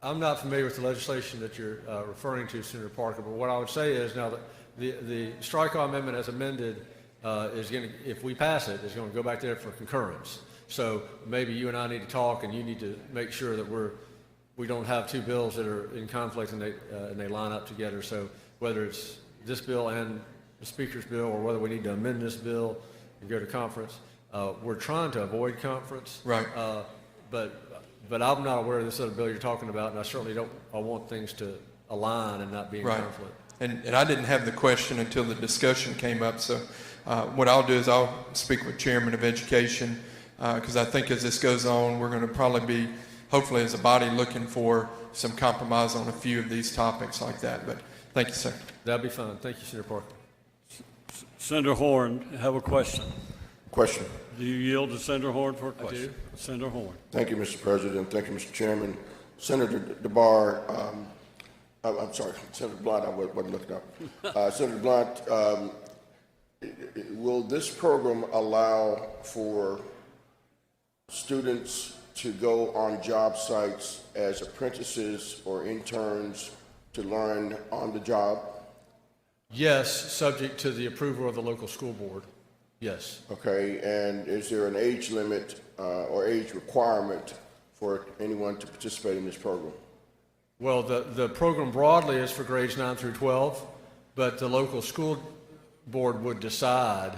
I'm not familiar with the legislation that you're referring to, Senator Parker, but what I would say is now that the strike-all amendment as amended is going to, if we pass it, is going to go back there for concurrence. So maybe you and I need to talk, and you need to make sure that we don't have two bills that are in conflict and they line up together. So whether it's this bill and the Speaker's bill, or whether we need to amend this bill and go to conference, we're trying to avoid conference. Right. But I'm not aware of this other bill you're talking about, and I certainly don't. I want things to align and not be in conflict. And I didn't have the question until the discussion came up. So what I'll do is I'll speak with Chairman of Education, because I think as this goes on, we're going to probably be, hopefully as a body, looking for some compromise on a few of these topics like that. But thank you, sir. That'll be fine. Thank you, Senator Parker. Senator Horn, have a question. Question. Do you yield to Senator Horn for a question? I do. Senator Horn. Thank you, Mr. President. Thank you, Mr. Chairman. Senator DeBar, I'm sorry, Senator Blunt, I wasn't looking up. Senator Blunt, will this program allow for students to go on job sites as apprentices or interns to learn on the job? Yes, subject to the approval of the local school board. Yes. Okay, and is there an age limit or age requirement for anyone to participate in this program? Well, the program broadly is for grades 9 through 12, but the local school board would decide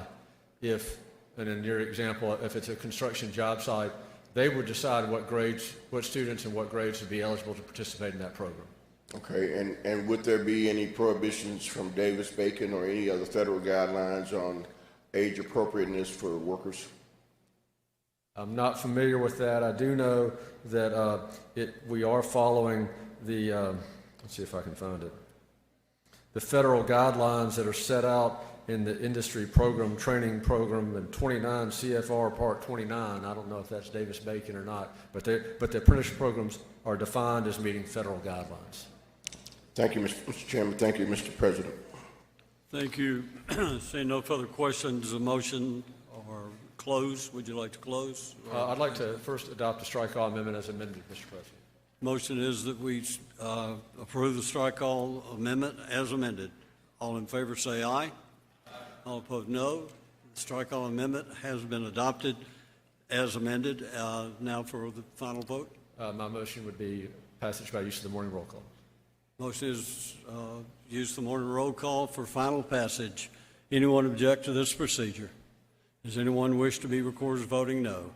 if, and in your example, if it's a construction job site, they would decide what students and what grades would be eligible to participate in that program. Okay, and would there be any prohibitions from Davis-Bacon or any other federal guidelines on age appropriateness for workers? I'm not familiar with that. I do know that we are following the, let's see if I can find it, the federal guidelines that are set out in the industry program, training program, and 29 CFR Part 29. I don't know if that's Davis-Bacon or not, but the apprenticeship programs are defined as meeting federal guidelines. Thank you, Mr. Chairman. Thank you, Mr. President. Thank you. Seeing no further questions, a motion or close. Would you like to close? I'd like to first adopt the strike-all amendment as amended, Mr. President. Motion is that we approve the strike-all amendment as amended. All in favor say aye. All opposed no. The strike-all amendment has been adopted as amended. Now for the final vote. My motion would be passage by use of the morning roll call. Motion is use the morning roll call for final passage. Anyone object to this procedure? Does anyone wish to be recorded as voting no?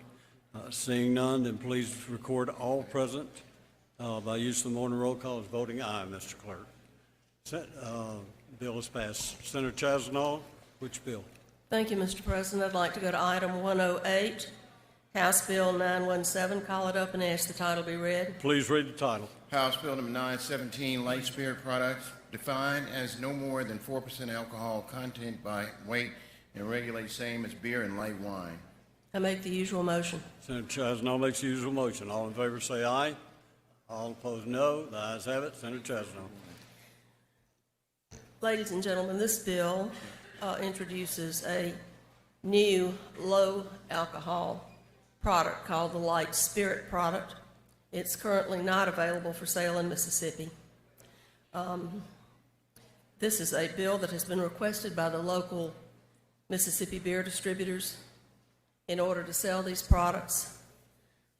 Seeing none, then please record all present by use of the morning roll call as voting aye, Mr. Clerk. Bill is passed. Senator Chasnow, which bill? Thank you, Mr. President. I'd like to go to item 108, House Bill 917. Call it up and ask the title be read. Please read the title. House Bill number 917, light spirit products, defined as no more than 4% alcohol content by weight and regulate same as beer and light wine. I make the usual motion. Senator Chasnow makes the usual motion. All in favor say aye. All opposed no. The ayes have it. Senator Chasnow. Ladies and gentlemen, this bill introduces a new low alcohol product called the Light Spirit product. It's currently not available for sale in Mississippi. This is a bill that has been requested by the local Mississippi beer distributors in order to sell these products.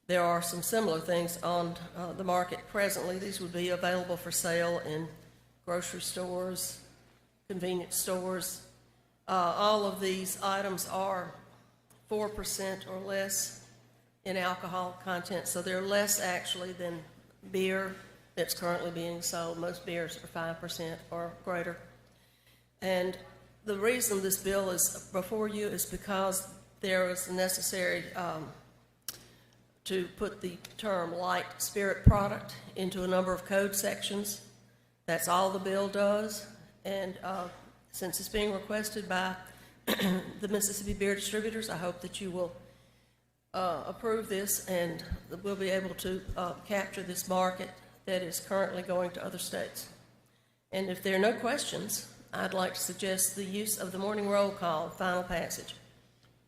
There are some similar things on the market presently. These would be available for sale in grocery stores, convenience stores. All of these items are 4% or less in alcohol content, so they're less actually than beer that's currently being sold. Most beers are 5% or greater. And the reason this bill is before you is because there is necessary to put the term light spirit product into a number of code sections. That's all the bill does. And since it's being requested by the Mississippi beer distributors, I hope that you will approve this, and we'll be able to capture this market that is currently going to other states. And if there are no questions, I'd like to suggest the use of the morning roll call, final passage.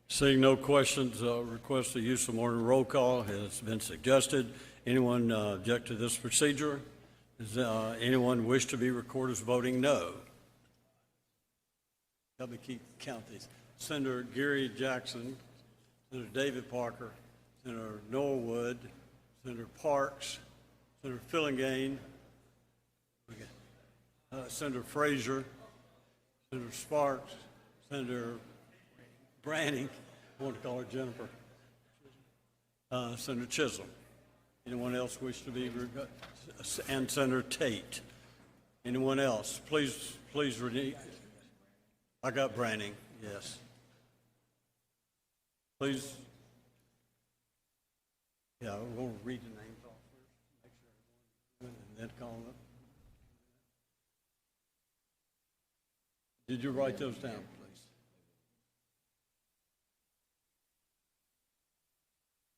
Seeing no questions, request the use of morning roll call has been suggested. Anyone object to this procedure? Does anyone wish to be recorded as voting no? Let me count these. Senator Gary Jackson, Senator David Parker, Senator Noah Wood, Senator Parks, Senator Fillingane, Senator Frazier, Senator Sparks, Senator Branning, I want to call her Jennifer, Senator Chisholm. Anyone else wish to be, and Senator Tate. Anyone else? Please, I got Branning, yes. Please. Yeah, we're going to read the names off first, make sure everyone, and then call them up. Did you write those down, please?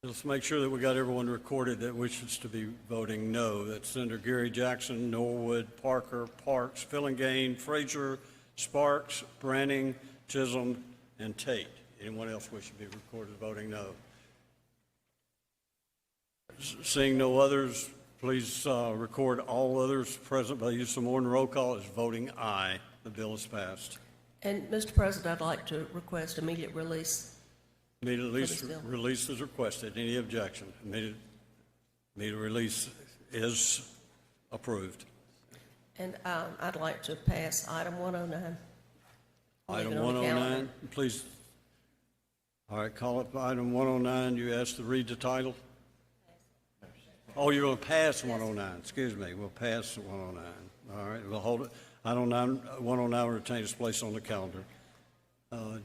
Let's make sure that we got everyone recorded that wishes to be voting no. That's Senator Gary Jackson, Norwood, Parker, Parks, Fillingane, Frazier, Sparks, Branning, Chisholm, and Tate. Anyone else wish to be recorded voting no? Seeing no others, please record all others present by use of morning roll call as voting aye. The bill is passed. And Mr. President, I'd like to request immediate release. Immediate release is requested. Any objection? Immediate release is approved. And I'd like to pass item 109. Item 109, please. All right, call up item 109. You asked to read the title? Oh, you're going to pass 109. Excuse me. We'll pass 109. All right, we'll hold it. Item 109 will retain its place on the calendar.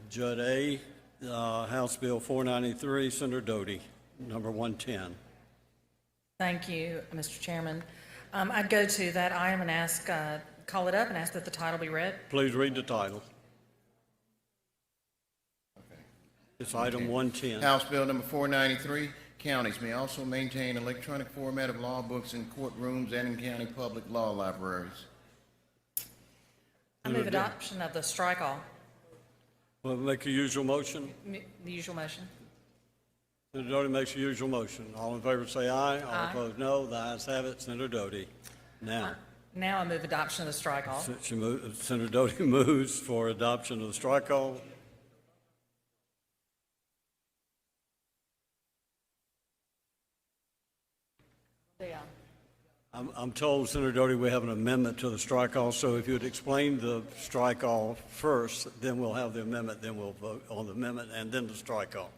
Judd A., House Bill 493, Senator Doty, number 110. Thank you, Mr. Chairman. I'd go to that item and ask, call it up and ask that the title be read. Please read the title. It's item 110. House Bill number 493, counties may also maintain electronic format of law books in courtrooms and in county public law libraries. I move adoption of the strike-all. Well, make the usual motion. The usual motion. Senator Doty makes the usual motion. All in favor say aye. All Aye. opposed no. The ayes have it. Senator Doty. Now. Now I move adoption of the strike-all. Senator Doty moves for adoption of the strike-all. Yeah. I'm told, Senator Doty, we have an amendment to the strike-all, so if you would explain the strike-all first, then we'll have the amendment, then we'll vote on the amendment, and then the strike-all.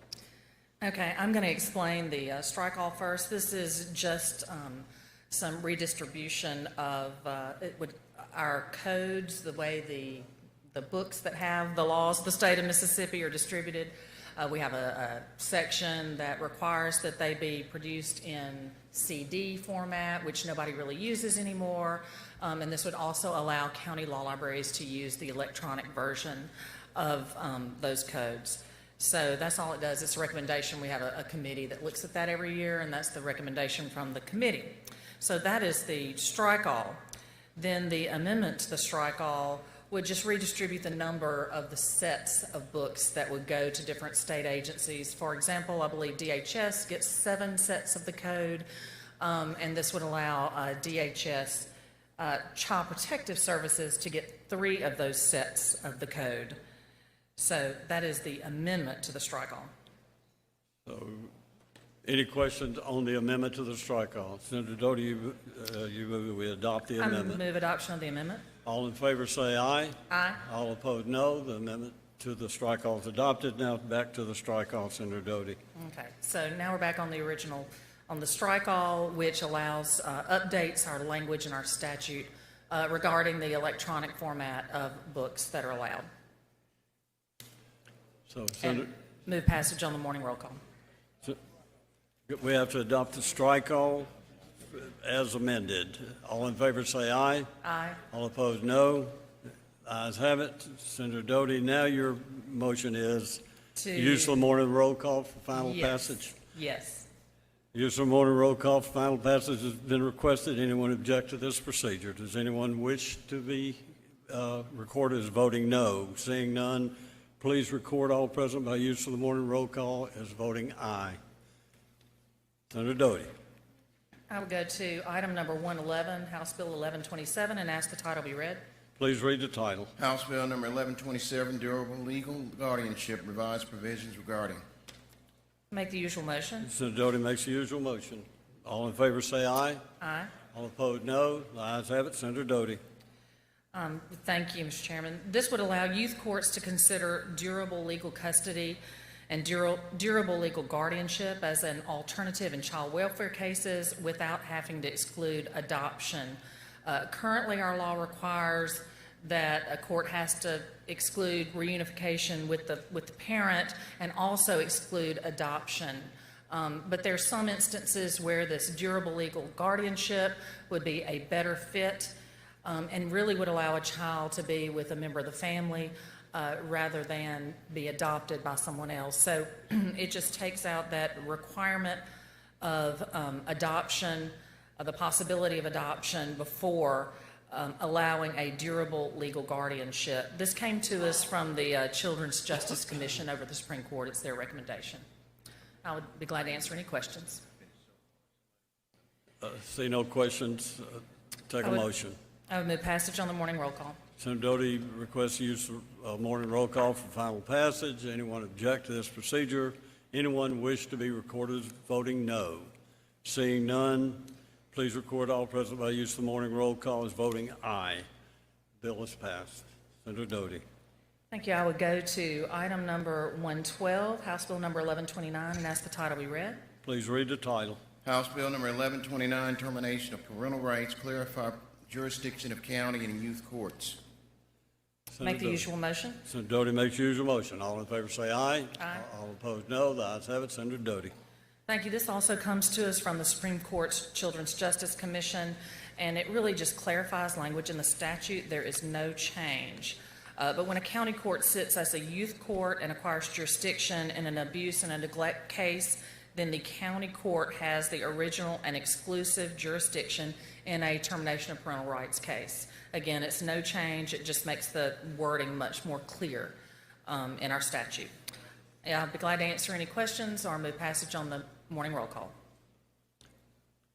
Okay, I'm going to explain the strike-all first. This is just some redistribution of our codes, the way the books that have the laws of the state of Mississippi are distributed. We have a section that requires that they be produced in CD format, which nobody really uses anymore. And this would also allow county law libraries to use the electronic version of those codes. So that's all it does. It's a recommendation. We have a committee that looks at that every year, and that's the recommendation from the committee. So that is the strike-all. Then the amendment to the strike-all would just redistribute the number of the sets of books that would go to different state agencies. For example, I believe DHS gets 7 sets of the code, and this would allow DHS Child Protective Services to get 3 of those sets of the code. So that is the amendment to the strike-all. So, any questions on the amendment to the strike-all? Senator Doty, you move we adopt the I amendment. move adoption of the amendment. All in favor say aye. Aye. All opposed, no. The amendment to the strike-all is adopted. Now back to the strike-all, Senator Doty. Okay, so now we're back on the original, on the strike-all, which allows, updates our language and our statute regarding the electronic format of books that are allowed. So, Senator, And move passage on the morning roll call. we have to adopt the strike-all as amended. All in favor say aye. Aye. All opposed, no. Ayes have it. Senator Doty, now your motion is To- use the morning roll call for final Yes. passage. Yes. Use of morning roll call for final passage has been requested. Anyone object to this procedure? Does anyone wish to be recorded as voting no? Seeing none, please record all present by use of the morning roll call as voting aye. Senator Doty. I would go to item number 111, House Bill 1127, and ask the title be read. Please read the title. House Bill number 1127, Durable Legal Guardianship, Revised Provisions Regarding. Make the usual motion. Senator Doty makes the usual motion. All in favor say aye. Aye. All opposed, no. The ayes have it. Senator Doty. Thank you, Mr. Chairman. This would allow youth courts to consider durable legal custody and durable legal guardianship as an alternative in child welfare cases without having to exclude adoption. Currently, our law requires that a court has to exclude reunification with the parent and also exclude adoption. But there are some instances where this durable legal guardianship would be a better fit and really would allow a child to be with a member of the family rather than be adopted by someone else. So it just takes out that requirement of adoption, the possibility of adoption before allowing a durable legal guardianship. This came to us from the Children's Justice Commission over the Supreme Court. It's their recommendation. I would be glad to answer any questions. See no questions. Take a motion. I would move passage on the morning roll call. Senator Doty requests use of morning roll call for final passage. Anyone object to this procedure? Anyone wish to be recorded as voting no? Seeing none, please record all present by use of the morning roll call as voting aye. Bill is passed. Senator Doty. Thank you. I would go to item number 112, House Bill number 1129, and ask the title be read. Please read the title. House Bill number 1129, Termination of Parental Rights, Clarify Jurisdiction of County and Youth Courts. Make the usual motion. Senator Doty makes the usual motion. All in favor say aye. Aye. All opposed, no. The ayes have it. Senator Doty. Thank you. This also comes to us from the Supreme Court's Children's Justice Commission, and it really just clarifies language in the statute. There is no change. But when a county court sits as a youth court and acquires jurisdiction in an abuse and a neglect case, then the county court has the original and exclusive jurisdiction in a termination of parental rights case. Again, it's no change. It just makes the wording much more clear in our statute. I'd be glad to answer any questions or move passage on the morning roll call.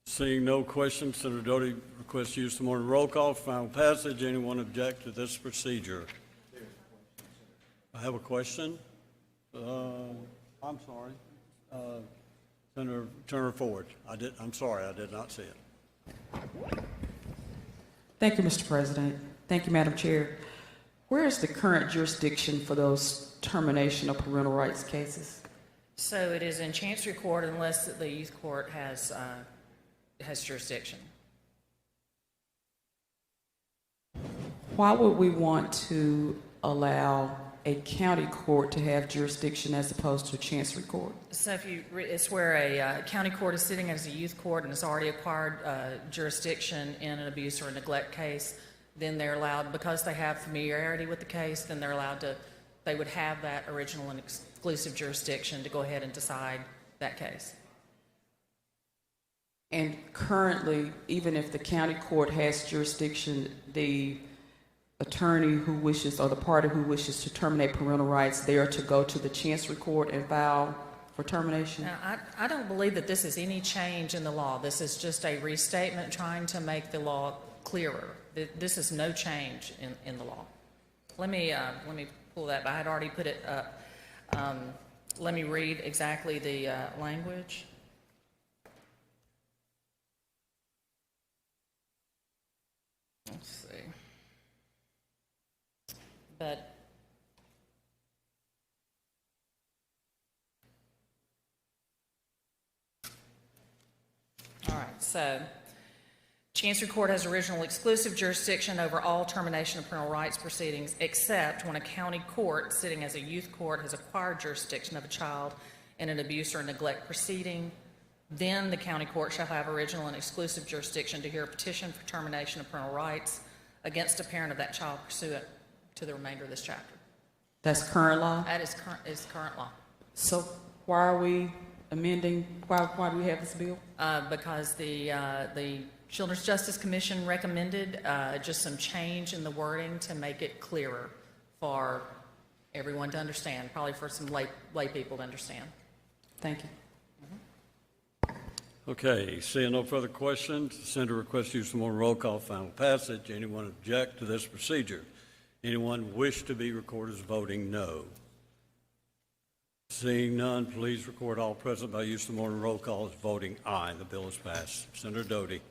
Seeing no questions, Senator Doty requests use of the morning roll call for final passage. Anyone object to this procedure? I have a question. I'm sorry. Senator Turner Ford. I'm sorry, I did not see it. Thank you, Mr. President. Thank you, Madam Chair. Where is the current jurisdiction for those termination of parental rights cases? So it is in Chancery Court unless the youth court has jurisdiction. Why would we want to allow a county court to have jurisdiction as opposed to a Chancery Court? So it's where a county court is sitting as a youth court and has already acquired jurisdiction in an abuse or a neglect case, then they're allowed, because they have familiarity with the case, then they're allowed to, they would have that original and exclusive jurisdiction to go ahead and decide that case. And currently, even if the county court has jurisdiction, the attorney who wishes, or the party who wishes to terminate parental rights, they are to go to the Chancery Court and file for termination? Now, I don't believe that this is any change in the law. This is just a restatement trying to make the law clearer. This is no change in the law. Let me pull that, I had already put it up. Let me read exactly the language. Let's see. But all right, so Chancery Court has original exclusive jurisdiction over all termination of parental rights proceedings, except when a county court sitting as a youth court has acquired jurisdiction of a child in an abuse or neglect proceeding. Then the county court shall have original and exclusive jurisdiction to hear a petition for termination of parental rights against a parent of that child pursuant to the remainder of this chapter. That's current law? That is current law. So why are we amending, why do we have this bill? Because the Children's Justice Commission recommended just some change in the wording to make it clearer for everyone to understand, probably for some lay people to understand. Thank you. Okay, seeing no further questions, the senator requests use of more roll call final passage. Anyone object to this procedure? Anyone wish to be recorded as voting no? Seeing none, please record all present by use of more roll call as voting aye. The bill is passed. Senator Doty.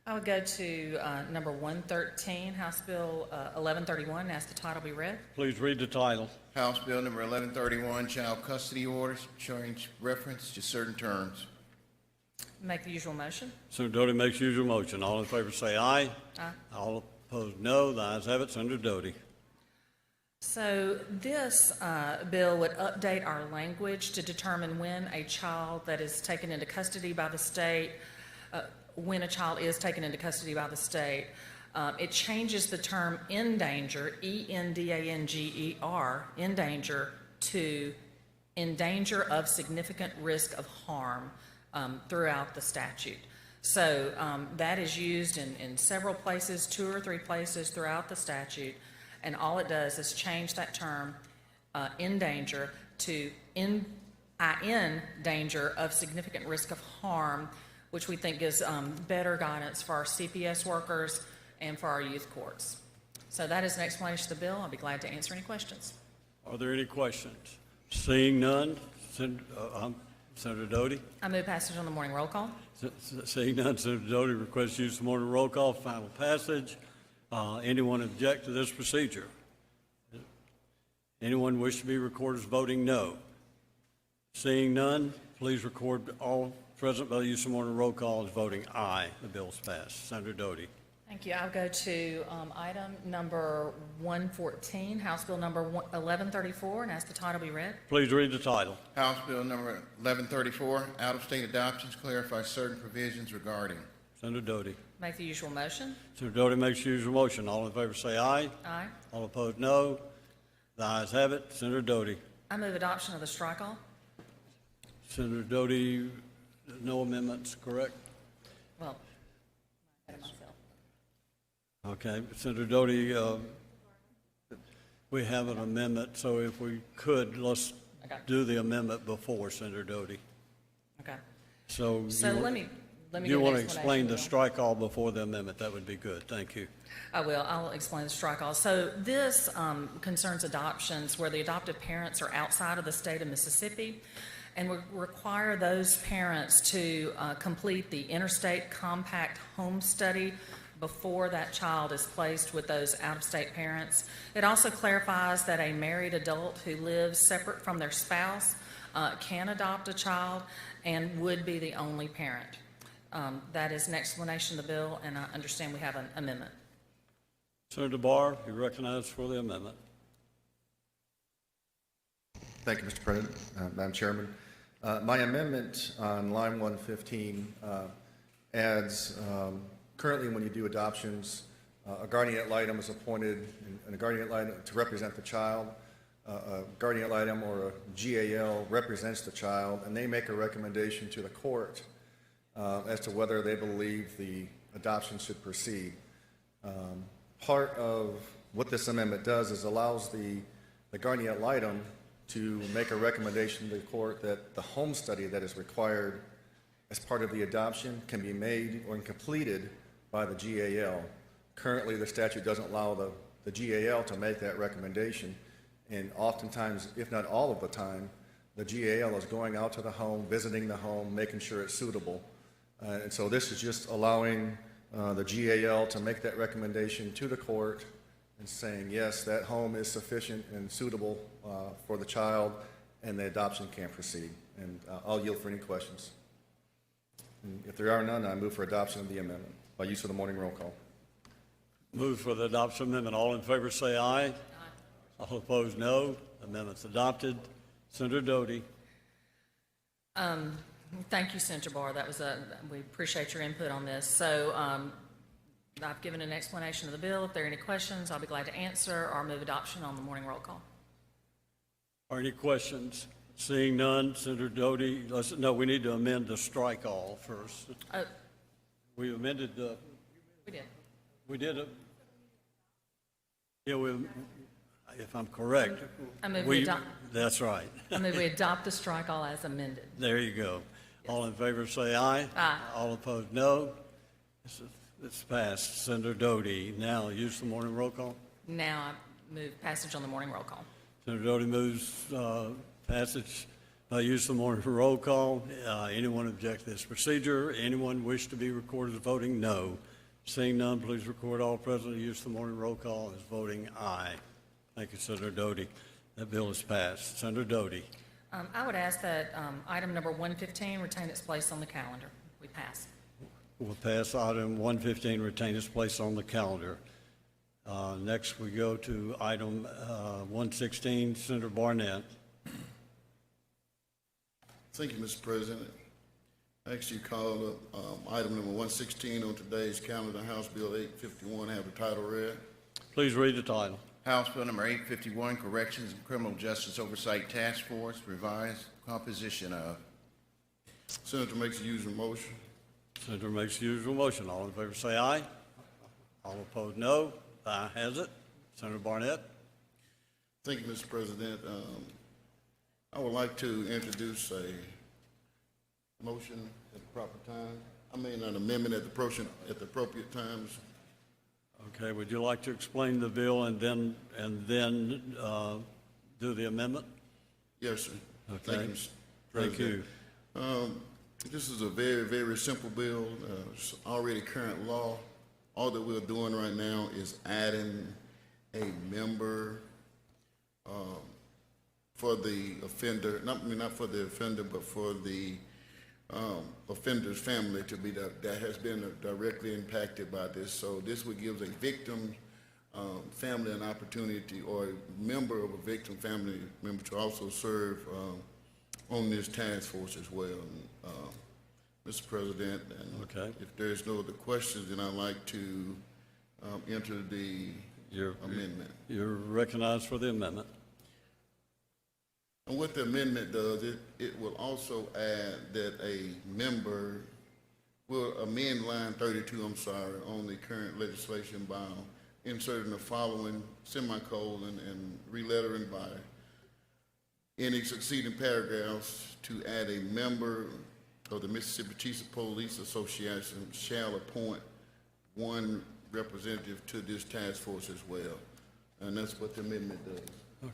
I would go to number 113, House Bill 1131, and ask the title be read. Please read the title. House Bill number 1131, child custody orders, change reference to certain terms. Make the usual motion. Senator Doty makes usual motion. All in favor say aye. Aye. All opposed no. The ayes have it. Senator Doty. So this bill would update our language to determine when a child that is taken into custody by the state, when a child is taken into custody by the state. It changes the term in danger, E-N-D-A-N-G-E-R, in danger, to in danger of significant risk of harm throughout the statute. So that is used in several places, 2 or 3 places throughout the statute, and all it does is change that term in danger to in danger of significant risk of harm, which we think gives better guidance for our CPS workers and for our youth courts. So that is an explanation of the bill. I'll be glad to answer any questions. Are there any questions? Seeing none, Senator Doty. I move passage on the morning roll call. Seeing none, Senator Doty requests use of morning roll call, final passage. Anyone object to this procedure? Anyone wish to be recorded as voting no? Seeing none, please record all present by the use of morning roll call as voting aye. The bill is passed. Senator Doty. Thank you. I'll go to item number 114, House Bill number 1134, and ask the title be read. Please read the title. House Bill number 1134, out-of-state adoptions, clarify certain provisions regarding. Senator Doty. Make the usual motion. Senator Doty makes the usual motion. All in favor say aye. Aye. All opposed no. The ayes have it. Senator Doty. I move adoption of the strike-all. Senator Doty, no amendments, correct? Well, ahead of myself. Okay, Senator Doty, we have an amendment, so if we could, let's do the amendment before Senator Doty. Okay. So let me you want to explain the strike all before the amendment? That would be good. Thank you. I will. I'll explain the strike-all. So this concerns adoptions where the adoptive parents are outside of the state of Mississippi, and we require those parents to complete the Interstate Compact Home Study before that child is placed with those out-of-state parents. It also clarifies that a married adult who lives separate from their spouse can adopt a child and would be the only parent. That is an explanation of the bill, and I understand we have an amendment. Senator Barr, you recognized for the amendment. Thank you, Mr. President, Madam Chairman. My amendment on line 115 adds, currently when you do adoptions, a guardian ad litem is appointed, and a guardian ad litem to represent the child. A guardian ad litem or a GAL represents the child, and they make a recommendation to the court as to whether they believe the adoption should proceed. Part of What this amendment does is allows the guardian ad litem to make a recommendation to the court that the home study that is required as part of the adoption can be made or completed by the GAL. Currently, the statute doesn't allow the GAL to make that recommendation, and oftentimes, if not all of the time, the GAL is going out to the home, visiting the home, making sure it's suitable. And so this is just allowing the GAL to make that recommendation to the court and saying, yes, that home is sufficient and suitable for the child, and the adoption can proceed. And I'll yield for any questions. And if there are none, I move for adoption of the amendment by use of the morning roll call. Move for the adoption amendment. All in favor say aye. Aye. All opposed, no. Amendment's adopted. Senator Doty. Thank you, Senator Barr. That was we appreciate your input on this. So I've given an explanation of the bill. If there are any questions, I'll be glad to answer or move adoption on the morning roll call. Are any questions? Seeing none, Senator Doty, no, we need to amend the strike all first. We amended the. We did. We did it. Yeah, if I'm correct. I move we adopt. That's right. I move we adopt the strike all as amended. There you go. Yes. All in favor say aye. Aye. All opposed, no. It's passed. Senator Doty, now use the morning roll call. Now I move passage on the morning roll call. Senator Doty moves passage by use of the morning roll call. Anyone object to this procedure? Anyone wish to be recorded as voting no? Seeing none, please record all present who use the morning roll call as voting aye. Thank you, Senator Doty. That bill is passed. Senator Doty. I would ask that item number 115 retain its place on the calendar. We pass. We'll pass item 115, retain its place on the calendar. Next, we go to item 116, Senator Barnett. Thank you, Mr. President. I actually called up item number 116 on today's calendar, House Bill 851. Have the title read. Please read the title. House Bill number 851, Corrections and Criminal Justice Oversight Task Force, revised composition of. Senator makes the usual motion. Senator makes the usual motion. All in favor say aye. All opposed, no. The ayes has it. Senator Barnett. Thank you, Mr. President. I would like to introduce a motion at the proper time. I mean, an amendment at the appropriate times. Okay, would you like to explain the bill and then do the amendment? Yes, sir. Okay. Thank you, Mr. President. Thank you. This is a very, very simple bill. It's already current law. All that we're doing right now is adding a member for the offender, not for the offender, but for the offender's family to be that has been directly impacted by this. So this would give a victim family an opportunity, or a member of a victim family member, to also serve on this task force as well. Mr. President, and okay. If there's no other questions, then I'd like to enter the amendment. You're recognized for the amendment. And what the amendment does, it will also add that a member will amend line 32, on the current legislation by inserting the following semicolon and relettering by any succeeding paragraphs to add a member of the Mississippi Chiefs of Police Association shall appoint one representative to this task force as well. And that's what the amendment does.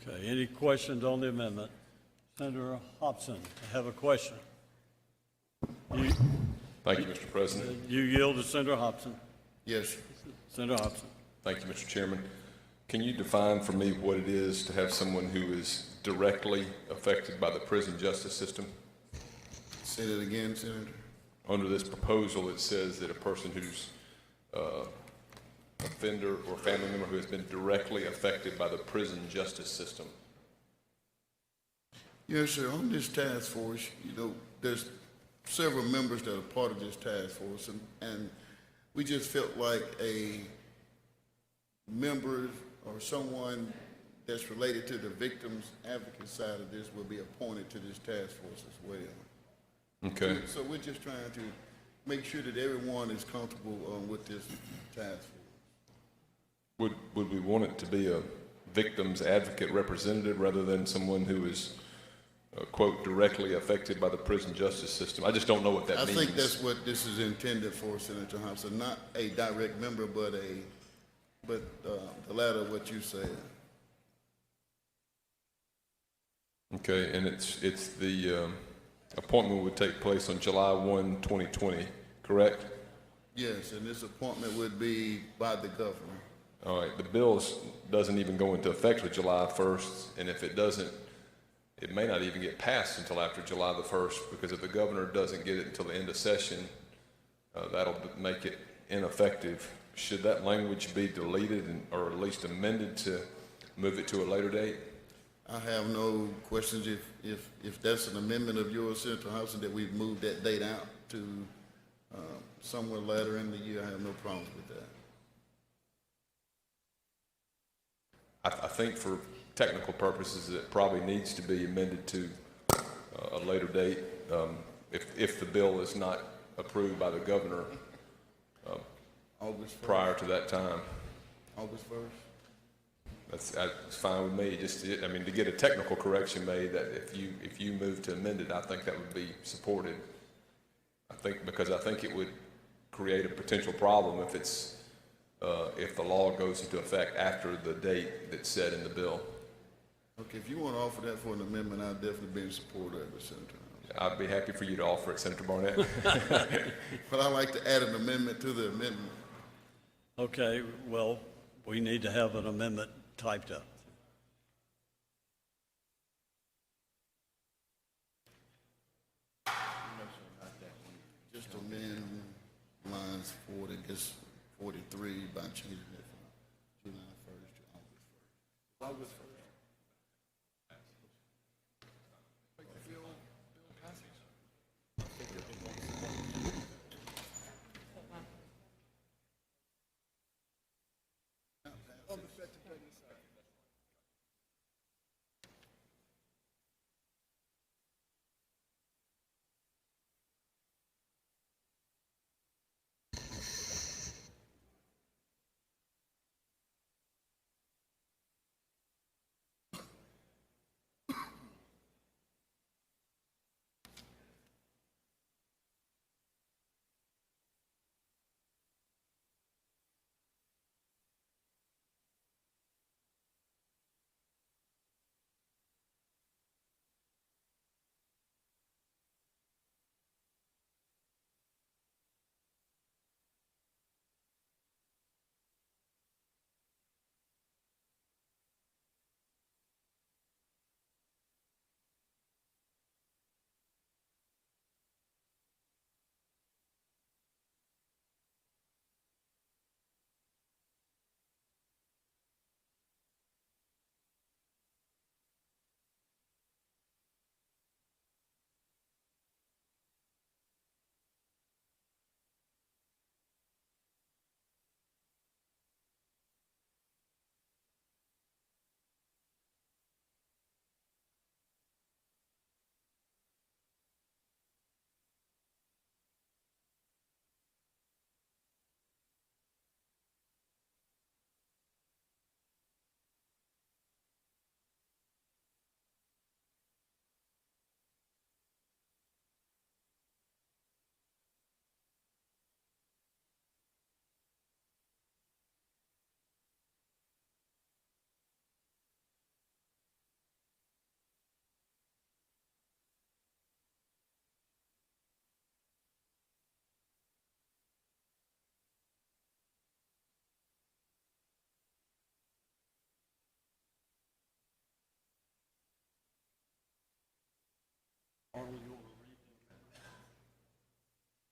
Okay, any questions on the amendment? Senator Hobson, I have a question. Thank you, Mr. President. You yield to Senator Hobson. Yes. Senator Hobson. Thank you, Mr. Chairman. Can you define for me what it is to have someone who is directly affected by the prison justice system? Say that again, Senator. Under this proposal, it says that a person who's offender or family member who has been directly affected by the prison justice system. Yes, sir. On this task force, there's several members that are part of this task force, and we just felt like a member or someone that's related to the victims advocate side of this will be appointed to this task force as well. Okay. So we're just trying to make sure that everyone is comfortable with this task force. Would we want it to be a victim's advocate representative rather than someone who is, quote, directly affected by the prison justice system? I just don't know what that means. I think that's what this is intended for, Senator Hobson, not a direct member, but the latter of what you said. Okay, and it's the appointment would take place on July 1, 2020, correct? Yes, and this appointment would be by the governor. All right, the bill doesn't even go into effect with July 1st, and if it doesn't, it may not even get passed until after July the 1st, because if the governor doesn't get it until the end of session, that'll make it ineffective. Should that language be deleted or at least amended to move it to a later date? I have no questions if that's an amendment of yours, Senator Hobson, that we've moved that date out to somewhere later in the year. I have no problems with that. I think for technical purposes, it probably needs to be amended to a later date if the bill is not approved by the governor August 1st. Prior to that time. August 1st? That's fine with me. I mean, to get a technical correction made, that if you move to amend it, I think that would be supported. Because I think it would create a potential problem if the law goes into effect after the date that's set in the bill. Okay, if you want to offer that for an amendment, I'll definitely be in support of it, Senator. I'd be happy for you to offer it, Senator Barnett. But I'd like to add an amendment to the amendment. Okay, well, we need to have an amendment typed up. Just amend lines 40, I guess 43 by changing it from July 1st to August 1st.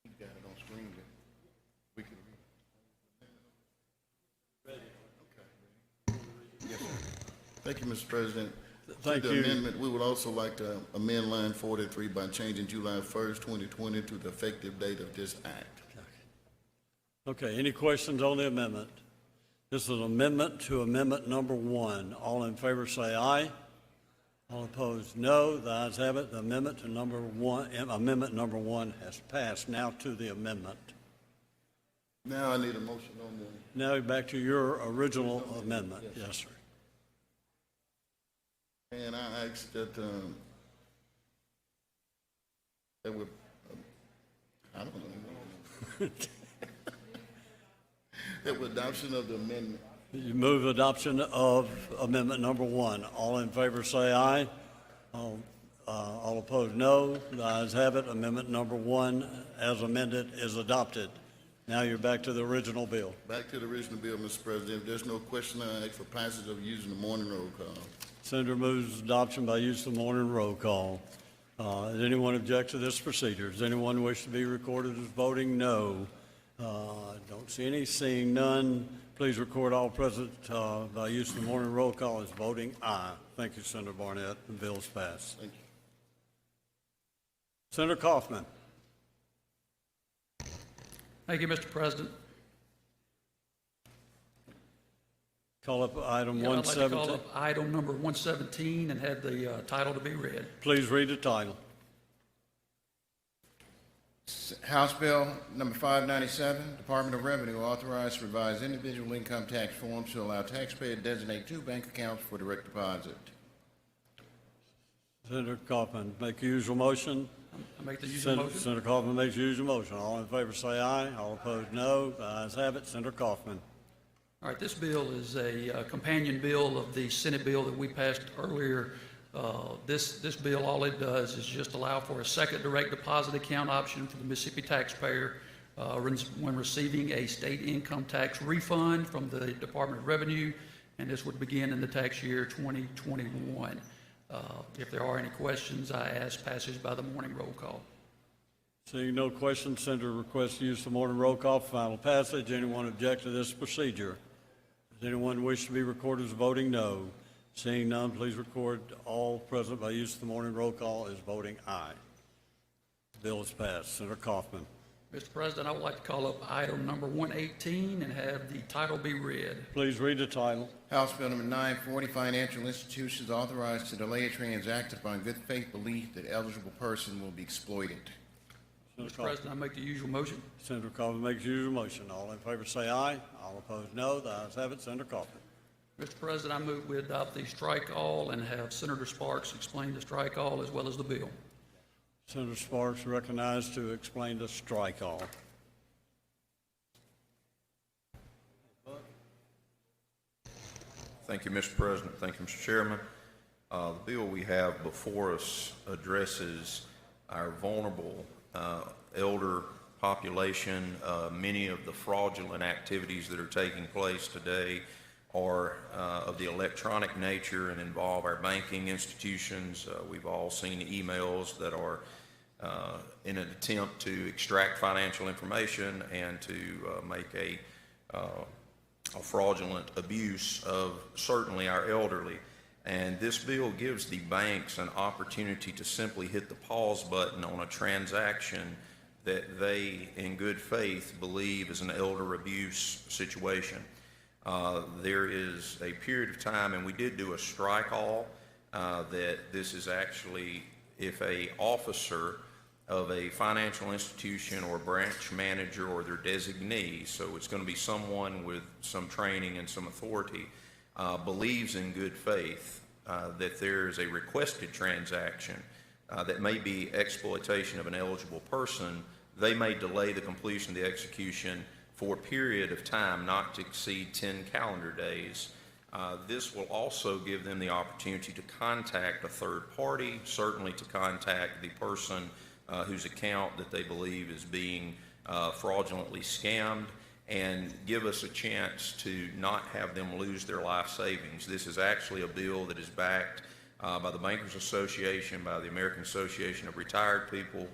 You got it on screen there. We can read. Okay. Yes, sir. Thank you, Mr. President. Thank To the you. amendment, we would also like to amend line 43 by changing July 1st, 2020 to the effective date of this act. Okay, any questions on the amendment? This is an amendment to amendment number 1. All in favor say aye. All opposed, no. The ayes have it. The amendment to amendment number 1 has passed. Now to the amendment. Now I need a motion on the, Now back to your original amendment. Yes, sir. and I asked that, that would, I don't know. That with adoption of the amendment. You move adoption of amendment number 1. All in favor say aye. All opposed, no. The ayes have it. Amendment number 1, as amended, is adopted. Now you're back to the original bill. Back to the original bill, Mr. President. If there's no question, I ask for passage of using the morning roll call. Senator moves adoption by use of the morning roll call. Does anyone object to this procedure? Does anyone wish to be recorded as voting no? Don't see any. Seeing none, please record all present by use of the morning roll call as voting aye. Thank you, Senator Barnett. The bill is passed. Thank you. Senator Kaufman. Thank you, Mr. President. Call up item Yeah, I'd like to 117. call up item number 117 and have the title to be read. Please read the title. House Bill number 597, Department of Revenue authorized to revise individual income tax forms to allow taxpayer to designate 2 bank accounts for direct deposit. Senator Kaufman, make your usual motion. I make the usual motion. Senator Kaufman makes your usual motion. All in favor say aye. All opposed, no. The ayes have it. Senator Kaufman. All right, this bill is a companion bill of the Senate bill that we passed earlier. This bill, all it does is just allow for a second direct deposit account option for the Mississippi taxpayer when receiving a state income tax refund from the Department of Revenue, and this would begin in the tax year 2021. If there are any questions, I ask passage by the morning roll call. Seeing no questions, Senator requests to use the morning roll call for final passage. Anyone object to this procedure? Does anyone wish to be recorded as voting no? Seeing none, please record all present by use of the morning roll call as voting aye. The bill is passed. Senator Kaufman. Mr. President, I would like to call up item number 118 and have the title be read. Please read the title. House Bill number 940, financial institutions authorized to delay a transaction upon good faith belief that eligible person will be exploited. Mr. President, I make the usual motion. Senator Kaufman makes the usual motion. All in favor say aye. All opposed, no. The ayes have it. Senator Kaufman. Mr. President, I move we adopt the strike all and have Senator Sparks explain the strike all as well as the bill. Senator Sparks recognized to explain the strike all. Thank you, Mr. President. Thank you, Mr. Chairman. The bill we have before us addresses our vulnerable elder population. Many of the fraudulent activities that are taking place today are of the electronic nature and involve our banking institutions. We've all seen emails that are in an attempt to extract financial information and to make a fraudulent abuse of certainly our elderly. And this bill gives the banks an opportunity to simply hit the pause button on a transaction that they, in good faith, believe is an elder abuse situation. There is a period of time, and we did do a strike all, that this is actually if a officer of a financial institution or branch manager or their designee, so it's going to be someone with some training and some authority, believes in good faith that there is a requested transaction that may be exploitation of an eligible person, they may delay the completion of the execution for a period of time not to exceed 10 calendar days. This will also give them the opportunity to contact a third party, certainly to contact the person whose account that they believe is being fraudulently scammed, and give us a chance to not have them lose their life savings. This is actually a bill that is backed by the Bankers Association, by the American Association of Retired People,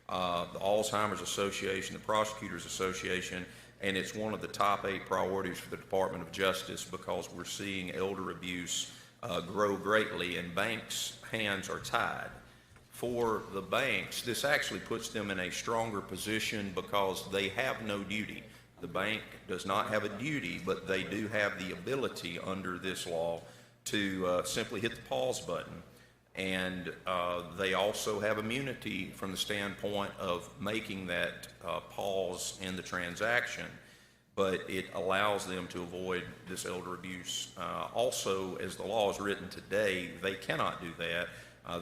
the Alzheimer's Association, the Prosecutors Association, and it's one of the top 8 priorities for the Department of Justice because we're seeing elder abuse grow greatly, and banks' hands are tied. For the banks, this actually puts them in a stronger position because they have no duty. The bank does not have a duty, but they do have the ability under this law to simply hit the pause button. And they also have immunity from the standpoint of making that pause in the transaction. but it allows them to avoid this elder abuse. Also, as the law is written today, they cannot do that.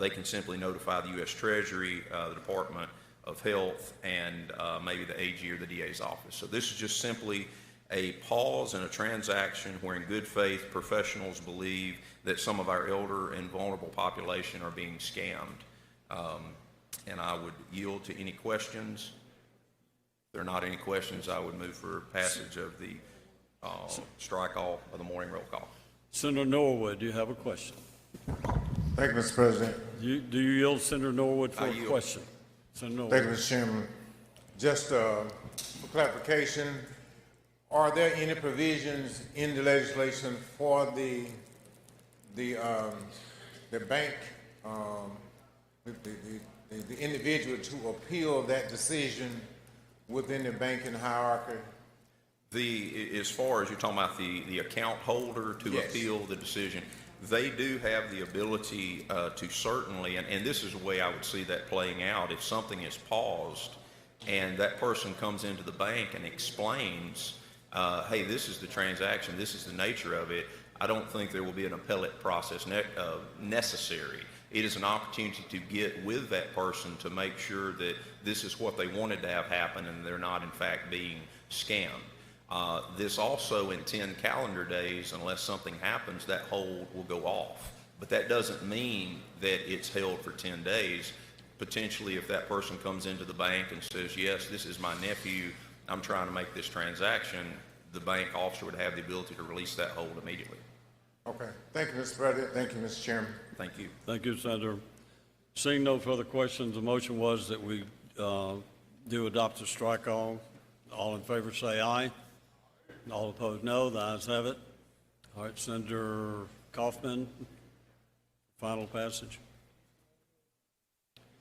They can simply notify the U.S. Treasury, the Department of Health, and maybe the AG or the DA's office. So this is just simply a pause in a transaction where in good faith professionals believe that some of our elder and vulnerable population are being scammed. And I would yield to any questions. If there are not any questions, I would move for passage of the strike all of the morning roll call. Senator Norwood, do you have a question? Thank you, Mr. President. Do you yield Senator Norwood for I a yield. question? Senator Norwood. Thank you, Mr. Chairman. Just for clarification, are there any provisions in the legislation for the bank, the individual to appeal that decision within the banking hierarchy? As far as you're talking about the account holder to Yes. appeal the decision, they do have the ability to certainly, and this is the way I would see that playing out, if something is paused and that person comes into the bank and explains, hey, this is the transaction, this is the nature of it, I don't think there will be an appellate process necessary. It is an opportunity to get with that person to make sure that this is what they wanted to have happen and they're not in fact being scammed. This also in 10 calendar days, unless something happens, that hold will go off. But that doesn't mean that it's held for 10 days. Potentially, if that person comes into the bank and says, yes, this is my nephew, I'm trying to make this transaction, the bank officer would have the ability to release that hold immediately. Okay. Thank you, Mr. President. Thank you, Mr. Chairman. Thank you. Thank you, Senator. Seeing no further questions, the motion was that we do adopt a strike all. All in favor say aye. All opposed, no. The ayes have it. All right, Senator Kaufman, final passage.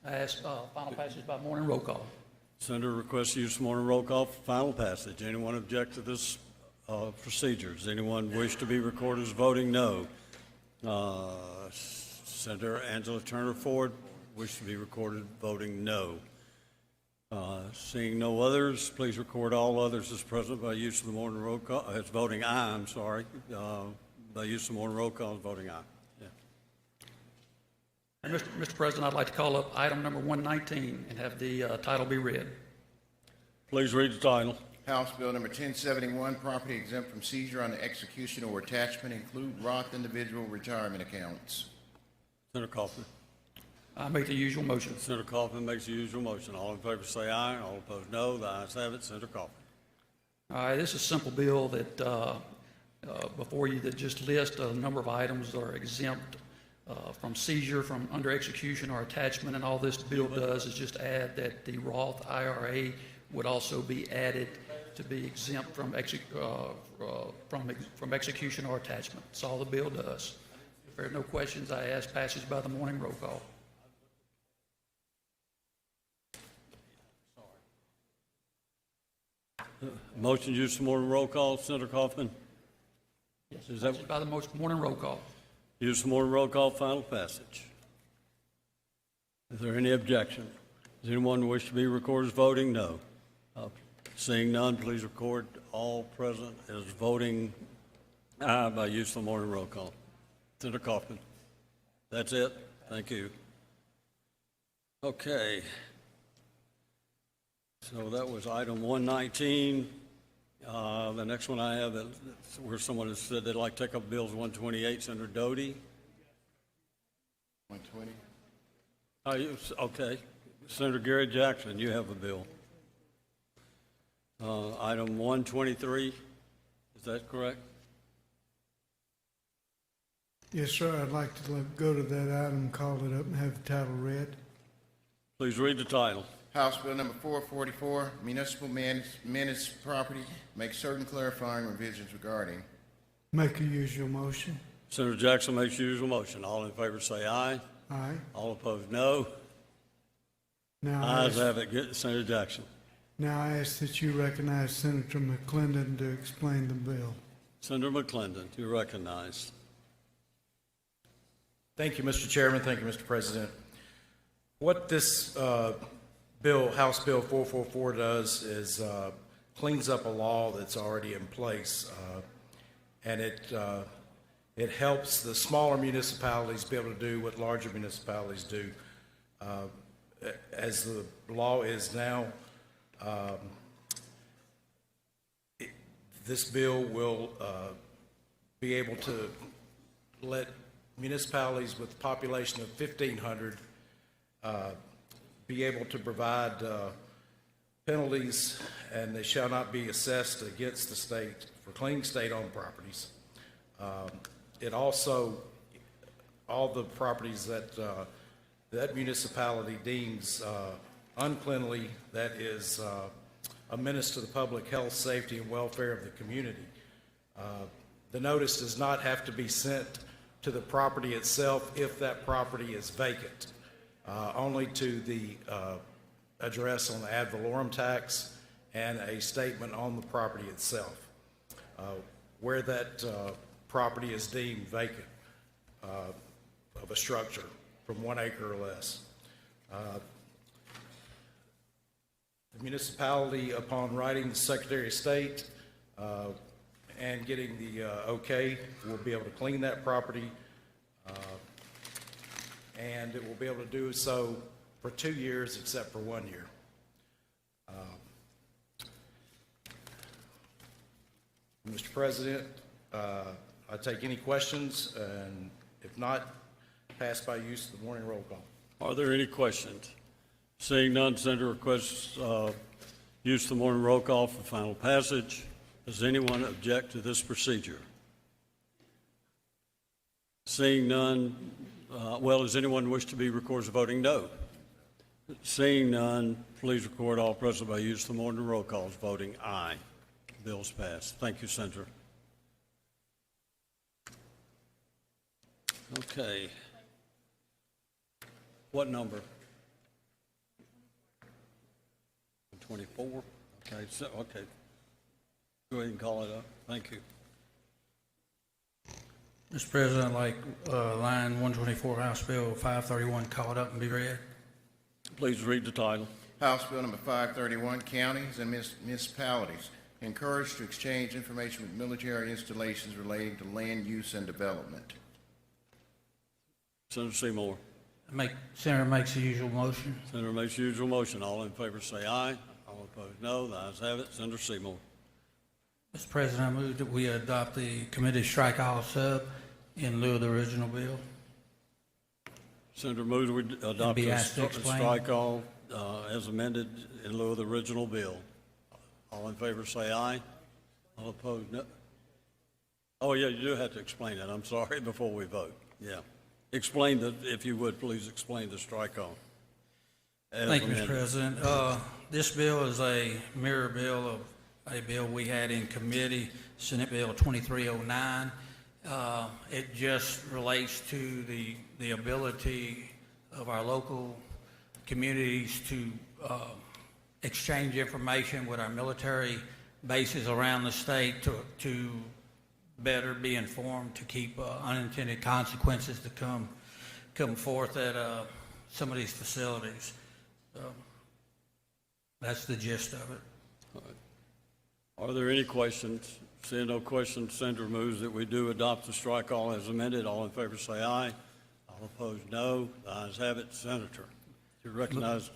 I ask final passage by morning roll call. Senator requests use morning roll call for final passage. Anyone object to this procedure? Does anyone wish to be recorded as voting no? Senator Angela Turner Ford wish to be recorded voting no. Seeing no others, please record all others as present by use of the morning roll call, as voting aye, I'm sorry, by use of the morning roll call as voting aye. Yeah. And Mr. President, I'd like to call up item number 119 and have the title be read. Please read the title. House Bill number 1071, property exempt from seizure on the execution or attachment, include Roth individual retirement accounts. Senator Kaufman. I make the usual motion. Senator Kaufman makes the usual motion. All in favor say aye. All opposed no. The ayes have it. Senator Kaufman. All right, this is a simple bill that before you that just lists a number of items that are exempt from seizure, from under execution or attachment, and all this bill does is just add that the Roth IRA would also be added to be exempt from execution or attachment. That's all the bill does. If there are no questions, I ask passage by the morning roll call. Motion to use the morning roll call. Senator Kaufman. Yes, Is that passage by the morning roll call. use the morning roll call? Final passage. Is there any objection? Does anyone wish to be recorded as voting no? Seeing none, please record all present as voting aye by use of the morning roll call. Senator Kaufman. That's it. Thank you. Okay. So that was item 119. The next one I have is where someone has said they'd like to take up bills 128. Senator Doty. 120. Okay. Senator Gary Jackson, you have a bill. Item 123, is that correct? Yes, sir. I'd like to go to that item, call it up, and have the title read. Please read the title. House Bill number 444, municipal menace property, make certain clarifying revisions regarding. Make a usual motion. Senator Jackson makes the usual motion. All in favor say aye. Aye. All opposed, no. Now Ayes have it. Get Senator Jackson. Now I ask that you recognize Senator McClendon to explain the bill. Senator McClendon, you're recognized. Thank you, Mr. Chairman. Thank you, Mr. President. What this bill, House Bill 444, does is cleans up a law that's already in place, and it helps the smaller municipalities be able to do what larger municipalities do. As the law is now, this bill will be able to let municipalities with a population of 1,500 be able to provide penalties, and they shall not be assessed against the state for cleaning state-owned properties. It also, all the properties that that municipality deems uncleanly, that is a menace to the public health, safety, and welfare of the community. The notice does not have to be sent to the property itself if that property is vacant, only to the address on the ad valorem tax and a statement on the property itself. Where that property is deemed vacant of a structure from 1 acre or less. The municipality, upon writing the Secretary of State and getting the okay, will be able to clean that property, and it will be able to do so for 2 years except for 1 year. Mr. President, I take any questions, and if not, pass by use of the morning roll call. Are there any questions? Seeing none, Senator requests use of the morning roll call for final passage. Does anyone object to this procedure? Seeing none, does anyone wish to be recorded as voting no? Seeing none, please record all present by use of the morning roll call as voting aye. Bill's passed. Thank you, Senator. Okay. What number? 24? Okay, okay. Go ahead and call it up. Thank you. Mr. President, I'd like line 124, House Bill 531, called up and be read. Please read the title. House Bill number 531, counties and municipalities encouraged to exchange information with military installations relating to land use and development. Senator Seymour. Senator makes the usual motion. Senator makes the usual motion. All in favor say aye. All opposed no. The ayes have it. Senator Seymour. Mr. President, I move that we adopt the committee strike all sub in lieu of the original bill. Senator moves we adopt be the asked to explain. strike all as amended in lieu of the original bill. All in favor say aye. All opposed no. Oh yeah, you do have to explain it. I'm sorry, before we vote. Yeah. Explain if you would, please explain the strike all. Thank you, Mr. President. This bill is a mirror bill of a bill we had in committee, Senate Bill 2309. It just relates to the ability of our local communities to exchange information with our military bases around the state to better be informed, to keep unintended consequences to come forth at some of these facilities. That's the gist of it. All right. Are there any questions? Seeing no questions, Senator moves that we do adopt the strike all as amended. All in favor say aye. All opposed no. The ayes have it. Senator, you recognize.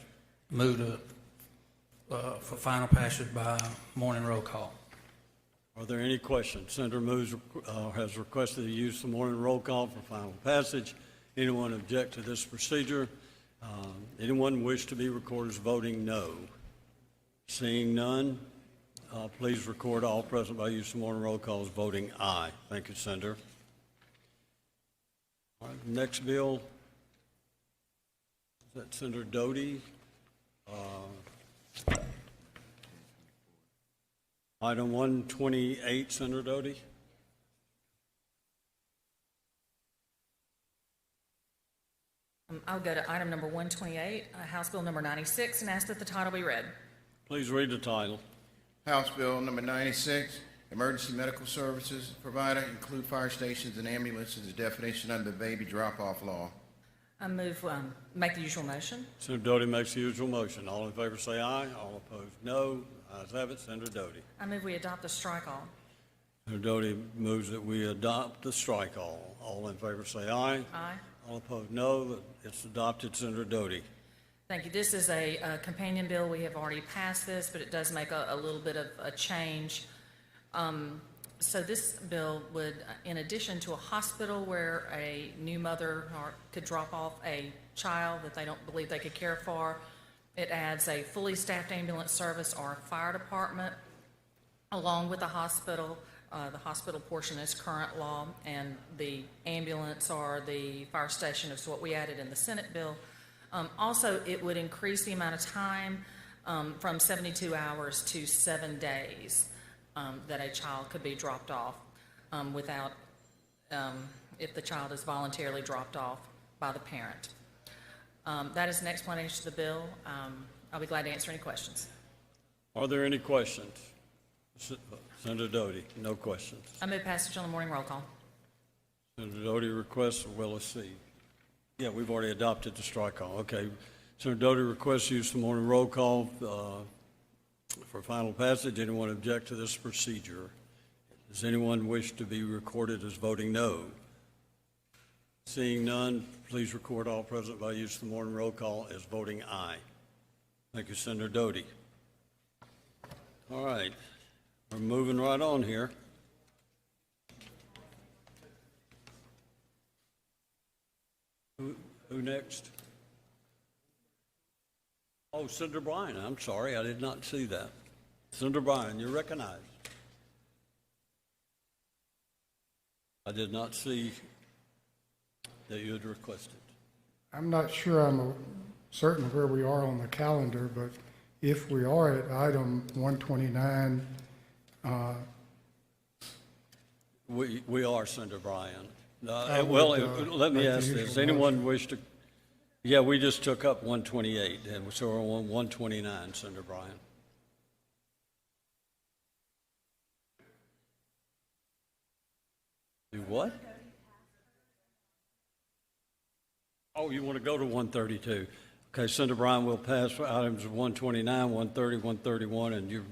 Move to for final passage by morning roll call. Are there any questions? Senator moves has requested the use of the morning roll call for final passage. Anyone object to this procedure? Anyone wish to be recorded as voting no? Seeing none, please record all present by use of morning roll call as voting aye. Thank you, Senator. All right, next bill, is that Senator Doty? Item 128, Senator Doty. I'll go to item number 128, House Bill number 96, and ask that the title be read. Please read the title. House Bill number 96, emergency medical services provider include fire stations and ambulances as definition under the baby drop-off law. I move, make the usual motion. Senator Doty makes the usual motion. All in favor say aye. All opposed, no. Ayes have it. Senator Doty. I move we adopt the strike all. Senator Doty moves that we adopt the strike all. All in favor say aye. Aye. All opposed, no. It's adopted. Senator Doty. Thank you. This is a companion bill. We have already passed this, but it does make a little bit of a change. So this bill would, in addition to a hospital where a new mother could drop off a child that they don't believe they could care for, it adds a fully staffed ambulance service or a fire department along with the hospital. The hospital portion is current law, and the ambulance or the fire station is what we added in the Senate bill. Also, it would increase the amount of time from 72 hours to 7 days that a child could be dropped off without, if the child is voluntarily dropped off by the parent. That is an explanation of the bill. I'll be glad to answer any questions. Are there any questions? Senator Doty, no questions. I move passage on the morning roll call. Senator Doty requests, well, let's see. Yeah, we've already adopted the strike call. Okay. Senator Doty requests use the morning roll call for final passage. Anyone object to this procedure? Does anyone wish to be recorded as voting no? Seeing none, please record all present by use of the morning roll call as voting aye. Thank you, Senator Doty. All right. We're moving right on here. Who next? Oh, Senator Bryan. I'm sorry, I did not see that. Senator Bryan, you're recognized. I did not see that you had requested. I'm not sure I'm certain where we are on the calendar, but if we are at item 129, We are, Senator Bryan. I would, Well, let me make the ask this. usual Anyone wish to? Yeah, we just took up 128, and so we're on 129, Senator Bryan. Do what? Oh, you want to go to 132? Okay, Senator Bryan will pass for items 129, 130, 131, and you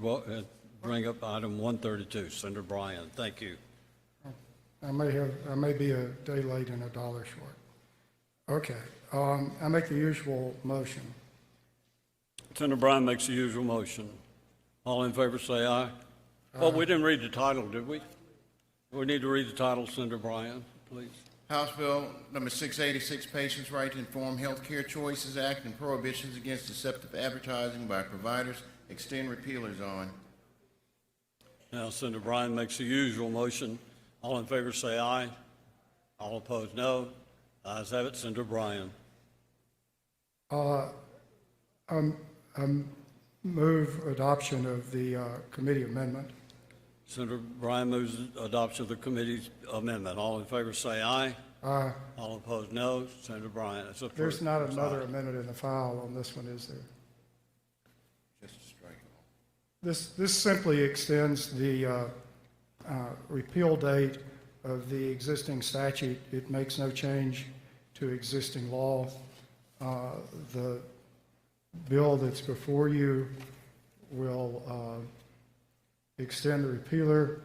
bring up item 132. Senator Bryan, thank you. I may be a day late and $1 short. Okay, I make the usual motion. Senator Bryan makes the usual motion. All in favor say aye. Oh, we didn't read the title, did we? We need to read the title, Senator Bryan, please. House Bill number 686, Patients' Right to Informed Healthcare Choices Act and Prohibitions Against Deceptive Advertising by Providers, extend repealers on. Now, Senator Bryan makes the usual motion. All in favor say aye. All opposed, no. Ayes have it. Senator Bryan. I move adoption of the committee amendment. Senator Bryan moves adoption of the committee's amendment. All in favor say aye. Aye. All opposed, no. Senator Bryan, it's approved. There's not another amendment in the file on this one, is there? Just a strike. This simply extends the repeal date of the existing statute. It makes no change to existing law. The bill that's before you will extend the repealer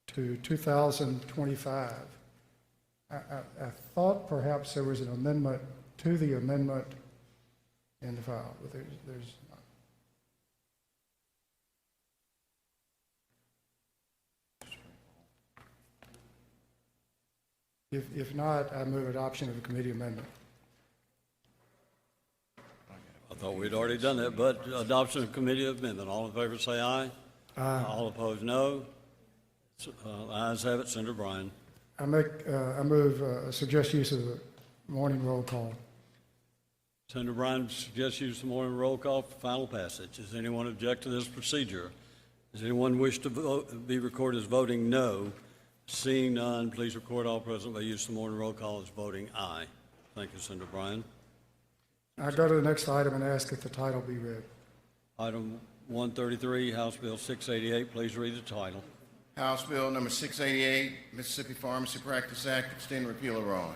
to 2025. I thought perhaps there was an amendment to the amendment in the file, but there's not. If not, I move adoption of the committee amendment. I thought we'd already done that, but adoption of committee amendment. All in favor say aye. Aye. All opposed, no. Ayes have it. Senator Bryan. I move, suggest use of the morning roll call. Senator Bryan suggests use the morning roll call for final passage. Does anyone object to this procedure? Does anyone wish to be recorded as voting no? Seeing none, please record all present by use of the morning roll call as voting aye. Thank you, Senator Bryan. I go to the next item and ask that the title be read. Item 133, House Bill 688. Please read the title. House Bill number 688, Mississippi Pharmacy Practice Act, extend repealer on.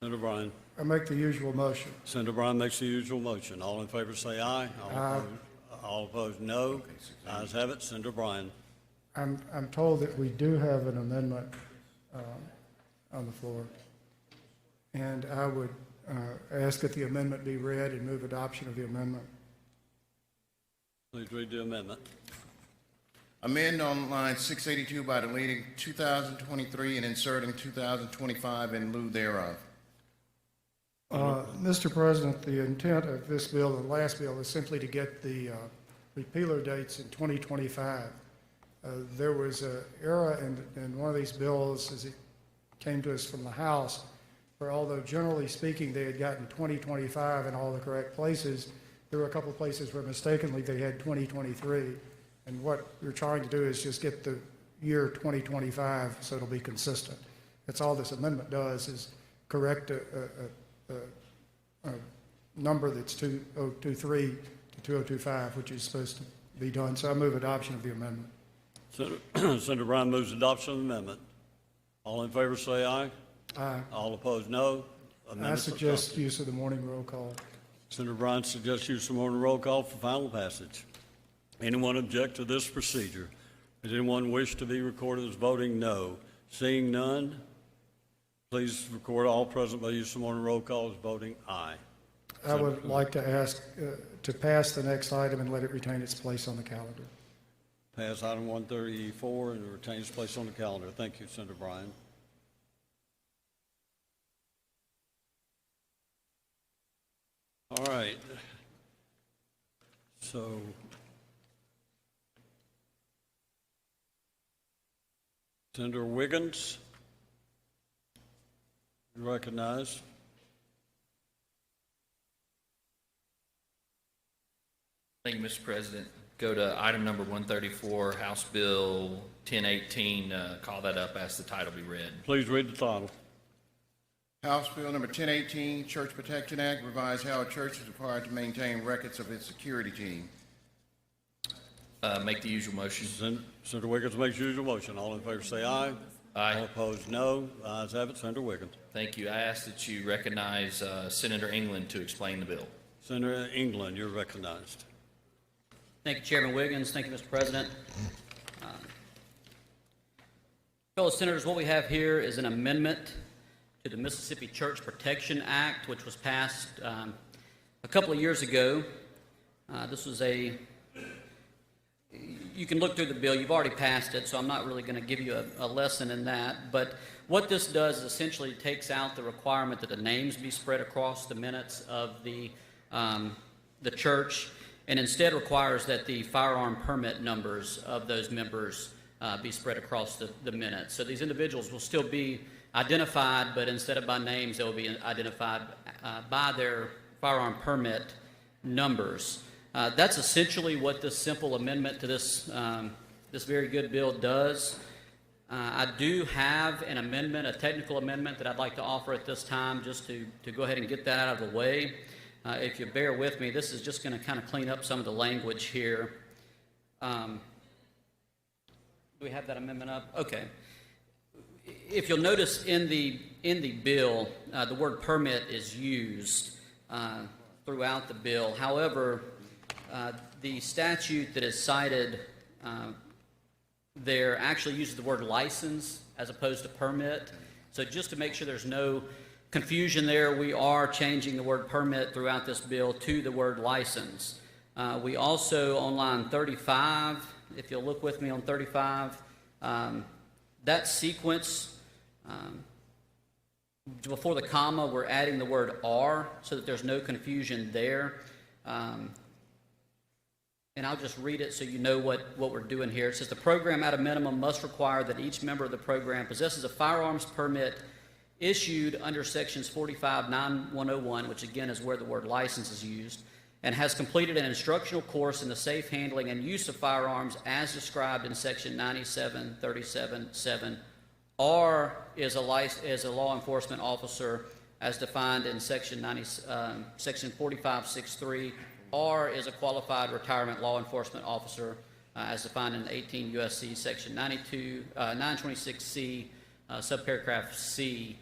Senator Bryan. I make the usual motion. Senator Bryan makes the usual motion. All in favor say aye. All opposed, no. Ayes have it. Senator Bryan. I'm told that we do have an amendment on the floor, and I would ask that the amendment be read and move adoption of the amendment. Please read the amendment. Amend on line 682 by deleting 2023 and inserting 2025 in lieu thereof. Mr. President, the intent of this bill, the last bill, is simply to get the repealer dates in 2025. There was an era in one of these bills, as it came to us from the House, where although generally speaking they had gotten 2025 in all the correct places, there were a couple of places where mistakenly they had 2023. And what we're trying to do is just get the year 2025 so it'll be consistent. That's all this amendment does, is correct a number that's 2023 to 2025, which is supposed to be done. So I move adoption of the amendment. Senator Bryan moves adoption of the amendment. All in favor say aye. Aye. All opposed, no. I suggest use of the morning roll call. Senator Bryan suggests use of morning roll call for final passage. Anyone object to this procedure? Does anyone wish to be recorded as voting no? Seeing none, please record all present by use of morning roll call as voting aye. I would like to ask to pass the next item and let it retain its place on the calendar. Pass item 134 and retain its place on the calendar. Thank you, Senator Bryan. All right. So Senator Wiggins, you recognize. Thank you, Mr. President. Go to item number 134, House Bill 1018. Call that up, ask the title be read. Please read the title. House Bill number 1018, Church Protection Act, revised how a church is required to maintain records of its security team. Make the usual motion. Senator Wiggins makes usual motion. All in favor say aye. Aye. All opposed, no. Ayes have it. Senator Wiggins. Thank you. I ask that you recognize Senator England to explain the bill. Senator England, you're recognized. Thank you, Chairman Wiggins. Thank you, Mr. President. Fellow Senators, what we have here is an amendment to the Mississippi Church Protection Act, which was passed a couple of years ago. This was you can look through the bill. You've already passed it, so I'm not really going to give you a lesson in that. But what this does is essentially takes out the requirement that the names be spread across the minutes of the church, and instead requires that the firearm permit numbers of those members be spread across the minutes. So these individuals will still be identified, but instead of by names, they will be identified by their firearm permit numbers. That's essentially what this simple amendment to this very good bill does. I do have an amendment, a technical amendment that I'd like to offer at this time, just to go ahead and get that out of the way. If you bear with me, this is just going to kind of clean up some of the language here. Do we have that amendment up? Okay. If you'll notice in the bill, the word permit is used throughout the bill. However, the statute that is cited there actually uses the word license as opposed to permit. So just to make sure there's no confusion there, we are changing the word permit throughout this bill to the word license. We also, on line 35, if you'll look with me on 35, that sequence, before the comma, we're adding the word "are" so that there's no confusion there. And I'll just read it so you know what we're doing here. It says the program at a minimum must require that each member of the program possesses a firearms permit issued under sections 45-9101, which again is where the word license is used, and has completed an instructional course in the safe handling and use of firearms as described in section 9737.7, or is a law enforcement officer as defined in section 4563, or is a qualified retirement law enforcement officer as defined in 18 U.S.C. section 926C, subparagraph C.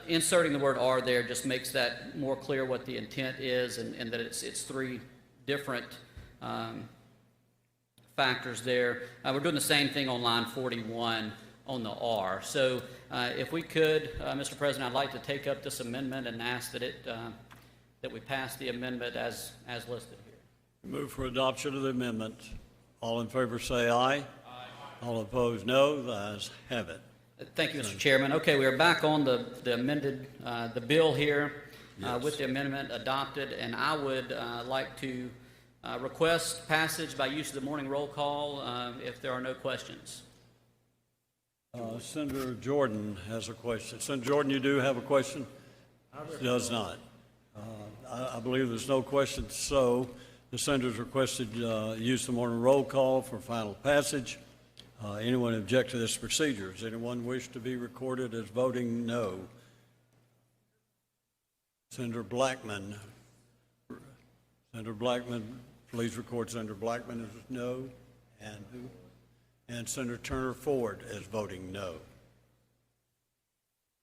Inserting the word "are" there just makes that more clear what the intent is, and that it's three different factors there. We're doing the same thing on line 41 on the R. So if we could, Mr. President, I'd like to take up this amendment and ask that that we pass the amendment as listed here. Move for adoption of the amendment. All in favor say aye. Aye. All opposed, no. The ayes have it. Thank you, Mr. Chairman. Okay, we are back on the amended, the bill here with the amendment adopted, and I would like to request passage by use of the morning roll call if there are no questions. Senator Jordan has a question. Senator Jordan, you do have a question? Does not. I believe there's no questions, so the senator's requested use of the morning roll call for final passage. Anyone object to this procedure? Does anyone wish to be recorded as voting no? Senator Blackman. Senator Blackman, please record Senator Blackman as no. And who? And Senator Turner Ford as voting no.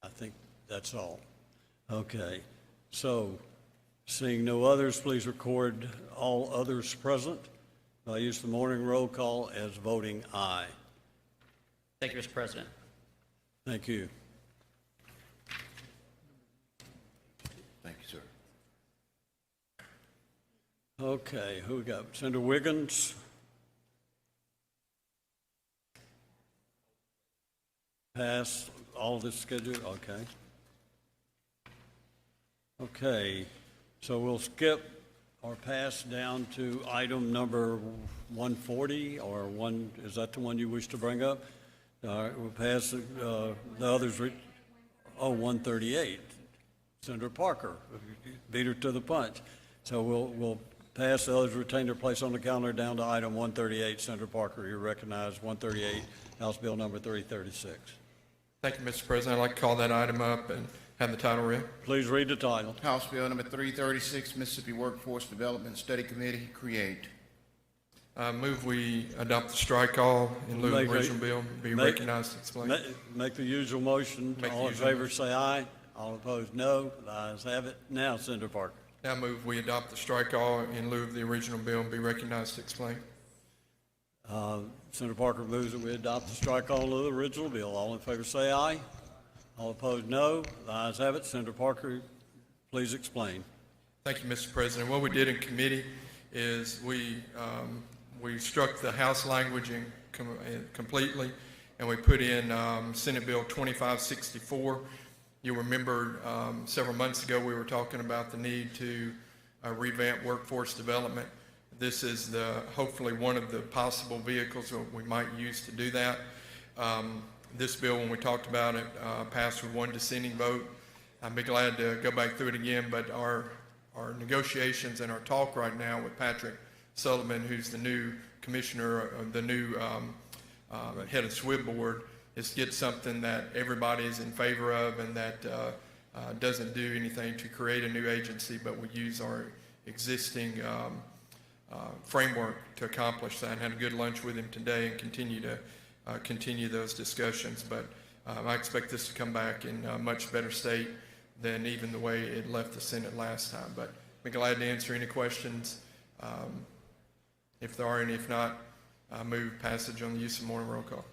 I think that's all. Okay. So, seeing no others, please record all others present by use of the morning roll call as voting aye. Thank you, Mr. President. Thank you. Thank you, sir. Okay, who we got? Senator Wiggins? Pass all this schedule? Okay. Okay, so we'll skip or pass down to item number 140, or is that the one you wish to bring up? All right, we'll pass the others. 138. Senator Parker beat her to the punch. So we'll pass the others retain their place on the calendar down to item 138. Senator Parker, you're recognized. 138, House Bill number 336. Thank you, Mr. President. I'd like to call that item up and have the title read. Please read the title. House Bill number 336, Mississippi Workforce Development Study Committee, create. Move we adopt the strike all in lieu of the original bill. Be recognized to explain. Make the usual motion. All in favor say aye. All opposed no. The ayes have it. Now, Senator Parker. Now move we adopt the strike all in lieu of the original bill and be recognized to explain. Senator Parker moves that we adopt the strike all of the original bill. All in favor say aye. All opposed no. The ayes have it. Senator Parker, please explain. Thank you, Mr. President. What we did in committee is we struck the House language completely, and we put in Senate Bill 2564. You'll remember several months ago we were talking about the need to revamp workforce development. This is hopefully one of the possible vehicles that we might use to do that. This bill, when we talked about it, passed with one dissenting vote. I'd be glad to go back through it again, but our negotiations and our talk right now with Patrick Sullivan, who's the new commissioner, the new head of SWIB board, is to get something that everybody is in favor of and that doesn't do anything to create a new agency, but we use our existing framework to accomplish that. And had a good lunch with him today and continue those discussions. But I expect this to come back in a much better state than even the way it left the Senate last time. But I'd be glad to answer any questions if there are any. If not, move passage on the use of morning roll call.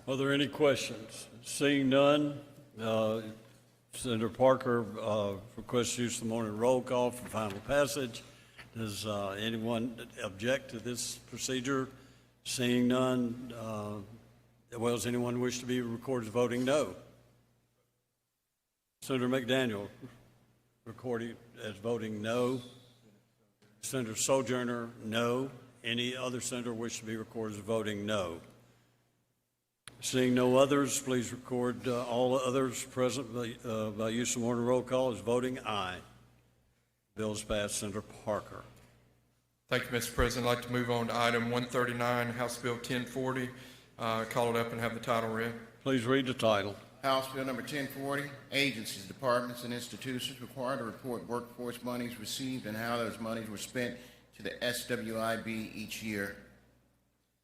Are there any questions? Seeing none, Senator Parker requests use of the morning roll call for final passage. Does anyone object to this procedure? Seeing none, does anyone wish to be recorded as voting no? Senator McDaniel recorded as voting no. Senator Sojourner, no. Any other senator wish to be recorded as voting no? Seeing no others, please record all others present by use of morning roll call as voting aye. Bill is passed. Senator Parker. Thank you, Mr. President. I'd like to move on to item 139, House Bill 1040. Call it up and have the title read. Please read the title. House Bill number 1040, agencies, departments, and institutions required to report workforce monies received and how those monies were spent to the SWIB each year.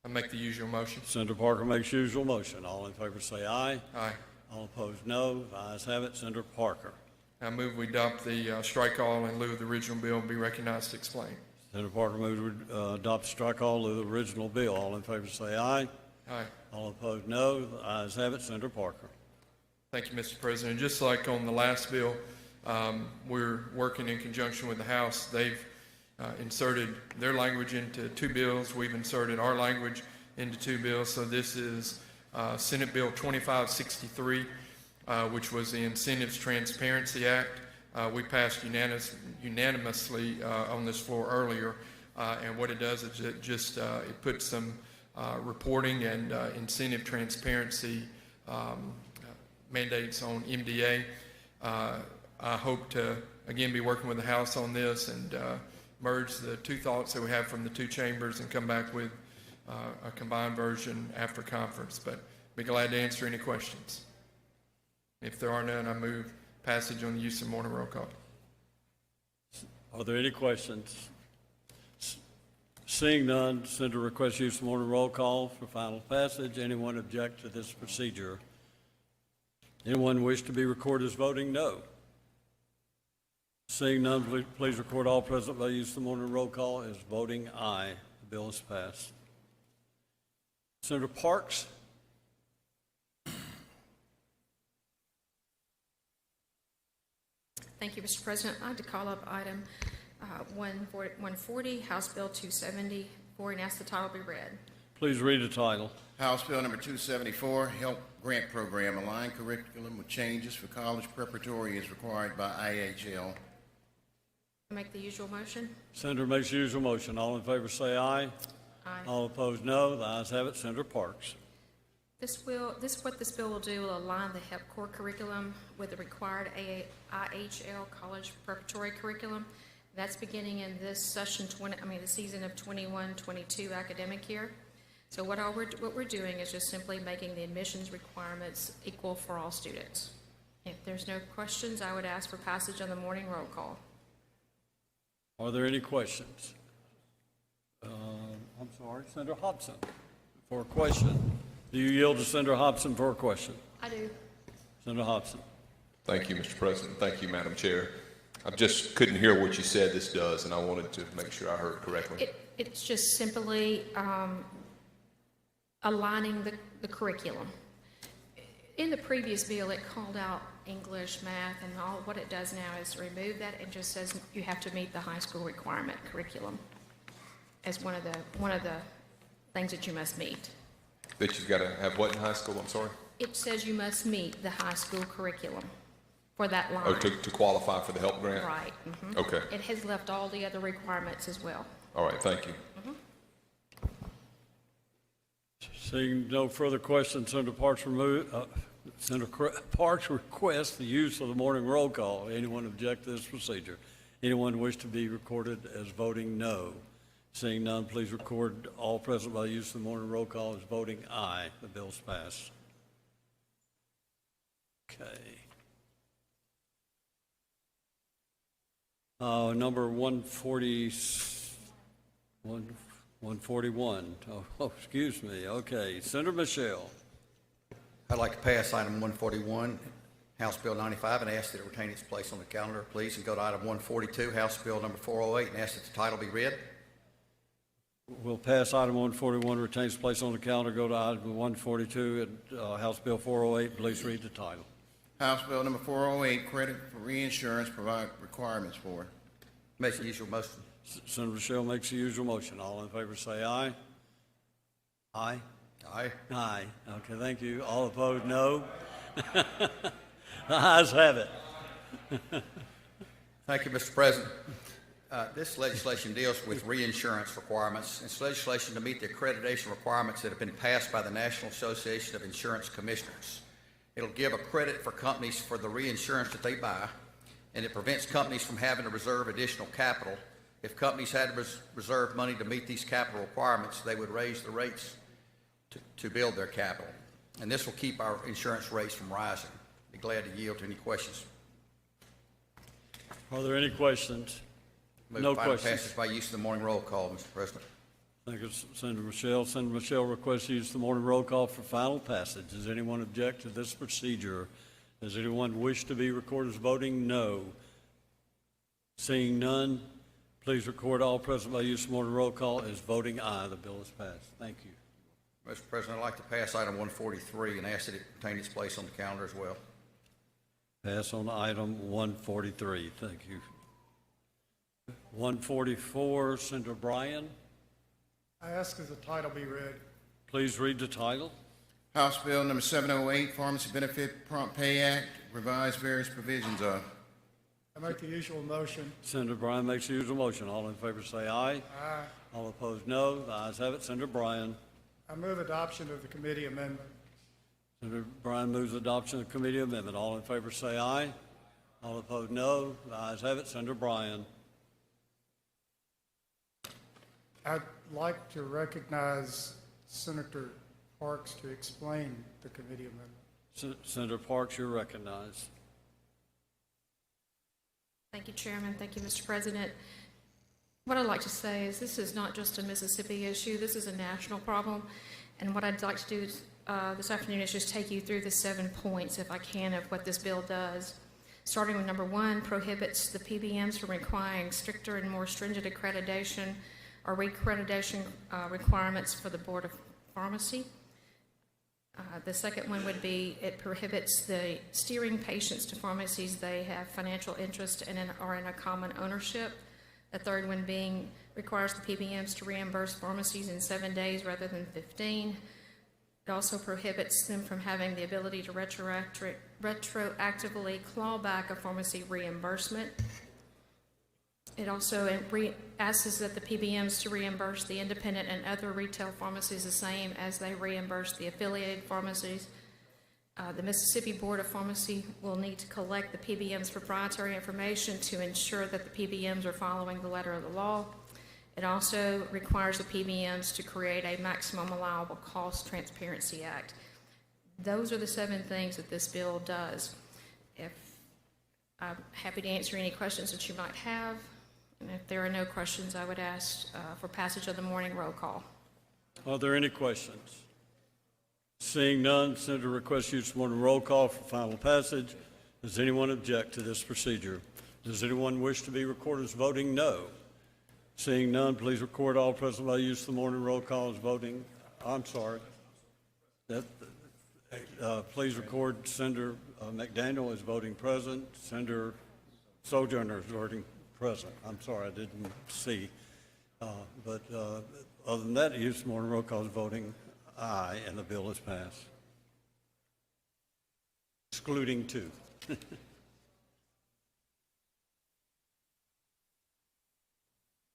I make the usual motion. Senator Parker makes usual motion. All in favor say aye. Aye. All opposed, no. The ayes have it. Senator Parker. I move we adopt the strike all in lieu of the original bill and be recognized to explain. Senator Parker moves to adopt strike all of the original bill. All in favor say aye. Aye. All opposed, no. The ayes have it. Senator Parker. Thank you, Mr. President. Just like on the last bill, we're working in conjunction with the House. They've inserted their language into two bills. We've inserted our language into two bills. So this is Senate Bill 2563, which was the Incentives Transparency Act. We passed unanimously on this floor earlier. And what it does is it just it puts some reporting and incentive transparency mandates on MDA. I hope to, again, be working with the House on this and merge the two thoughts that we have from the two chambers and come back with a combined version after conference. But be glad to answer any questions. If there are none, I move passage on the use of morning roll call. Are there any questions? Seeing none, Senator requests use of morning roll call for final passage. Anyone object to this procedure? Anyone wish to be recorded as voting no? Seeing none, please record all present by use of the morning roll call as voting aye. The bill is passed. Senator Parks. Thank you, Mr. President. I'd like to call up item 140, House Bill 274, and ask the title be read. Please read the title. House Bill number 274, Help Grant Program, Align Curriculum with Changes for College Preparatory as required by IHL. Make the usual motion. Senator makes the usual motion. All in favor say aye. Aye. All opposed, no. The ayes have it. Senator Parks. What this bill will do will align the HEP core curriculum with the required IHL college preparatory curriculum. That's beginning in this the season of 21-22 academic year. So what we're doing is just simply making the admissions requirements equal for all students. If there's no questions, I would ask for passage on the morning roll call. Are there any questions? I'm sorry, Senator Hobson for a question. Do you yield to Senator Hobson for a question? I do. Senator Hobson. Thank you, Mr. President. Thank you, Madam Chair. I just couldn't hear what you said this does, and I wanted to make sure I heard correctly. It's just simply aligning the curriculum. In the previous bill, it called out English, math, and all. What it does now is remove that and just says you have to meet the high school requirement curriculum as one of the things that you must meet. That you've got to have what in high school? I'm sorry? It says you must meet the high school curriculum for that line. Oh, to qualify for the HELP grant? Right. Mm-hmm. Okay. It has left all the other requirements as well. All right, thank you. Mm-hmm. Seeing no further questions, Senator Parks requests the use of the morning roll call. Anyone object to this procedure? Anyone wish to be recorded as voting no? Seeing none, please record all present by use of the morning roll call as voting aye. The bill's passed. Okay. Number 141. Oh, excuse me. Okay. Senator Michelle. I'd like to pass item 141, House Bill 95, and ask that it retain its place on the calendar, please, and go to item 142, House Bill number 408, and ask that the title be read. We'll pass item 141, retains place on the calendar, go to item 142, and House Bill 408. Please read the title. House Bill number 408, Credit for Reinsurance, provide requirements for. Makes the usual motion. Senator Michelle makes the usual motion. All in favor say aye. Aye. Aye. Aye. Okay, thank you. All opposed, no. The ayes have it. Thank you, Mr. President. This legislation deals with reinsurance requirements. It's legislation to meet the accreditation requirements that have been passed by the National Association of Insurance Commissioners. It'll give a credit for companies for the reinsurance that they buy, and it prevents companies from having to reserve additional capital. If companies had to reserve money to meet these capital requirements, they would raise the rates to build their capital. And this will keep our insurance rates from rising. Be glad to yield to any questions. Are there any questions? Move No final questions. passage by use of the morning roll call, Mr. President. Thank you, Senator Michelle. Senator Michelle requests to use the morning roll call for final passage. Does anyone object to this procedure? Does anyone wish to be recorded as voting no? Seeing none, please record all present by use of morning roll call as voting aye. The bill is passed. Thank you. Mr. President, I'd like to pass item 143 and ask that it retain its place on the calendar as well. Pass on item 143. Thank you. 144, Senator Bryan. I ask that the title be read. Please read the title. House Bill number 708, Pharmacy Benefit Prompt Pay Act, revised various provisions of. I make the usual motion. Senator Bryan makes the usual motion. All in favor say aye. Aye. All opposed, no. The ayes have it. Senator Bryan. I move adoption of the committee amendment. Senator Bryan moves adoption of the committee amendment. All in favor say aye. All opposed, no. The ayes have it. Senator Bryan. I'd like to recognize Senator Parks to explain the committee amendment. Senator Parks, you're recognized. Thank you, Chairman. Thank you, Mr. President. What I'd like to say is this is not just a Mississippi issue. This is a national problem. And what I'd like to do this afternoon is just take you through the 7 points, if I can, of what this bill does. Starting with number 1, prohibits the PBMs from requiring stricter and more stringent accreditation or recreditation requirements for the Board of Pharmacy. The second one would be it prohibits the steering patients to pharmacies they have financial interest in or in a common ownership. The third one being requires the PBMs to reimburse pharmacies in 7 days rather than 15. It also prohibits them from having the ability to retroactively claw back a pharmacy reimbursement. It also asks that the PBMs to reimburse the independent and other retail pharmacies the same as they reimburse the affiliated pharmacies. The Mississippi Board of Pharmacy will need to collect the PBM's proprietary information to ensure that the PBMs are following the letter of the law. It also requires the PBMs to create a maximum allowable cost transparency act. Those are the 7 things that this bill does. I'm happy to answer any questions that you might have. And if there are no questions, I would ask for passage of the morning roll call. Are there any questions? Seeing none, Senator requests use of morning roll call for final passage. Does anyone object to this procedure? Does anyone wish to be recorded as voting no? Seeing none, please record all present by use of the morning roll call as voting. I'm sorry. Please record Senator McDaniel as voting present. Senator Sojourner is voting present. I'm sorry, I didn't see. But other than that, use of morning roll call as voting aye, and the bill is passed. Excluding 2.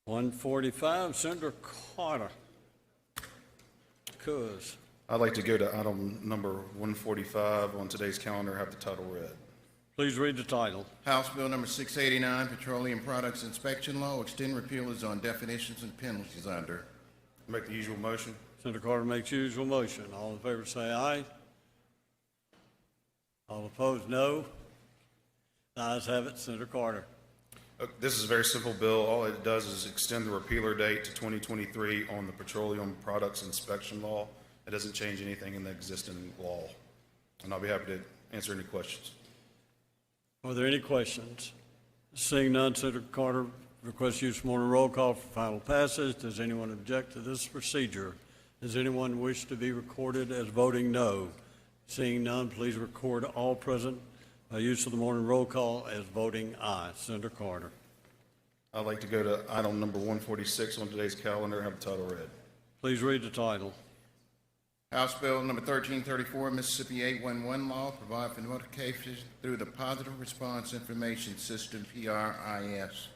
145, Senator Carter. Coors. I'd like to go to item number 145 on today's calendar, have the title read. Please read the title. House Bill number 689, Petroleum Products Inspection Law, extend repealers on definitions and penalties under. Make the usual motion. Senator Carter makes the usual motion. All in favor say aye. All opposed, no. The ayes have it. Senator Carter. This is a very simple bill. All it does is extend the repealer date to 2023 on the Petroleum Products Inspection Law. It doesn't change anything in the existing law. And I'll be happy to answer any questions. Are there any questions? Seeing none, Senator Carter requests use of morning roll call for final passage. Does anyone object to this procedure? Does anyone wish to be recorded as voting no? Seeing none, please record all present by use of the morning roll call as voting aye. Senator Carter. I'd like to go to item number 146 on today's calendar, have the title read. Please read the title. House Bill number 1334, Mississippi 811 law, provide for notification through the Positive Response Information System, PRIS.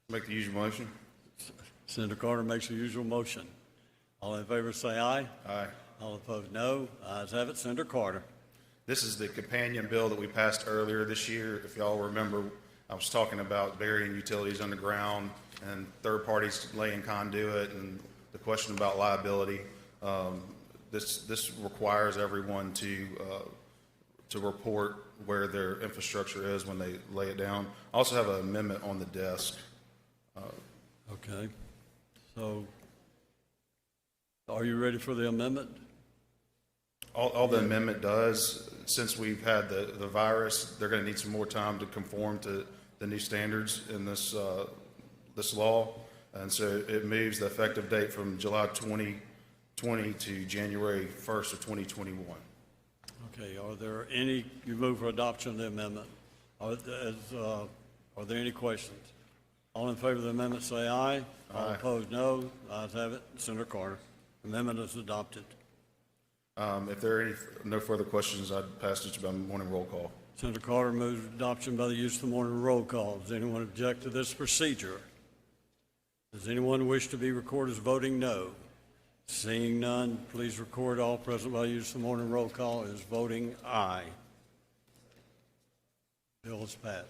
Make the usual motion. Senator Carter makes the usual motion. All in favor say aye. Aye. All opposed, no. Ayes have it. Senator Carter. This is the companion bill that we passed earlier this year. If y'all remember, I was talking about burying utilities underground and third parties laying conduit and the question about liability. This requires everyone to report where their infrastructure is when they lay it down. I also have an amendment on the desk. Okay. So Are you ready for the amendment? All the amendment does, since we've had the virus, they're going to need some more time to conform to the new standards in this law. And so it moves the effective date from July 2020 to January 1st of 2021. Okay, are there any, you move for adoption of the amendment. Are there any questions? All in favor of the amendment say aye. All opposed, no. Ayes have it. Senator Carter. Amendment is adopted. If there are no further questions, I'd pass it by morning roll call. Senator Carter moves adoption by the use of the morning roll call. Does anyone object to this procedure? Does anyone wish to be recorded as voting no? Seeing none, please record all present by use of the morning roll call as voting aye. Bill is passed.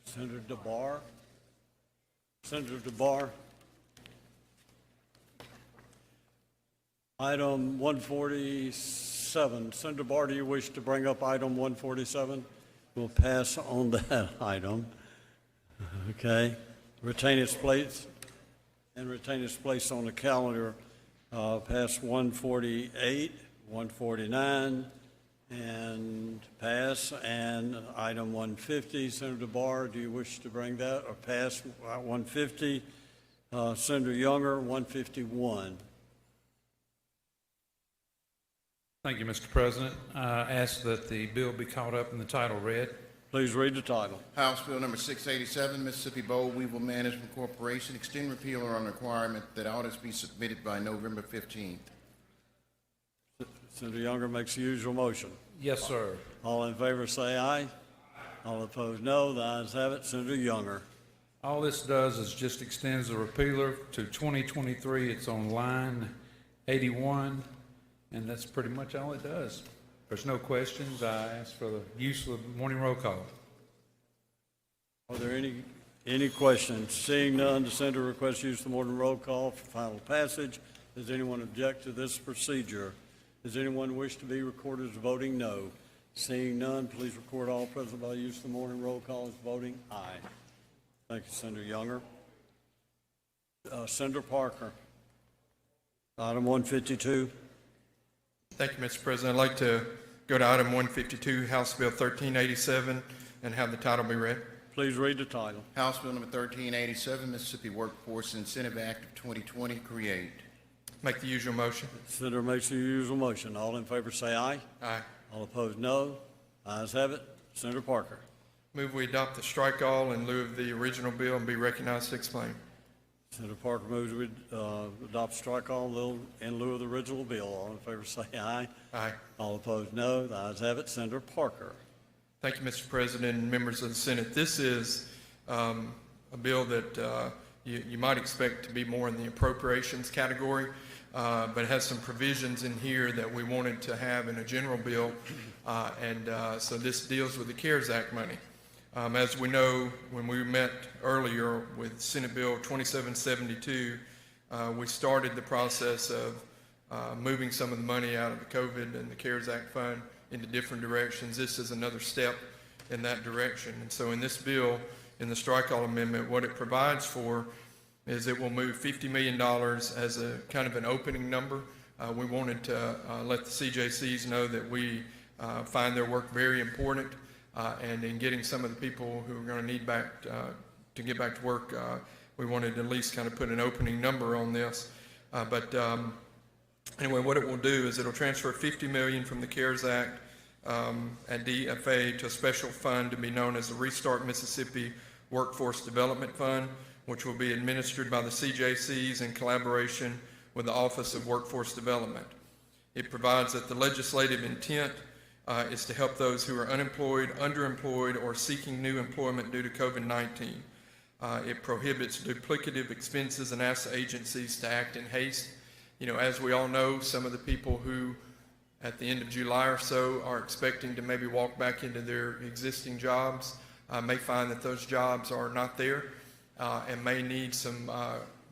Senator DeBar. Senator DeBar. Item 147. Senator DeBar, do you wish to bring up item 147? We'll pass on that item. Okay. Retain its place on the calendar. Pass 148, 149, and pass. And item 150, Senator DeBar, do you wish to bring that or pass 150? Senator Younger, 151. Thank you, Mr. President. I ask that the bill be caught up in the title read. Please read the title. House Bill number 687, Mississippi Boll Weevil Management Corporation, extend repeal on requirement that audits be submitted by November 15th. Senator Younger makes the usual motion. Yes, sir. All in favor say aye. All opposed no. The ayes have it. Senator Younger. All this does is just extends the repealer to 2023. It's on line 81, and that's pretty much all it does. If there's no questions, I ask for the use of the morning roll call. Are there any questions? Seeing none, the senator requests use of the morning roll call for final passage. Does anyone object to this procedure? Does anyone wish to be recorded as voting no? Seeing none, please record all present by use of the morning roll call as voting aye. Thank you, Senator Younger. Senator Parker. Item 152. Thank you, Mr. President. I'd like to go to item 152, House Bill 1387, and have the title be read. Please read the title. House Bill number 1387, Mississippi Workforce Incentive Act of 2020, create. Make the usual motion. Senator makes the usual motion. All in favor say aye. Aye. All opposed no. Ayes have it. Senator Parker. Move we adopt the strike all in lieu of the original bill and be recognized to explain. Senator Parker moves we adopt strike all in lieu of the original bill. All in favor say aye. Aye. All opposed no. The ayes have it. Senator Parker. Thank you, Mr. President and members of the Senate. This is a bill that you might expect to be more in the appropriations category, but it has some provisions in here that we wanted to have in a general bill, so this deals with the CARES Act money. As we know, when we met earlier with Senate Bill 2772, we started the process of moving some of the money out of the COVID and the CARES Act fund into different directions. This is another step in that direction. And so in this bill, in the strike-all amendment, what it provides for is it will move $50 million as a kind of an opening number. We wanted to let the CJCs know that we find their work very important, and in getting some of the people who are going to need to get back to work, we wanted to at least kind of put an opening number on this. Anyway, what it will do is it'll transfer $50 million from the CARES Act and DFA to a special fund to be known as the Restart Mississippi Workforce Development Fund, which will be administered by the CJCs in collaboration with the Office of Workforce Development. It provides that the legislative intent is to help those who are unemployed, underemployed, or seeking new employment due to COVID-19. It prohibits duplicative expenses and asks agencies to act in haste. You know, as we all know, some of the people who at the end of July or so are expecting to maybe walk back into their existing jobs may find that those jobs are not there and may need some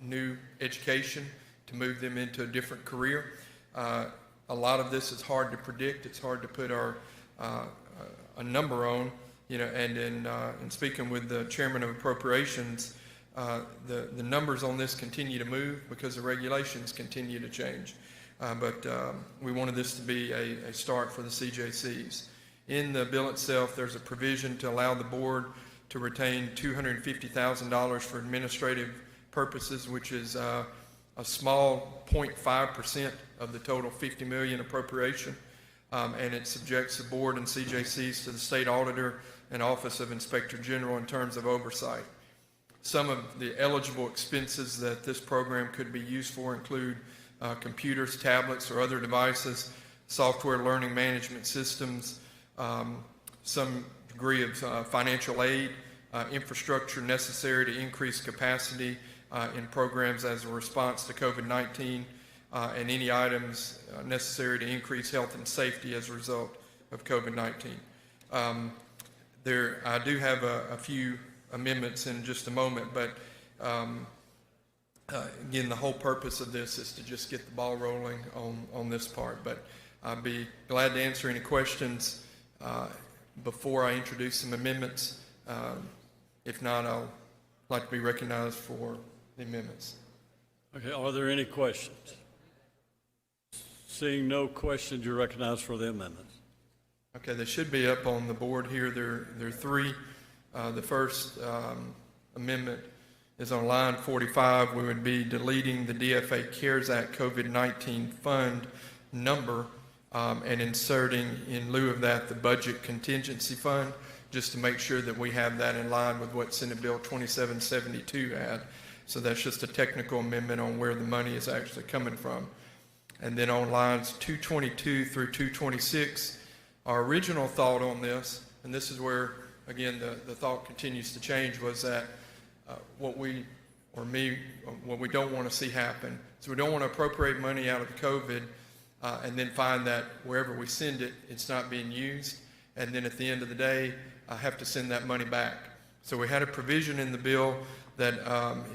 new education to move them into a different career. A lot of this is hard to predict. It's hard to put a number on, And in speaking with the chairman of appropriations, the numbers on this continue to move because the regulations continue to change. But we wanted this to be a start for the CJCs. In the bill itself, there's a provision to allow the board to retain $250,000 for administrative purposes, which is a small 0.5% of the total $50 million appropriation. And it subjects the board and CJCs to the state auditor and Office of Inspector General in terms of oversight. Some of the eligible expenses that this program could be used for include computers, tablets, or other devices, software learning management systems, some degree of financial aid, infrastructure necessary to increase capacity in programs as a response to COVID-19, and any items necessary to increase health and safety as a result of COVID-19. I do have a few amendments in just a moment, but again, the whole purpose of this is to just get the ball rolling on this part. But I'd be glad to answer any questions before I introduce some amendments. If not, I'll like to be recognized for the amendments. Okay, are there any questions? Seeing no questions, you're recognized for the amendments. Okay, they should be up on the board here. There are three. The first amendment is on line 45. We would be deleting the DFA CARES Act COVID-19 fund number and inserting in lieu of that the budget contingency fund, just to make sure that we have that in line with what Senate Bill 2772 had. So that's just a technical amendment on where the money is actually coming from. And then on lines 222 through 226, our original thought on this, and this is where, again, the thought continues to change, was that what we don't want to see happen. So we don't want to appropriate money out of COVID and then find that wherever we send it, it's not being used. And then at the end of the day, have to send that money back. So we had a provision in the bill that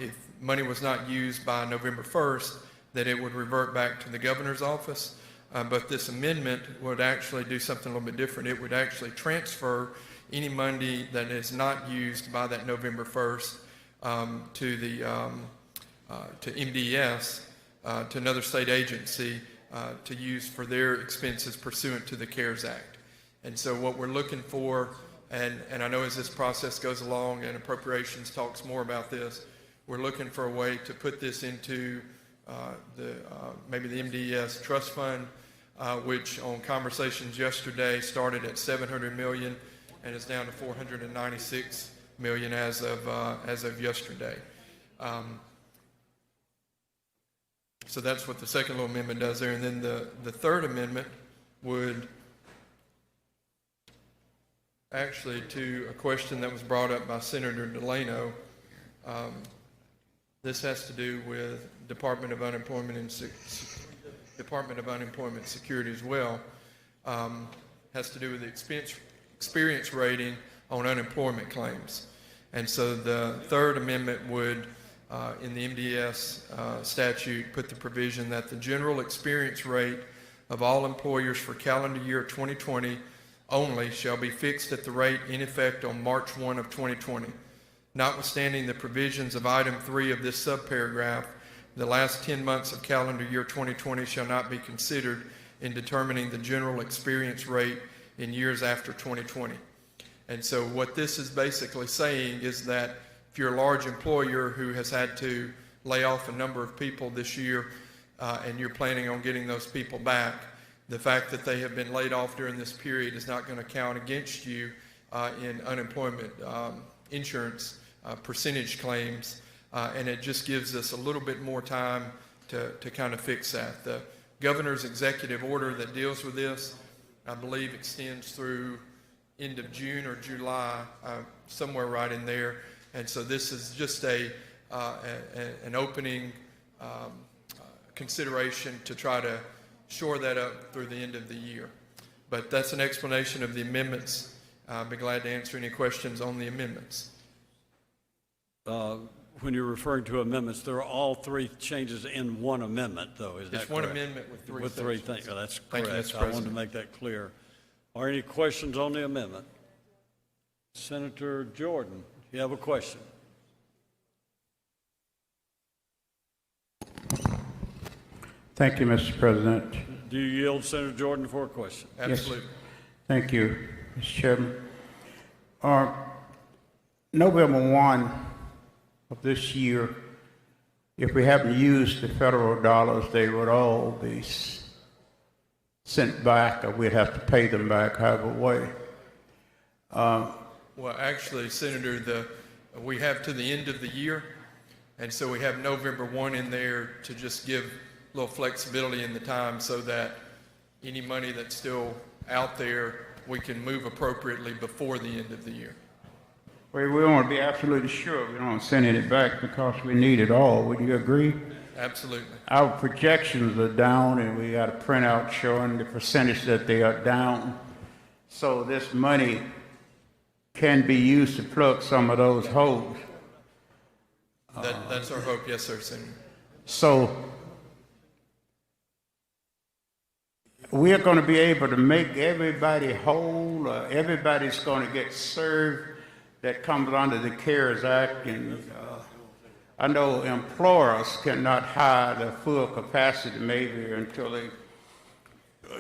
if money was not used by November 1st, that it would revert back to the governor's office. But this amendment would actually do something a little bit different. It would actually transfer any money that is not used by that November 1st to MDS, to another state agency to use for their expenses pursuant to the CARES Act. And so what we're looking for, and I know as this process goes along and appropriations talks more about this, we're looking for a way to put this into maybe the MDS trust fund, which on conversations yesterday started at $700 million and is down to $496 million as of yesterday. So that's what the second little amendment does there. And then the third amendment would actually, to a question that was brought up by Senator Delano, this has to do with Department of Unemployment and Security as well. Has to do with the experience rating on unemployment claims. And so the third amendment would, in the MDS statute, put the provision that the general experience rate of all employers for calendar year 2020 only shall be fixed at the rate in effect on March 1 of 2020. Notwithstanding the provisions of item 3 of this subparagraph, the last 10 months of calendar year 2020 shall not be considered in determining the general experience rate in years after 2020. And so what this is basically saying is that if you're a large employer who has had to lay off a number of people this year and you're planning on getting those people back, the fact that they have been laid off during this period is not going to count against you in unemployment insurance percentage claims, and it just gives us a little bit more time to kind of fix that. The governor's executive order that deals with this, I believe, extends through end of June or July, somewhere right in there. And so this is just an opening consideration to try to shore that up through the end of the year. But that's an explanation of the amendments. I'll be glad to answer any questions on the amendments. When you're referring to amendments, there are all three changes in one amendment, though, is that correct? It's one amendment with three With three things, oh, that's Thank correct. you, Mr. I wanted to President. make that clear. Are any questions on the amendment? Senator Jordan, you have a question? Thank you, Mr. President. Do you yield Senator Jordan for a question? Absolutely. Thank you, Mr. Chairman. November 1 of this year, if we haven't used the federal dollars, they would all be sent back, or we'd have to pay them back however way. Well, actually, Senator, we have to the end of the year, and so we have November 1 in there to just give a little flexibility in the time so that any money that's still out there, we can move appropriately before the end of the year. We want to be absolutely sure we don't send it back because we need it all. Would you agree? Absolutely. Our projections are down, and we got a printout showing the percentage that they are down. So this money can be used to plug some of those holes. That's our hope, yes, sir, Senator. So we're going to be able to make everybody whole. Everybody's going to get served that comes under the CARES Act. And I know employers cannot hire the full capacity maybe until they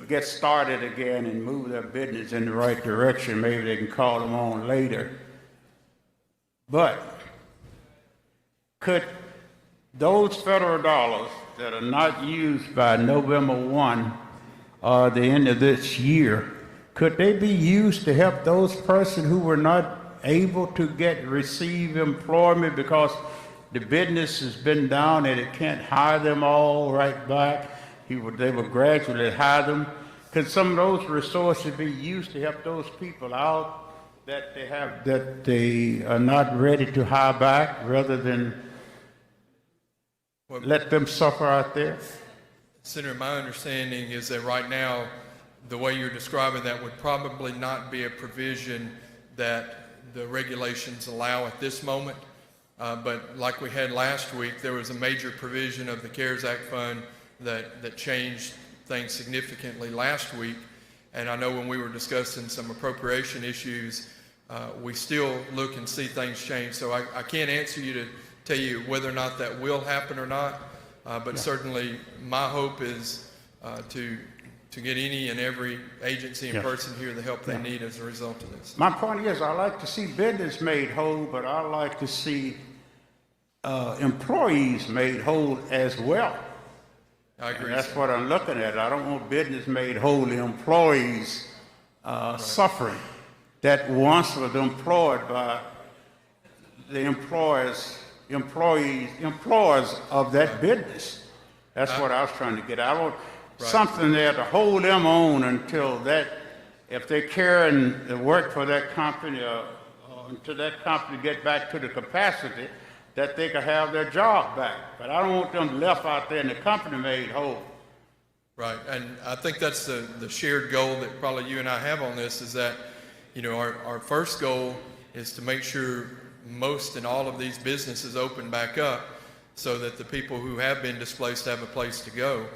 get started again and move their business in the right direction. Maybe they can call them on later. But could those federal dollars that are not used by November 1 or the end of this year, could they be used to help those persons who were not able to receive employment because the business has been down and it can't hire them all right back? They will gradually hire them. Could some of those resources be used to help those people out that they are not ready to hire back, rather than let them suffer out there? Senator, my understanding is that right now, the way you're describing that would probably not be a provision that the regulations allow at this moment. But like we had last week, there was a major provision of the CARES Act fund that changed things significantly last week. And I know when we were discussing some appropriation issues, we still look and see things change. So I can't answer you to tell you whether or not that will happen or not. But certainly my hope is to get any and every agency and person here the help they need as a result of this. My point is, I like to see business made whole, but I like to see employees made whole as well. I agree. And that's what I'm looking at. I don't want business made whole, the employees suffering that once was employed by the employers of that business. That's what I was trying to get at. I want something there to hold them on until that, if they care and work for that company, until that company get back to the capacity that they can have their job back. But I don't want them left out there and the company made whole. Right, and I think that's the shared goal that probably you and I have on this, is that, our first goal is to make sure most and all of these businesses open back up so that the people who have been displaced have a place to go.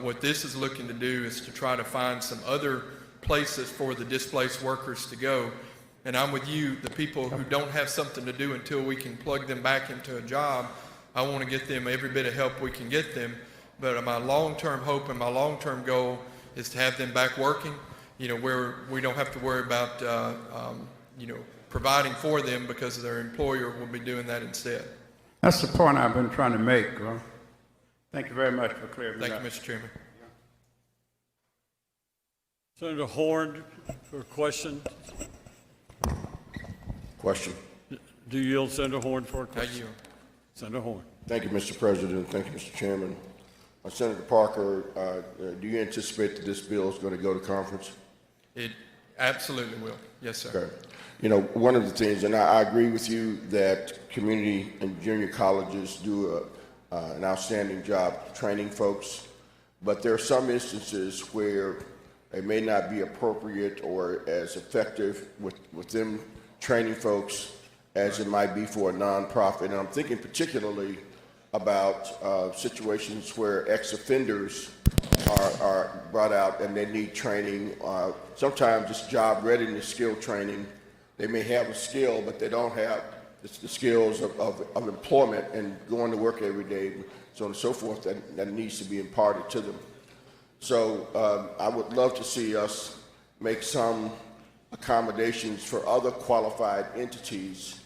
What this is looking to do is to try to find some other places for the displaced workers to go. And I'm with you, the people who don't have something to do until we can plug them back into a job, I want to get them every bit of help we can get them. But my long-term hope and my long-term goal is to have them back working, where we don't have to worry about, providing for them because their employer will be doing that instead. That's the point I've been trying to make. Thank you very much for clearing that up. Thank you, Mr. Chairman. Senator Horn, for a question. Question. Do you yield Senator Horn for a question? I yield. Senator Horn. Thank you, Mr. President. Thank you, Mr. Chairman. Senator Parker, do you anticipate that this bill is going to go to conference? It absolutely will. Yes, sir. Okay. One of the things, and I agree with you that community and junior colleges do an outstanding job training folks, but there are some instances where it may not be appropriate or as effective with them training folks as it might be for a nonprofit. And I'm thinking particularly about situations where ex-offenders are brought out and they need training, sometimes just job readiness skill training They may have a skill, but they don't have the skills of employment and going to work every day, so on and so forth, that needs to be imparted to them. So I would love to see us make some accommodations for other qualified entities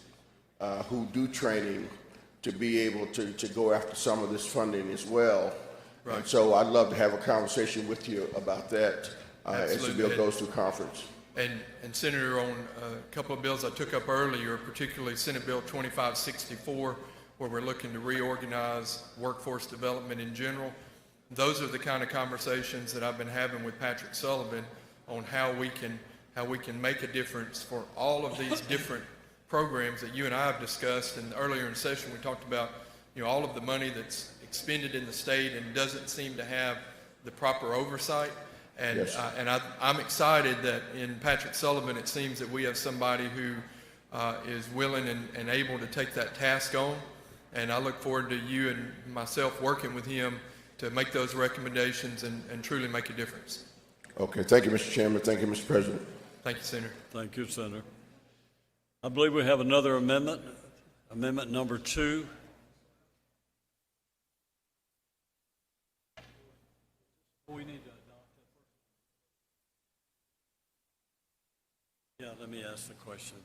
who do training to be able to go after some of this funding as well. Right. And so I'd love to have a conversation with you about that as the bill goes through conference. And Senator, on a couple of bills I took up earlier, particularly Senate Bill 2564, where we're looking to reorganize workforce development in general, those are the kind of conversations that I've been having with Patrick Sullivan on how we can make a difference for all of these different programs that you and I have discussed. And earlier in the session, we talked about, all of the money that's expended in the state and doesn't seem to have the proper oversight. And, Yes. I'm excited that in Patrick Sullivan, it seems that we have somebody who is willing and able to take that task on. And I look forward to you and myself working with him to make those recommendations and truly make a difference. Okay, thank you, Mr. Chairman. Thank you, Mr. President. Thank you, Senator. Thank you, Senator. I believe we have another amendment, amendment number 2. We need to adopt that first. Yeah, let me ask the question.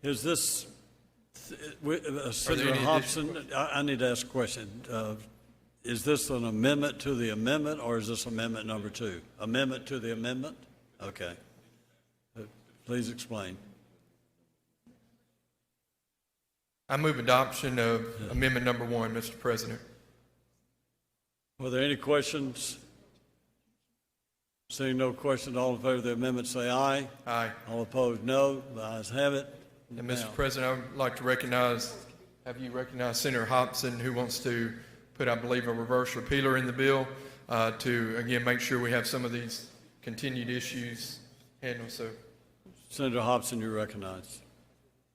Is this, Senator Hobson, I need to ask a question. Is this an amendment to the amendment, or is this amendment number 2? Amendment to the amendment? Okay. Please explain. I move adoption of amendment number 1, Mr. President. Were there any questions? Seeing no questions, all in favor of the amendment say aye. Aye. All opposed, no. The ayes have it. And Mr. Now, President, I would like to have you recognize Senator Hobson, who wants to put, I believe, a reverse repealer in the bill to, again, make sure we have some of these continued issues handled. So, Senator Hobson, you're recognized.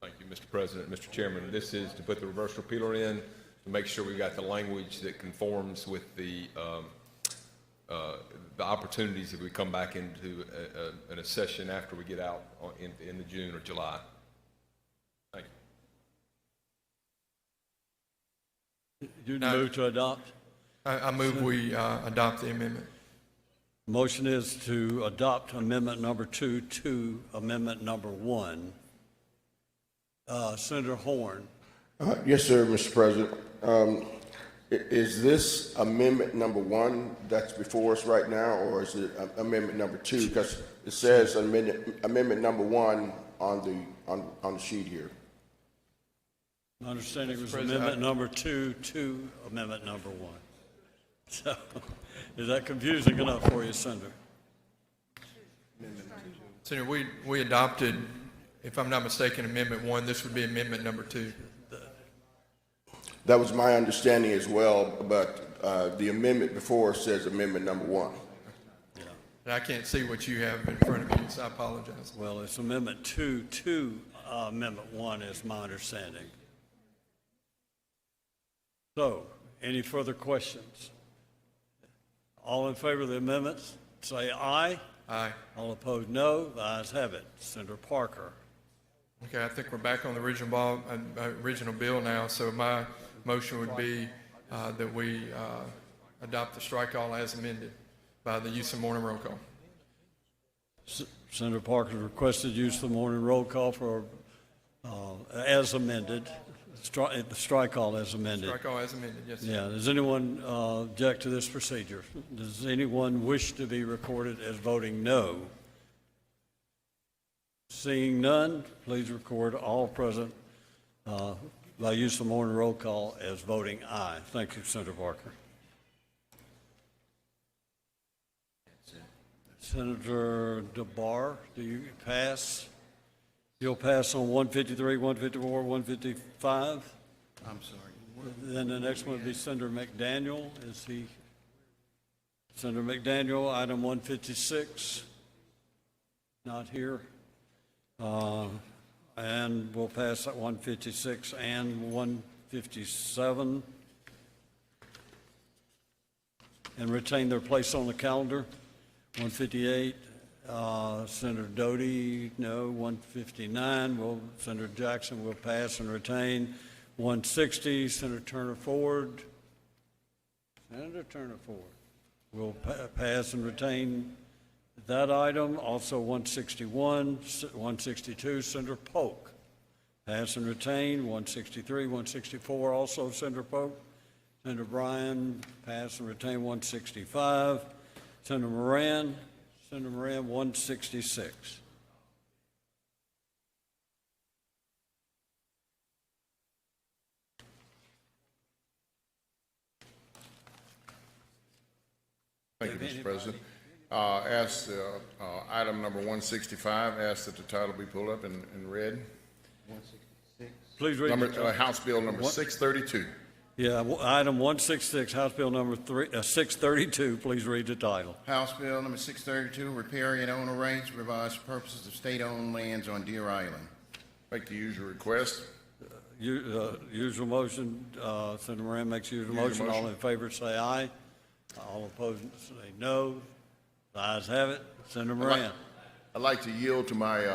Thank you, Mr. President. Mr. Chairman, this is to put the reverse repealer in to make sure we got the language that conforms with the opportunities if we come back into a session after we get out in the June or July. Thank you. You move to adopt? I move we adopt the amendment. Motion is to adopt amendment number 2 to amendment number 1. Senator Horn. Yes, sir, Mr. President. Is this amendment number 1 that's before us right now, or is it amendment number 2? Because it says amendment number 1 on the sheet here. My understanding was amendment number 2 to amendment number 1. So, is that confusing enough for you, Senator? Senator, we adopted, if I'm not mistaken, amendment 1. This would be amendment number 2. That was my understanding as well, but the amendment before says amendment number 1. And I can't see what you have in front of you, so I apologize. Well, it's amendment 2 to amendment 1 is my understanding. So, any further questions? All in favor of the amendments, say aye. Aye. All opposed, no. The ayes have it. Senator Parker. Okay, I think we're back on the original bill now, so my motion would be that we adopt the strike all as amended by the use of morning roll call. Senator Parker requested use of the morning roll call for as amended, the strike all as amended. Strike all as amended, yes, sir. Yeah, does anyone object to this procedure? Does anyone wish to be recorded as voting no? Seeing none, please record all present by use of morning roll call as voting aye. Thank you, Senator Parker. Senator DeBar, do you pass? You'll pass on 153, 154, 155? I'm sorry. Then the next one would be Senator McDaniel. Is he? Senator McDaniel, item 156. Not here. And we'll pass at 156 and 157 and retain their place on the calendar. 158, Senator Doty, no. 159, Senator Jackson will pass and retain. 160, Senator Turner Ford. Senator Turner Ford will pass and retain that item. Also 161, 162, Senator Polk. Pass and retain. 163, 164, also Senator Polk. Senator Bryan, pass and retain. 165. Senator Moran, 166. Thank you, Mr. President. Ask item number 165, ask that the title be pulled up in red. 166. Please read the House Bill number 632. Yeah, item 166, House Bill number 632. Please read the title. House Bill number 632, riparian owner rights, revised for purposes of state-owned lands on Deer Island. Make the usual request. Usual motion. Senator Moran makes usual motion. All in favor say aye. All opposed say no. The ayes have it. Senator Moran. I'd like to yield to my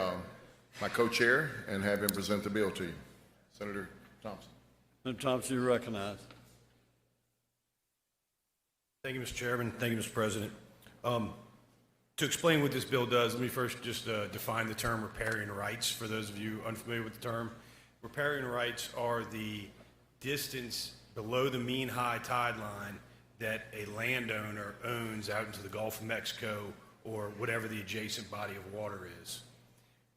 my co-chair and have him present the bill to you. Senator Thompson. Senator Thompson, you recognize. Thank you, Mr. Chairman. Thank you, Mr. President. To explain what this bill does, let me first just define the term riparian rights for those of you unfamiliar with the term. Riparian rights are the distance below the mean high tide line that a landowner owns out into the Gulf of Mexico or whatever the adjacent body of water is.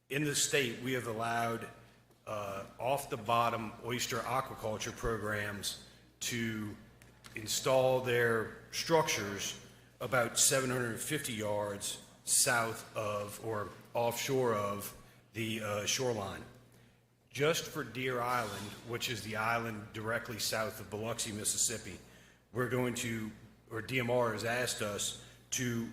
In the state, we have allowed off-the-bottom oyster aquaculture programs to install their structures about 750 yards south of or offshore of the shoreline. Just for Deer Island, which is the island directly south of Biloxi, Mississippi, we're going to, or DMR has asked us to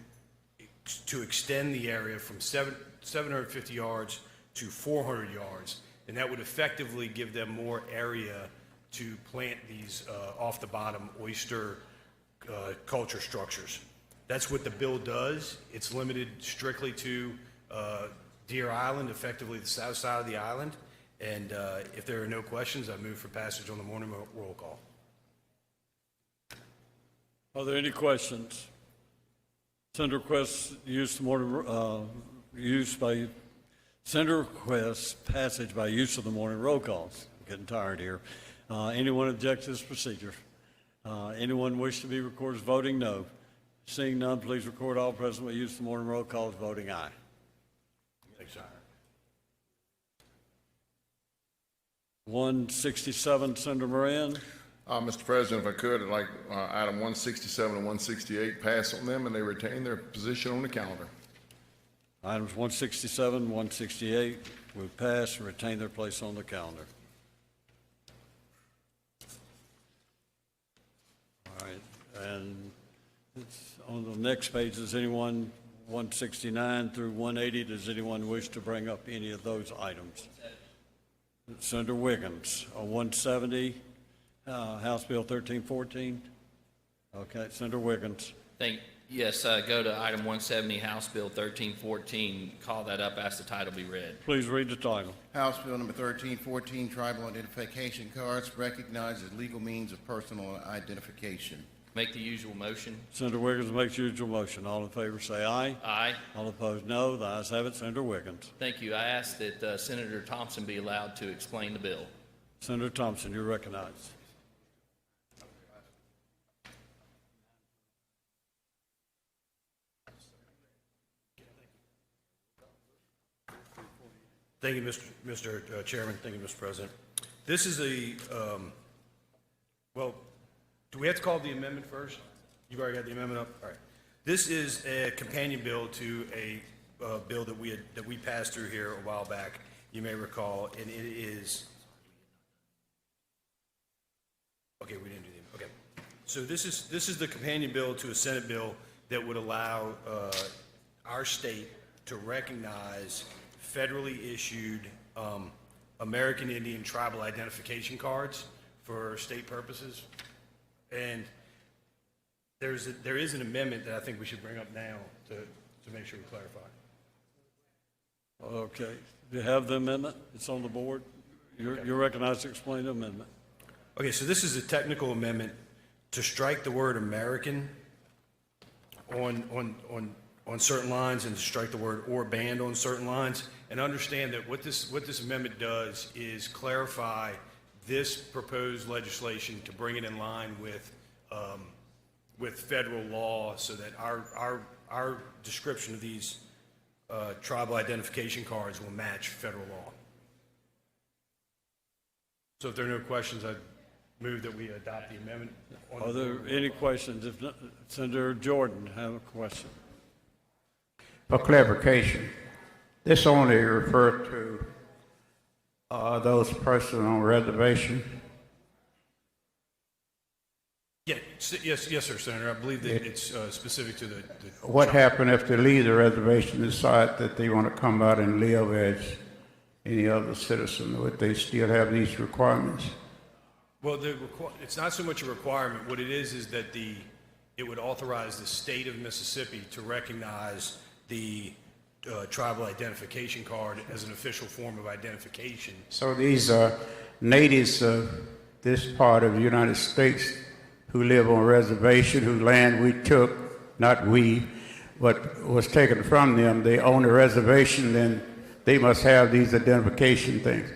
extend the area from 750 yards to 400 yards, and that would effectively give them more area to plant these off-the-bottom oyster culture structures. That's what the bill does. It's limited strictly to Deer Island, effectively the south side of the island, and if there are no questions, I move for passage on the morning roll call. Are there any questions? Senator requests Senator requests passage by use of the morning roll calls. I'm getting tired here. Anyone object to this procedure? Anyone wish to be recorded as voting no? Seeing none, please record all present by use of the morning roll call as voting aye. Thanks, sir. 167, Senator Moran. Mr. President, if I could, I'd like item 167 and 168 pass on them and they retain their position on the calendar. Items 167, 168 will pass and retain their place on the calendar. All right, and it's on the next page, does anyone, 169 through 180, does anyone wish to bring up any of those items? Senator Wiggins, 170, House Bill 1314. Okay, Senator Wiggins. Yes, go to item 170, House Bill 1314. Call that up, ask the title be read. Please read the title. House Bill number 1314, tribal identification cards recognized as legal means of personal identification. Make the usual motion. Senator Wiggins makes usual motion. All in favor say aye. Aye. All opposed no. The ayes have it. Senator Wiggins. Thank you. I ask that Senator Thompson be allowed to explain the bill. Senator Thompson, you're recognized. Thank you, Mr. Chairman. Thank you, Mr. President. This is a, well, do we have to call the amendment first? You've already got the amendment up? All right. This is a companion bill to a bill that we passed through here a while back, you may recall, and it is, okay, we didn't do the, okay. So this is the companion bill to a Senate bill that would allow our state to recognize federally issued American Indian tribal identification cards for state purposes. And there is an amendment that I think we should bring up now to make sure we clarify. Okay. Do you have the amendment? It's on the board. You're recognized to explain the amendment. Okay, so this is a technical amendment to strike the word American on certain lines and to strike the word or banned on certain lines. And understand that what this amendment does is clarify this proposed legislation to bring it in line with federal law so that our description of these tribal identification cards will match federal law. So if there are no questions, I move that we adopt the amendment. Are there any questions? If not, Senator Jordan have a question. For clarification, this only referred to those persons on reservation? Yeah, yes, sir, Senator. I believe that it's specific to the What happened if they leave the reservation and decide that they want to come out and live as any other citizen? Would they still have these requirements? Well, it's not so much a requirement. What it is that it would authorize the state of Mississippi to recognize the tribal identification card as an official form of identification. So these are natives of this part of the United States who live on reservation, whose land we took, not we, but was taken from them. They own a reservation, then they must have these identification things.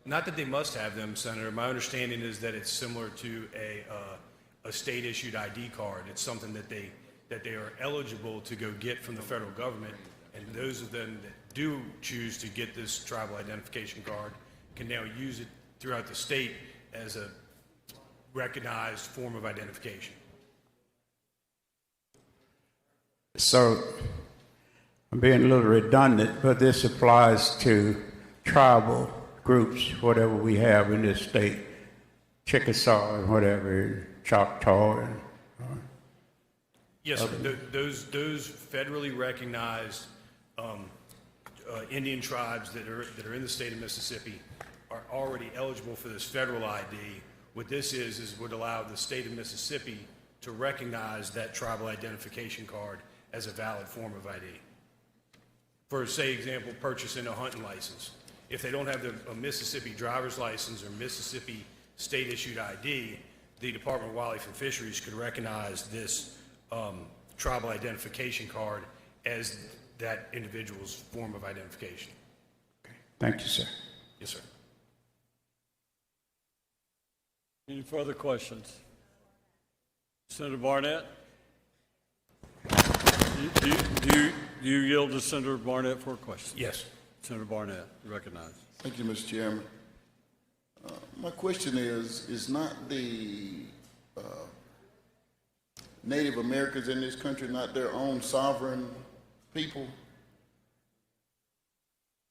Not that they must have them, Senator. My understanding is that it's similar to a state-issued ID card. It's something that they are eligible to go get from the federal government, and those of them that do choose to get this tribal identification card can now use it throughout the state as a recognized form of identification. So I'm being a little redundant, but this applies to tribal groups, whatever we have in this state, Chickasaw and whatever, Choctaw. And, yes, sir. Those federally recognized Indian tribes that are in the state of Mississippi are already eligible for this federal ID. What this is would allow the state of Mississippi to recognize that tribal identification card as a valid form of ID. For, say, example, purchasing a hunting license. If they don't have a Mississippi driver's license or Mississippi state-issued ID, the Department of Wildlife and Fisheries could recognize this tribal identification card as that individual's form of identification. Thank you, sir. Yes, sir. Any further questions? Senator Barnett? Do you yield to Senator Barnett for a question? Yes. Senator Barnett, recognized. Thank you, Mr. Chairman. My question is not the Native Americans in this country not their own sovereign people?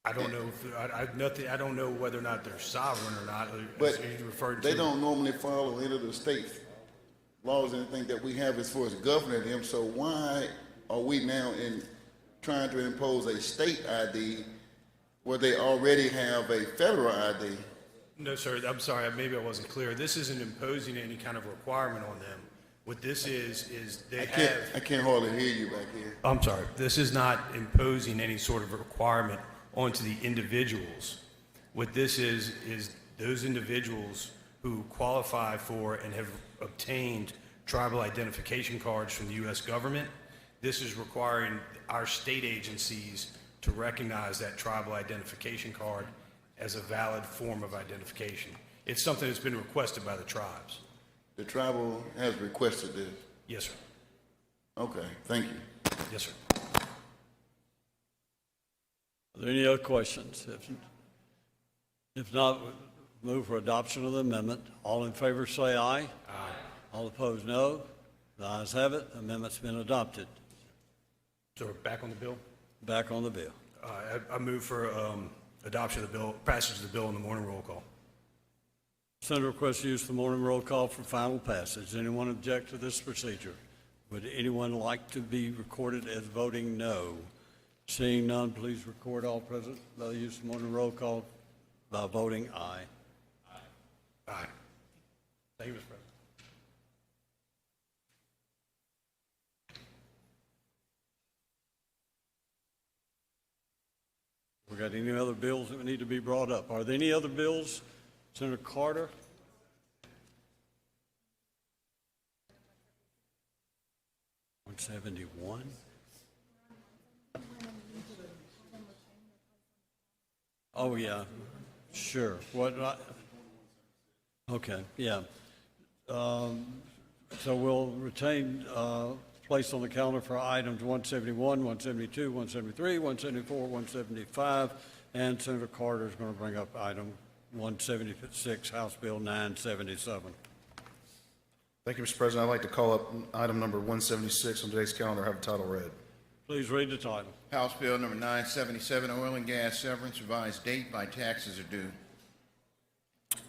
I don't know. I don't know whether or not they're sovereign or not. But as you referred they to. don't normally follow any of the state laws, anything that we have as far as governing them. So why are we now trying to impose a state ID where they already have a federal ID? No, sir. I'm sorry. Maybe I wasn't clear. This isn't imposing any kind of requirement on them. What this is they have. I can't hardly hear you back here. I'm sorry. This is not imposing any sort of requirement onto the individuals. What this is those individuals who qualify for and have obtained tribal identification cards from the U.S. government. This is requiring our state agencies to recognize that tribal identification card as a valid form of identification. It's something that's been requested by the tribes. The tribal has requested this? Yes, sir. Okay, thank you. Yes, sir. Are there any other questions? If not, move for adoption of the amendment. All in favor say aye. Aye. All opposed, no. The ayes have it. The amendment's been adopted. So we're back on the bill? Back on the bill. I move for adoption of the bill, passage of the bill in the morning roll call. Senator requests to use the morning roll call for final passage. Anyone object to this procedure? Would anyone like to be recorded as voting no? Seeing none, please record all present by the use of the morning roll call by voting aye. Aye. Aye. Thank you, Mr. President. got any other bills that need to be brought up? Are there any other bills? Senator Carter? $171? Oh, yeah, sure. Okay, yeah. So we'll retain place on the calendar for items 171, 172, 173, 174, 175, and Senator Carter is going to bring up item 176, House Bill 977. Thank you, Mr. President. I'd like to call up item number 176 on today's calendar, have the title read. Please read the title. House Bill number 977, oil and gas severance, revised date by taxes are due.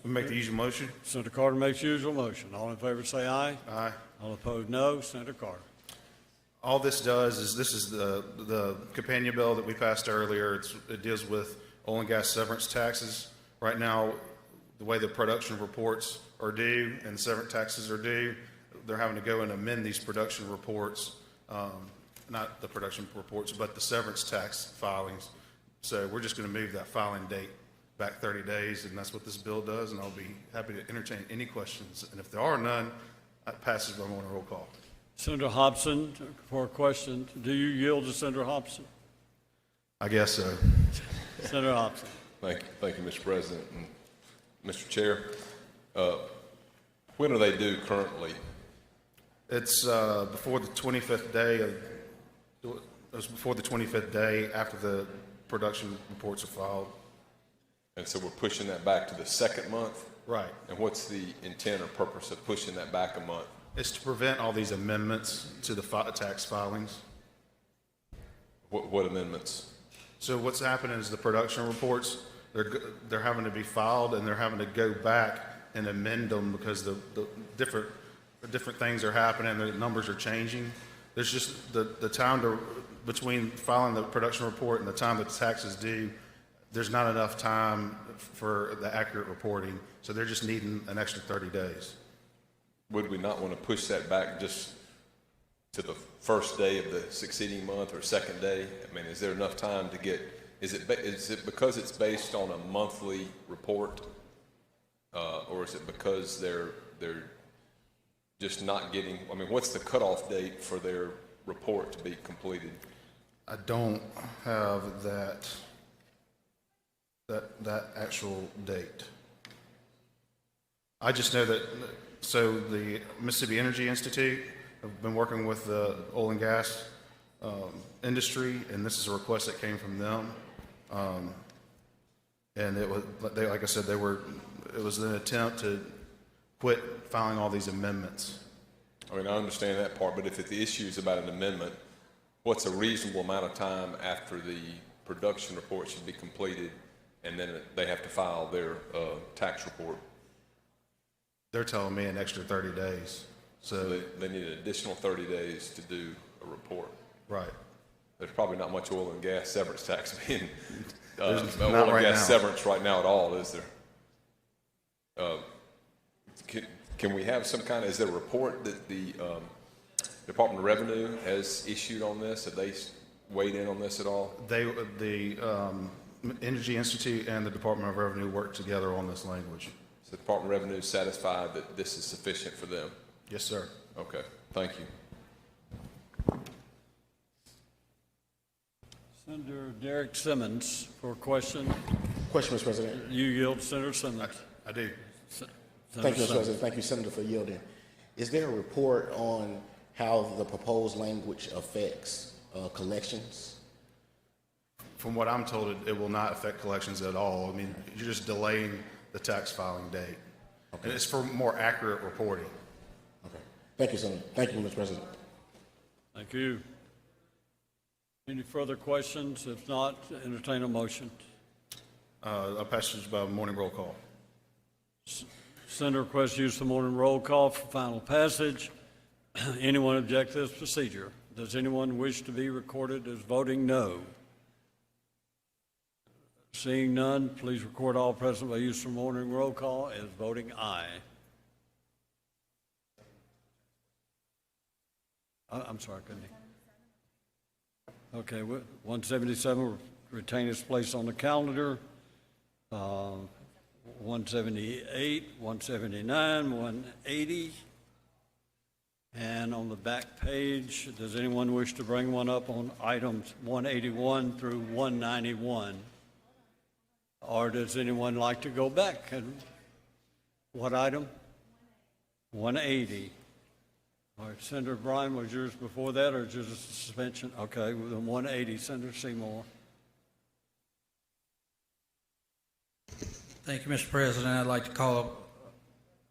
We make the usual motion. Senator Carter makes usual motion. All in favor say aye. Aye. All opposed, no. Senator Carter. All this does is, this is the companion bill that we passed earlier. It deals with oil and gas severance taxes. Right now, the way the production reports are due and severance taxes are due, they're having to go and amend these production reports, not the production reports, but the severance tax filings. So we're just going to move that filing date back 30 days, and that's what this bill does, and I'll be happy to entertain any questions. And if there are none, that passes by morning roll call. Senator Hobson, for a question, do you yield to Senator Hobson? I guess so. Senator Hobson. Thank you, Mr. President. And Mr. Chair, when are they due currently? It's before the 25th day it was before the 25th day after the production reports are filed. And so we're pushing that back to the second month? Right. And what's the intent or purpose of pushing that back a month? It's to prevent all these amendments to the tax filings. What amendments? So what's happening is the production reports, they're having to be filed, and they're having to go back and amend them because the different things are happening, the numbers are changing. There's just the time between filing the production report and the time that the tax is due, there's not enough time for the accurate reporting, so they're just needing an extra 30 days. Would we not want to push that back just to the first day of the succeeding month or second day? I mean, is there enough time to get, is it because it's based on a monthly report, or is it because they're just not getting, I mean, what's the cutoff date for their report to be completed? I don't have that actual date. I just know that, so the Mississippi Energy Institute have been working with the oil and gas industry, and this is a request that came from them. And it was, like I said, it was an attempt to quit filing all these amendments. I mean, I understand that part, but if the issue is about an amendment, what's a reasonable amount of time after the production report should be completed, and then they have to file their tax report? They're telling me an extra 30 days. So they need an additional 30 days to do a report. Right. There's probably not much oil and gas severance tax being, oil and gas severance right now at all, is there? Can we have some kind of, is there a report that the Department of Revenue has issued on this? Have they weighed in on this at all? The Energy Institute and the Department of Revenue work together on this language. So the Department of Revenue is satisfied that this is sufficient for them? Yes, sir. Okay, thank you. Senator Derek Simmons for a question. Question, Mr. President. You yield to Senator Simmons. I do. Thank you, Mr. President. Thank you, Senator, for yielding. Is there a report on how the proposed language affects collections? From what I'm told, it will not affect collections at all. I mean, you're just delaying the tax filing date. Okay. And it's for more accurate reporting. Okay. Thank you, Senator. Thank you, Mr. President. Thank you. Any further questions? If not, entertain a motion. I'll pass this by morning roll call. Senator requests use the morning roll call for final passage. Anyone object to this procedure? Does anyone wish to be recorded as voting no? Seeing none, please record all present by use of morning roll call as voting aye. I'm sorry, couldn't he? Okay, 177 retain its place on the calendar. 178, 179, 180. And on the back page, does anyone wish to bring one up on items 181 through 191? Or does anyone like to go back? And what item? 180. All right, Senator Bryan, was yours before that, or just a suspension? Okay, with 180, Senator Seymour. Thank you, Mr. President. I'd like to call up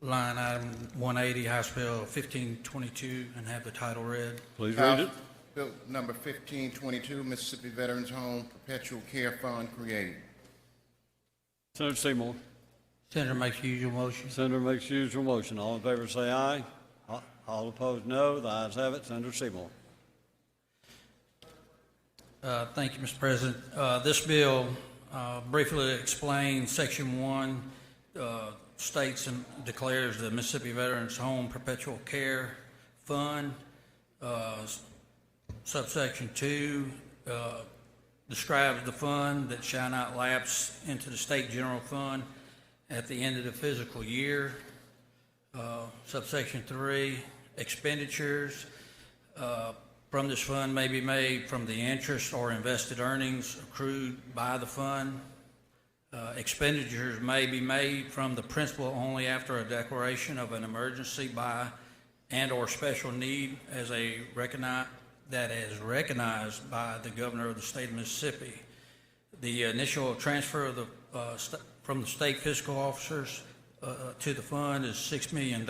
line item 180, House Bill 1522, and have the title read. Please read it. Bill number 1522, Mississippi Veterans Home Perpetual Care Fund created. Senator Seymour. Senator makes usual motion. Senator makes usual motion. All in favor say aye. All opposed, no. The ayes have it. Senator Seymour. Thank you, Mr. President. This bill briefly explains Section 1 states and declares the Mississippi Veterans Home Perpetual Care Fund. Subsection 2 describes the fund that shall not lapse into the state general fund at the end of the fiscal year. Subsection 3, expenditures from this fund may be made from the interest or invested earnings accrued by the fund. Expenditures may be made from the principal only after a declaration of an emergency by and or special need as that is recognized by the governor of the state of Mississippi. The initial transfer of the from the state fiscal officers to the fund is $6 million.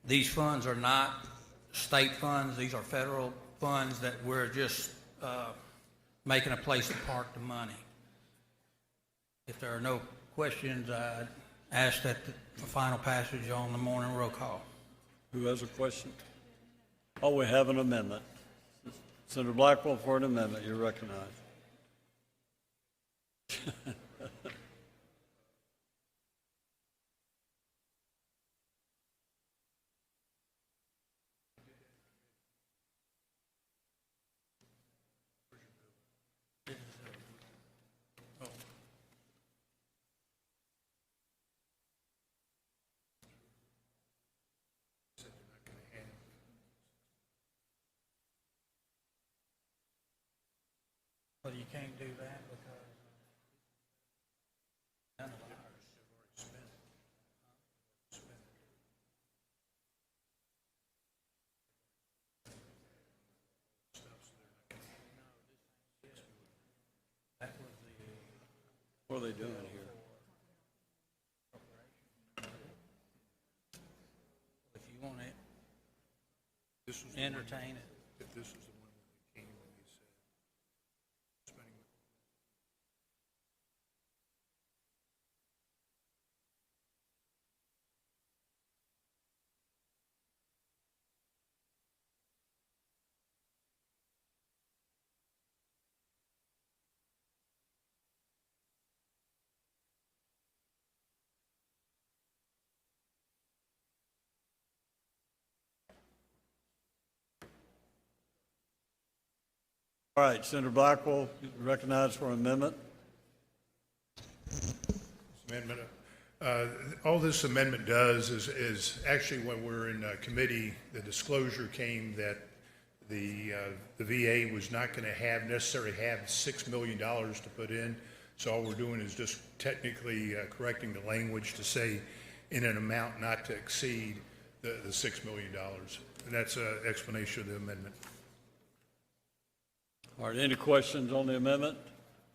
These funds are not state funds. These are federal funds that we're just making a place to park the money. If there are no questions, I'd ask that the final passage on the morning roll call. Who has a question? Oh, we have an amendment. Senator Blackwell for an amendment. You're recognized. Well, you can't do that because none of ours have already spent it. That was the. What are they doing here? If you want it, entertain it. This is the one where we came and we said, spending. All right, Senator Blackwell, recognized for amendment. Amendment. All this amendment does is actually when we're in committee, the disclosure came that the VA was not going to necessarily have $6 million to put in. So all we're doing is just technically correcting the language to say in an amount not to exceed the $6 million. And that's an explanation of the amendment. All right, any questions on the amendment?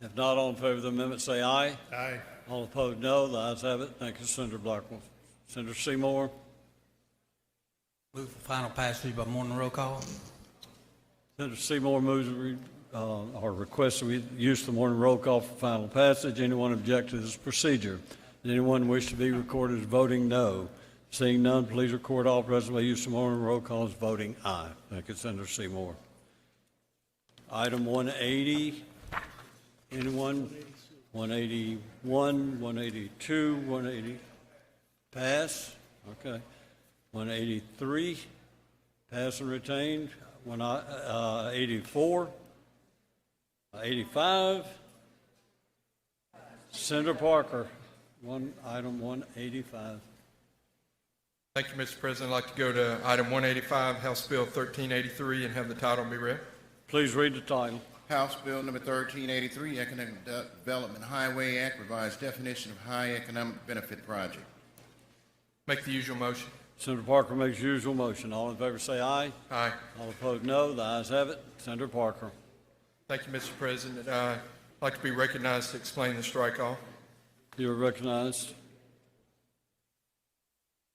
If not, all in favor of the amendment, say aye. Aye. All opposed, no. The ayes have it. Thank you, Senator Blackwell. Senator Seymour. Move for final passage by morning roll call. Senator Seymour moves or requests that we use the morning roll call for final passage. Anyone object to this procedure? Does anyone wish to be recorded as voting no? Seeing none, please record all present by use of morning roll call as voting aye. Thank you, Senator Seymour. Item 180. Anyone? 181, 182, 180. Pass. Okay. 183. Pass and retained. 184. 85. Senator Parker, item 185. Thank you, Mr. President. I'd like to go to item 185, House Bill 1383, and have the title be read. Please read the title. House Bill number 1383, Economic Development Highway Act, revised definition of high economic benefit project. Make the usual motion. Senator Parker makes usual motion. All in favor say aye. Aye. All opposed, no. The ayes have it. Senator Parker. Thank you, Mr. President. I'd like to be recognized to explain the strike-off. You are recognized.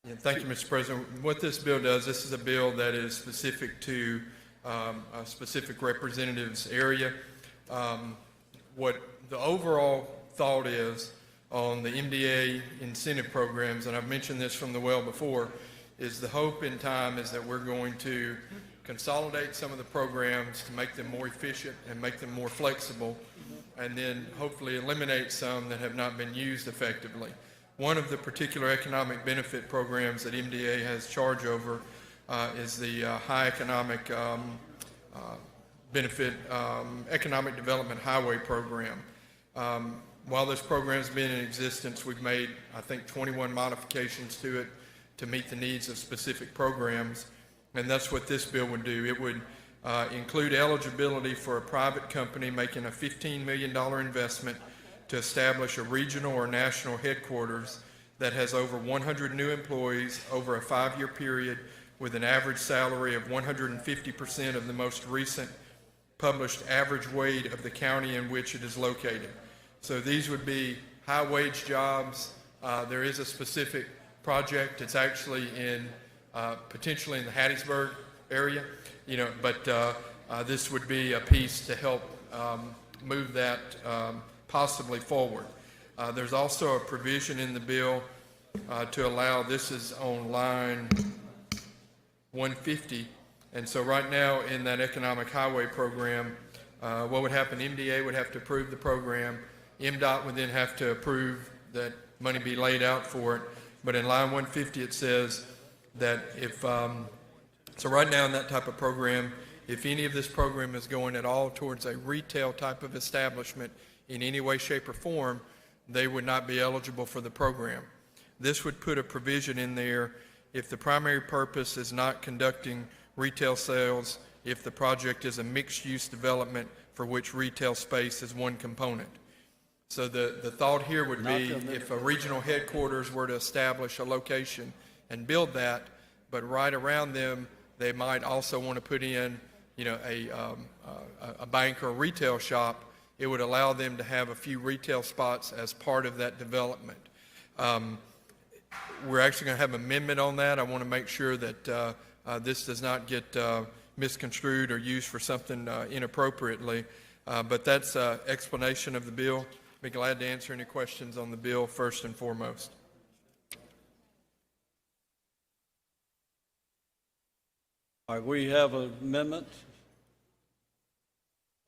Yeah, thank you, Mr. President. What this bill does, this is a bill that is specific to a specific representative's area. What the overall thought is on the MDA incentive programs, and I've mentioned this from the well before, is the hope in time is that we're going to consolidate some of the programs to make them more efficient and make them more flexible, and then hopefully eliminate some that have not been used effectively. One of the particular economic benefit programs that MDA has charge over is the High Economic Benefit Economic Development Highway Program. While this program has been in existence, we've made, I think, 21 modifications to it to meet the needs of specific programs, and that's what this bill would do. It would include eligibility for a private company making a $15 million investment to establish a regional or national headquarters that has over 100 new employees over a 5-year period with an average salary of 150% of the most recent published average wage of the county in which it is located. So these would be high-wage jobs. There is a specific project. It's actually in potentially in the Hattiesburg area, but this would be a piece to help move that possibly forward. There's also a provision in the bill to allow, this is on line 150, and so right now in that economic highway program, what would happen, MDA would have to approve the program, MDOT would then have to approve that money be laid out for it, but in line 150 it says that if, so right now in that type of program, if any of this program is going at all towards a retail type of establishment in any way, shape, or form, they would not be eligible for the program. This would put a provision in there if the primary purpose is not conducting retail sales, if the project is a mixed-use development for which retail space is one component. So the thought here would be if a regional headquarters were to establish a location and build that, but right around them, they might also want to put in, a bank or a retail shop. It would allow them to have a few retail spots as part of that development. We're actually going to have an amendment on that. I want to make sure that this does not get misconstrued or used for something inappropriately. But that's an explanation of the bill. Be glad to answer any questions on the bill first and foremost. All right, we have an amendment.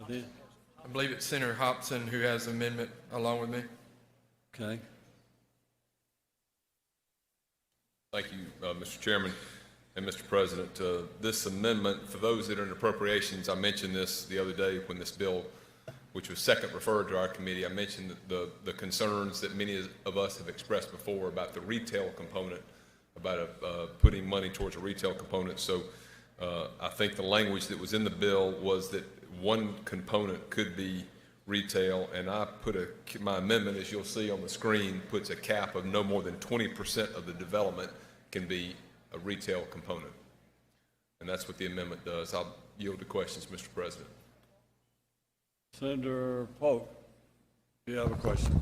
I believe it's Senator Hobson who has an amendment along with me. Okay. Thank you, Mr. Chairman and Mr. President. This amendment, for those that are in appropriations, I mentioned this the other day when this bill, which was second referred to our committee, I mentioned the concerns that many of us have expressed before about the retail component, about putting money towards a retail component. So I think the language that was in the bill was that one component could be retail, and I put my amendment, as you'll see on the screen, puts a cap of no more than 20% of the development can be a retail component. And that's what the amendment does. I'll yield to questions, Mr. President. Senator Polk, do you have a question?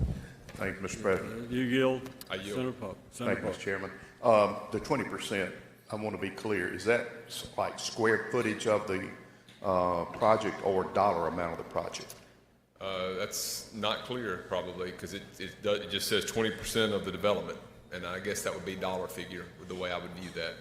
Thank you, Mr. President. You yield? I yield. Senator Polk. Thank you, Mr. Chairman. The 20%, I want to be clear, is that like square footage of the project or dollar amount of the project? That's not clear probably because it just says 20% of the development, and I guess that would be dollar figure with the way I would view that.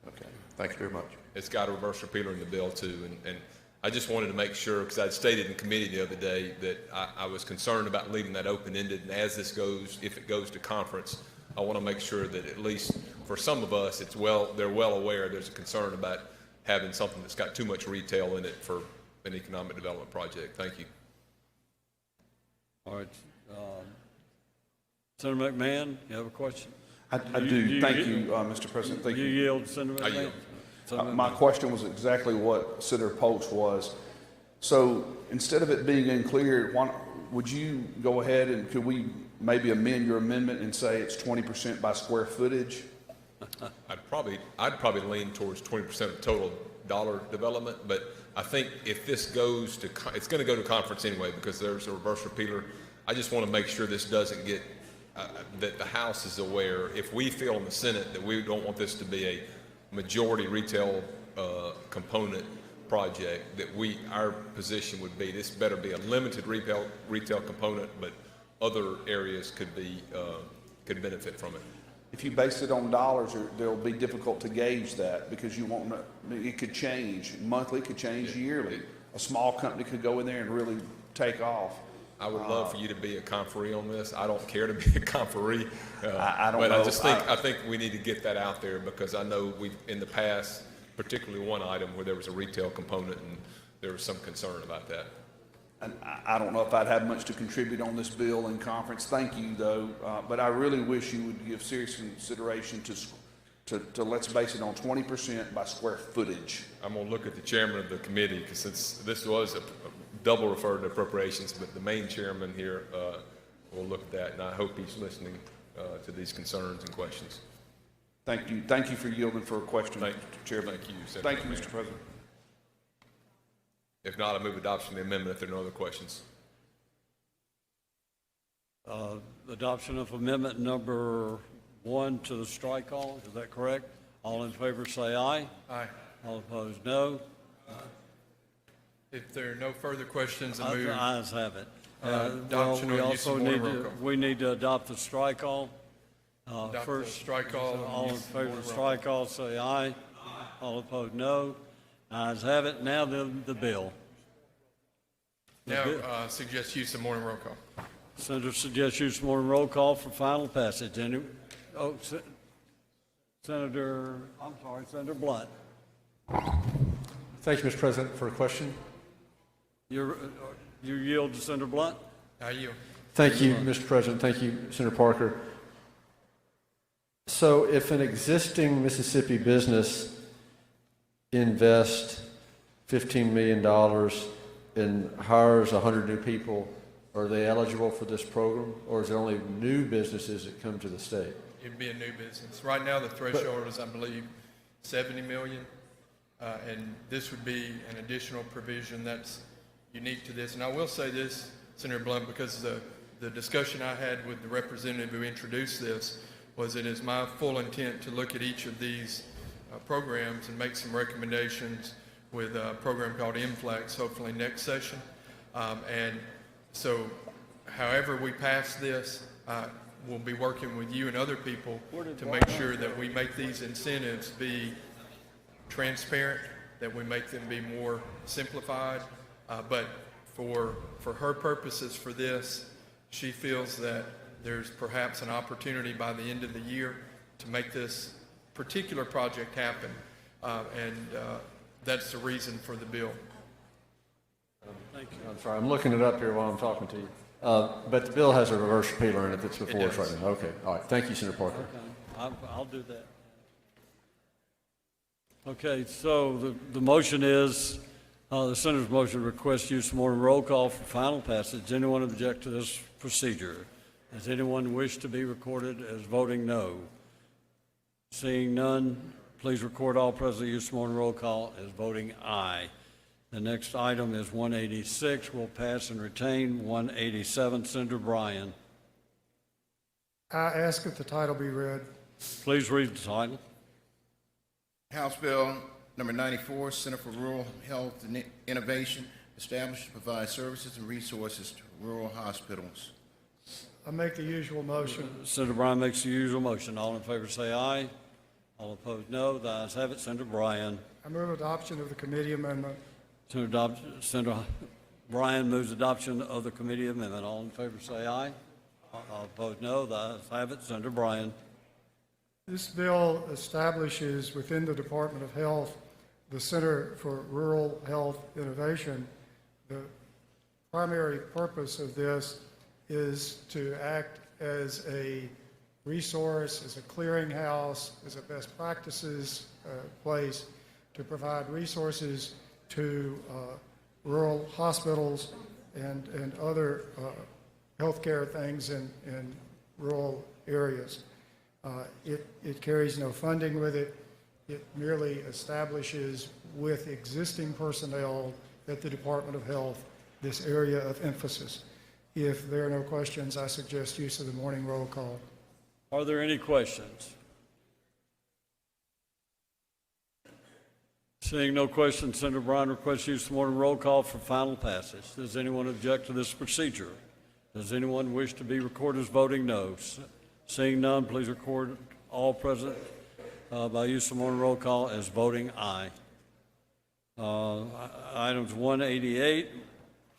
Okay, thank you very much. It's got a reverse repealer in the bill too, and I just wanted to make sure, because I'd stated in committee the other day that I was concerned about leaving that open-ended, and as this goes, if it goes to conference, I want to make sure that at least for some of us, they're well aware there's a concern about having something that's got too much retail in it for an economic development project. Thank you. All right. Senator McMahon, you have a question? I do. Thank you, Mr. President. Thank You you. yield, Senator McMahon? yield. Senator My McMahon. question was exactly what Senator Polk's was. So instead of it being unclear, would you go ahead and could we maybe amend your amendment and say it's 20% by square footage? I'd probably lean towards 20% of total dollar development, but I think if this goes to, it's going to go to conference anyway because there's a reverse repealer. I just want to make sure this doesn't get, that the House is aware, if we feel in the Senate that we don't want this to be a majority retail component project, that our position would be this better be a limited retail component, but other areas could benefit from it. If you base it on dollars, it'll be difficult to gauge that because you won't know. It could change monthly, it could change yearly. A small company could go in there and really take off. I would love for you to be a conferee on this. I don't care to be a conferee. I don't but know. I think we need to get that out there because I know we've, in the past, particularly one item where there was a retail component and there was some concern about that. And I don't know if I'd have much to contribute on this bill in conference. Thank you, though. But I really wish you would give serious consideration to let's base it on 20% by square footage. I'm going to look at the chairman of the committee because since this was a double referred to appropriations, but the main chairman here will look at that, and I hope he's listening to these concerns and questions. Thank you. Thank you for yielding for a question, Mr. Chairman. Thank you, Senator Thank you, McMahon. Mr. President. If not, I move adoption of the amendment if there are no other questions. Adoption of amendment number 1 to the strike call, is that correct? All in favor say aye. Aye. All opposed, no. If there are no further questions, I move. The ayes have it. Adoption We on use also of need morning roll call. we need to adopt the strike call. Adopt the First, strike call and all in use of favor of morning roll strike call say aye. All opposed, no. Ayes have it. Now the bill. Now, suggest use of morning roll call. Senator suggests use of morning roll call for final passage. Senator Blunt. Thank you, Mr. President, for a question. You yield to Senator Blunt? I yield. Thank you, Mr. President. Thank you, Senator Parker. So if an existing Mississippi business invests $15 million and hires 100 new people, are they eligible for this program? Or is it only new businesses that come to the state? It'd be a new business. Right now, the threshold is, I believe, 70 million. And this would be an additional provision that's unique to this. And I will say this, Senator Blunt, because the discussion I had with the representative who introduced this was it is my full intent to look at each of these programs and make some recommendations with a program called MFLEX, hopefully next session. And so however we pass this, we'll be working with you and other people to make sure that we make these incentives be transparent, that we make them be more simplified. But for her purposes for this, she feels that there's perhaps an opportunity by the end of the year to make this particular project happen. And that's the reason for the bill. Thank you. I'm sorry, I'm looking it up here while I'm talking to you. But the bill has a reverse repealer in it that's before us right now. Okay, all right. Thank you, Senator Parker. Okay. I'll do that. Okay, so the motion is, the senator's motion requests use of morning roll call for final passage. Anyone object to this procedure? Does anyone wish to be recorded as voting no? Seeing none, please record all present use of morning roll call as voting aye. The next item is 186. We'll pass and retain 187. Senator Bryan. I ask that the title be read. Please read the title. House Bill number 94, Center for Rural Health and Innovation, established to provide services and resources to rural hospitals. I make the usual motion. Senator Bryan makes the usual motion. All in favor say aye. All opposed no. The ayes have it. Senator Bryan. I move adoption of the committee amendment. Senator Bryan moves adoption of the committee amendment. All in favor say aye. All opposed no. The ayes have it. Senator Bryan. This bill establishes within the Department of Health the Center for Rural Health Innovation. The primary purpose of this is to act as a resource, as a clearinghouse, as a best practices place to provide resources to rural hospitals and other healthcare things in rural areas. It carries no funding with it. It merely establishes with existing personnel at the Department of Health this area of emphasis. If there are no questions, I suggest use of the morning roll call. Are there any questions? Seeing no questions, Senator Bryan requests use of the morning roll call for final passage. Does anyone object to this procedure? Does anyone wish to be recorded as voting no? Seeing none, please record all present by use of the morning roll call as voting aye. Items 188,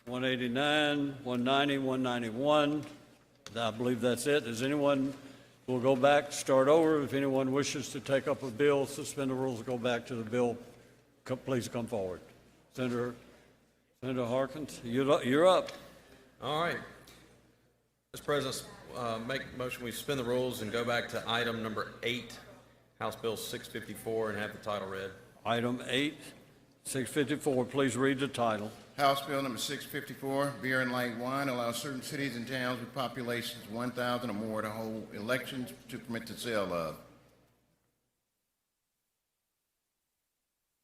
189, 190, 191. I believe that's it. Does anyone, we'll go back, start over. If anyone wishes to take up a bill, suspend the rules, go back to the bill, please come forward. Senator Harkins, you're up. All right. Mr. President, make a motion we suspend the rules and go back to item number 8, House Bill 654, and have the title read. Item 8, 654, please read the title. House Bill number 654, beer and light wine, allows certain cities and towns with populations of 1,000 or more to hold elections to permit the sale of.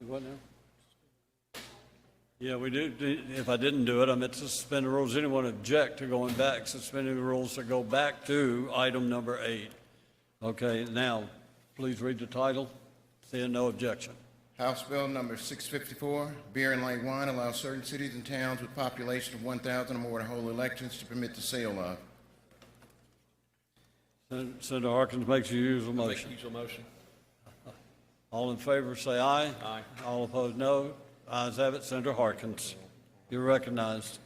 What now? Yeah, we do. If I didn't do it, I meant to suspend the rules. Anyone object to going back, suspending the rules to go back to item number 8? Okay, now, please read the title. Seeing no objection. House Bill number 654, beer and light wine, allows certain cities and towns with population of 1,000 or more to hold elections to permit the sale of. Senator Harkins makes a usual motion. Usual motion. All in favor, say aye. Aye. All opposed, no. Ayes have it. Senator Harkins, you're recognized.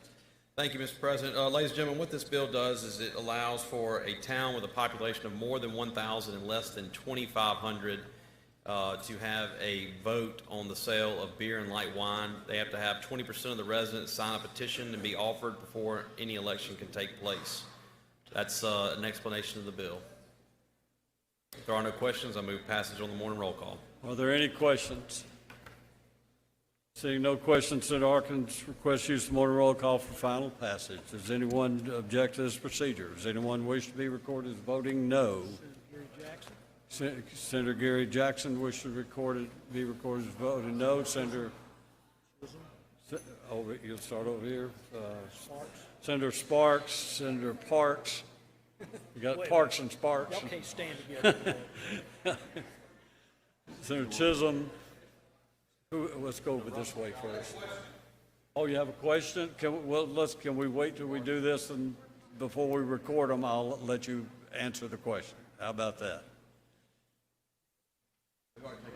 Thank you, Mr. President. Ladies and gentlemen, what this bill does is it allows for a town with a population of more than 1,000 and less than 2,500 to have a vote on the sale of beer and light wine. They have to have 20% of the residents sign a petition and be offered before any election can take place. That's an explanation of the bill. If there are no questions, I move passage on the morning roll call. Are there any questions? Seeing no questions, Senator Harkins requests use of the morning roll call for final passage. Does anyone object to this procedure? Does anyone wish to be recorded as voting no? Senator Gary Jackson wishes to be recorded as voting no. Senator, you'll start over here. Senator Sparks, Senator Parks. You got Parks and Sparks. Y'all can't stand together. Senator Chisholm. Let's go over this way first. Oh, you have a question? Can we wait till we do this and before we record them, I'll let you answer the question. How about that?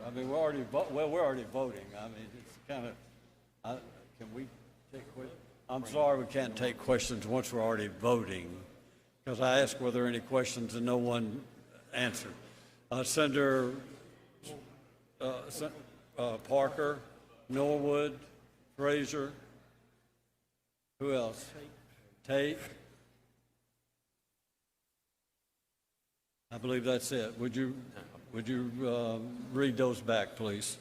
I mean, we're already voting. I mean, it's kind of, can we take questions? I'm sorry we can't take questions once we're already voting, because I asked were there any questions and no one answered. Senator Parker, Norwood, Frazier, who else? Tate. I believe that's it. Would you read those back, please?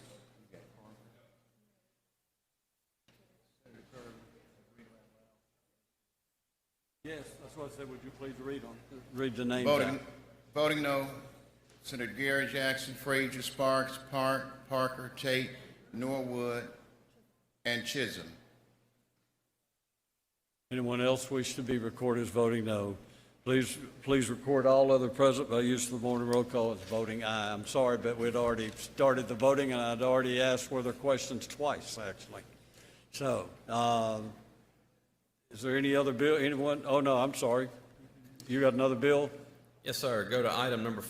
Yes, that's what I said. Would you please read the names out? Voting no, Senator Gary Jackson, Frazier, Sparks, Parker, Tate, Norwood, and Chisholm. Anyone else wish to be recorded as voting no? Please record all other present by use of the morning roll call as voting aye. I'm sorry, but we'd already started the voting, and I'd already asked were there questions twice, actually. So, is there any other bill? Anyone? Oh, no, I'm sorry. You got another bill? Yes, sir. Go to item number,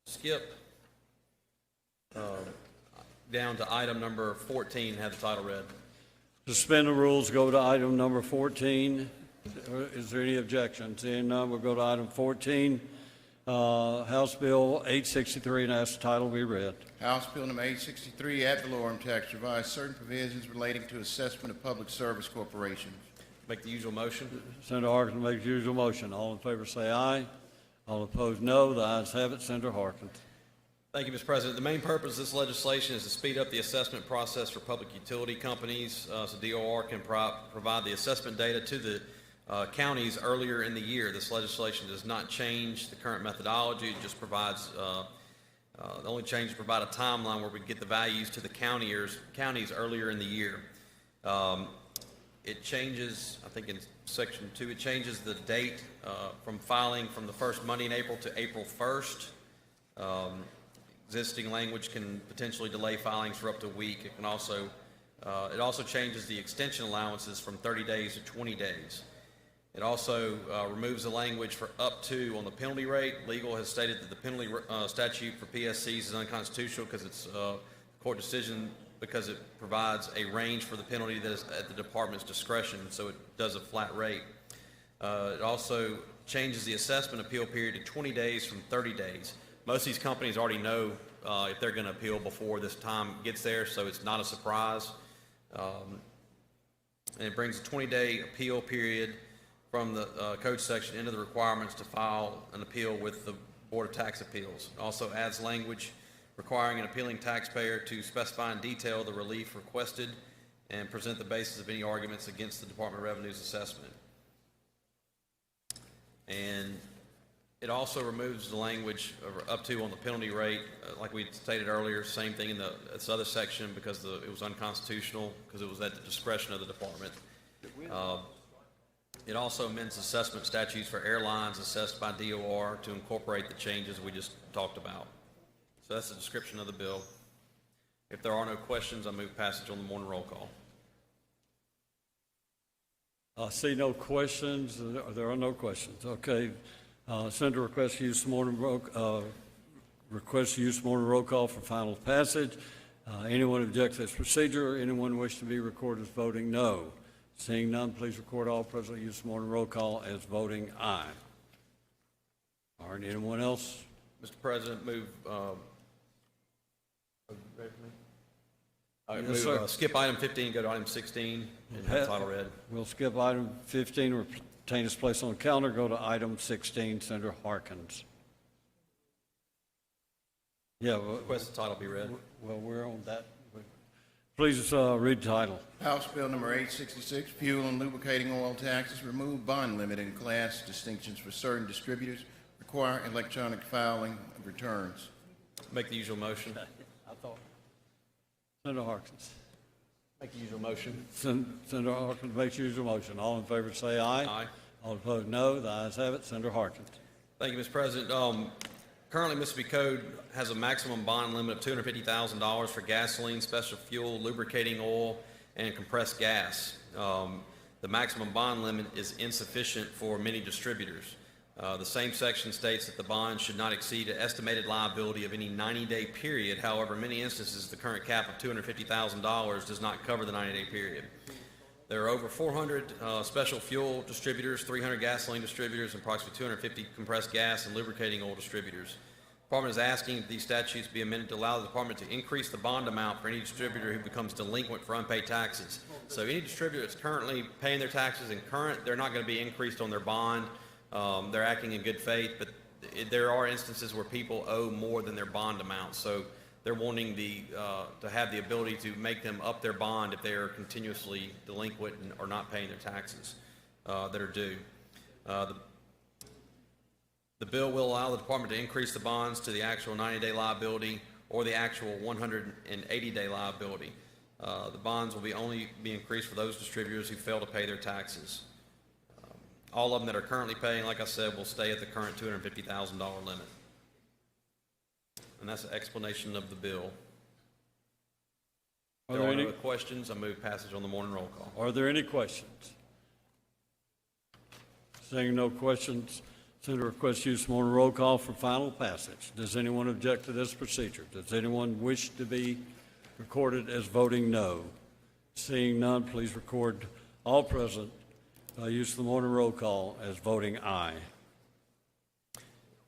skip down to item number 14, have the title read. Suspend the rules, go to item number 14. Is there any objection? Seeing none, we'll go to item 14, House Bill 863, and ask the title be read. House Bill number 863, ad valorem tax, revise certain provisions relating to assessment of public service corporations. Make the usual motion. Senator Harkins makes usual motion. All in favor say aye. All opposed, no. The ayes have it. Senator Harkins. Thank you, Mr. President. The main purpose of this legislation is to speed up the assessment process for public utility companies, so DOR can provide the assessment data to the counties earlier in the year. This legislation does not change the current methodology. It just provides, the only change is provide a timeline where we get the values to the counties earlier in the year. It changes, I think in section 2, it changes the date from filing from the first Monday in April to April 1st. Existing language can potentially delay filings for up to a week. It can also, it also changes the extension allowances from 30 days to 20 days. It also removes the language for up to on the penalty rate. Legal has stated that the penalty statute for PSCs is unconstitutional because it's a court decision because it provides a range for the penalty that is at the department's discretion, so it does a flat rate. It also changes the assessment appeal period to 20 days from 30 days. Most of these companies already know if they're going to appeal before this time gets there, so it's not a surprise. And it brings a 20-day appeal period from the code section into the requirements to file an appeal with the Board of Tax Appeals. It also adds language requiring an appealing taxpayer to specify in detail the relief requested and present the basis of any arguments against the Department of Revenue's assessment. And it also removes the language of up to on the penalty rate. Like we stated earlier, same thing in this other section because it was unconstitutional because it was at the discretion of the department. It also amends assessment statutes for airlines assessed by DOR to incorporate the changes we just talked about. So that's the description of the bill. If there are no questions, I move passage on the morning roll call. I see no questions. There are no questions. Okay. Senator requests use morning roll call for final passage. Anyone object to this procedure? Anyone wish to be recorded as voting no? Seeing none, please record all present use morning roll call as voting aye. All right. Anyone else? Mr. President, move. Yes, sir. Skip item 15, go to item 16, and have the title read. We'll skip item 15, retain its place on the calendar, go to item 16, Senator Harkins. Yeah. Request the title be read. Well, we're on that. Please read the title. House Bill number 866, fuel and lubricating oil taxes, remove bond limit and class distinctions for certain distributors, require electronic filing of returns. Make the usual motion. I thought. Senator Harkins. Make the usual motion. Senator Harkins makes usual motion. All in favor say aye. Aye. All opposed no. The ayes have it. Senator Harkins. Thank you, Mr. President. Currently, Mississippi Code has a maximum bond limit of $250,000 for gasoline, special fuel, lubricating oil, and compressed gas. The maximum bond limit is insufficient for many distributors. The same section states that the bond should not exceed an estimated liability of any 90-day period. However, in many instances, the current cap of $250,000 does not cover the 90-day period. There are over 400 special fuel distributors, 300 gasoline distributors, and approximately 250 compressed gas and lubricating oil distributors. The Department is asking that these statutes be amended to allow the Department to increase the bond amount for any distributor who becomes delinquent for unpaid taxes. So any distributor that's currently paying their taxes and they're not going to be increased on their bond. They're acting in good faith, but there are instances where people owe more than their bond amount. So they're wanting to have the ability to make them up their bond if they are continuously delinquent and are not paying their taxes that are due. The bill will allow the department to increase the bonds to the actual 90-day liability or the actual 180-day liability. The bonds will only be increased for those distributors who fail to pay their taxes. All of them that are currently paying, like I said, will stay at the current $250,000 limit. And that's the explanation of the bill. If there are no questions, I move passage on the morning roll call. Are there any questions? Seeing no questions, Senator requests use morning roll call for final passage. Does anyone object to this procedure? Does anyone wish to be recorded as voting no? Seeing none, please record all present use the morning roll call as voting aye.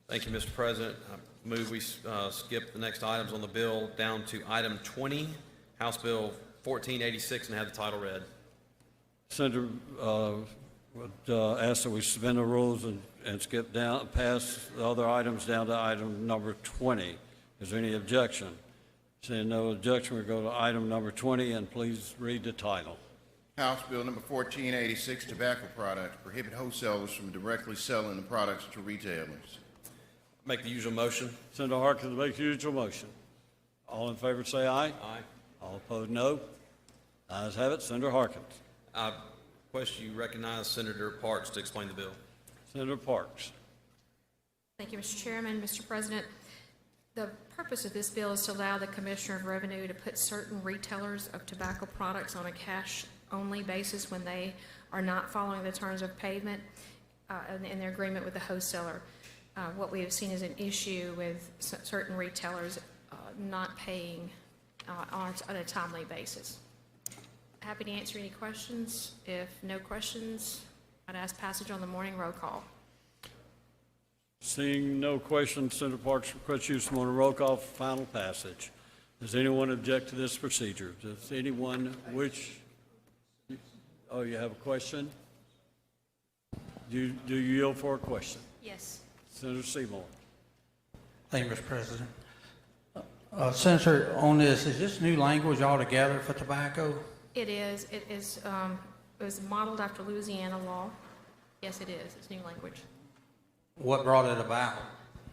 Thank you, Mr. President. I move we skip the next items on the bill down to item 20, House Bill 1486, and have the title read. Senator would ask that we suspend the rules and skip down, pass the other items down to item number 20. Is there any objection? Seeing no objection, we go to item number 20, and please read the title. House Bill number 1486, tobacco products, prohibit wholesalers from directly selling the products to retailers. Make the usual motion. Senator Harkins makes the usual motion. All in favor say aye. Aye. All opposed, no. Ayes have it. Senator Harkins. I request you recognize Senator Parks to explain the bill. Senator Parks. Thank you, Mr. Chairman. Mr. President, the purpose of this bill is to allow the Commissioner of Revenue to put certain retailers of tobacco products on a cash-only basis when they are not following the terms of payment in their agreement with the wholesaler. What we have seen is an issue with certain retailers not paying on a timely basis. Happy to answer any questions. If no questions, I'd ask passage on the morning roll call. Seeing no questions, Senator Parks requests use of roll call for final passage. Does anyone object to this procedure? Does anyone wish? Oh, you have a question? Do you yield for a question? Yes. Senator Seymour. Thank you, Mr. President. Senator, on this, is this new language altogether for tobacco? It is. It was modeled after Louisiana law. Yes, it is. It's new language. What brought it about?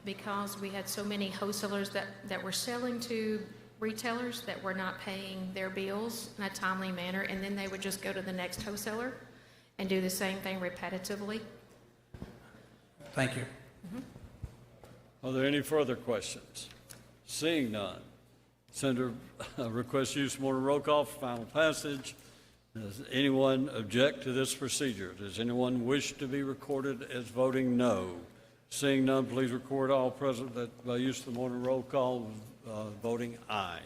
Because we had so many wholesalers that were selling to retailers that were not paying their bills in a timely manner, and then they would just go to the next wholesaler and do the same thing repetitively. Thank you. Are there any further questions? Seeing none, Senator requests use of roll call for final passage. Does anyone object to this procedure? Does anyone wish to be recorded as voting no? Seeing none, please record all present that by use of the morning roll call voting aye.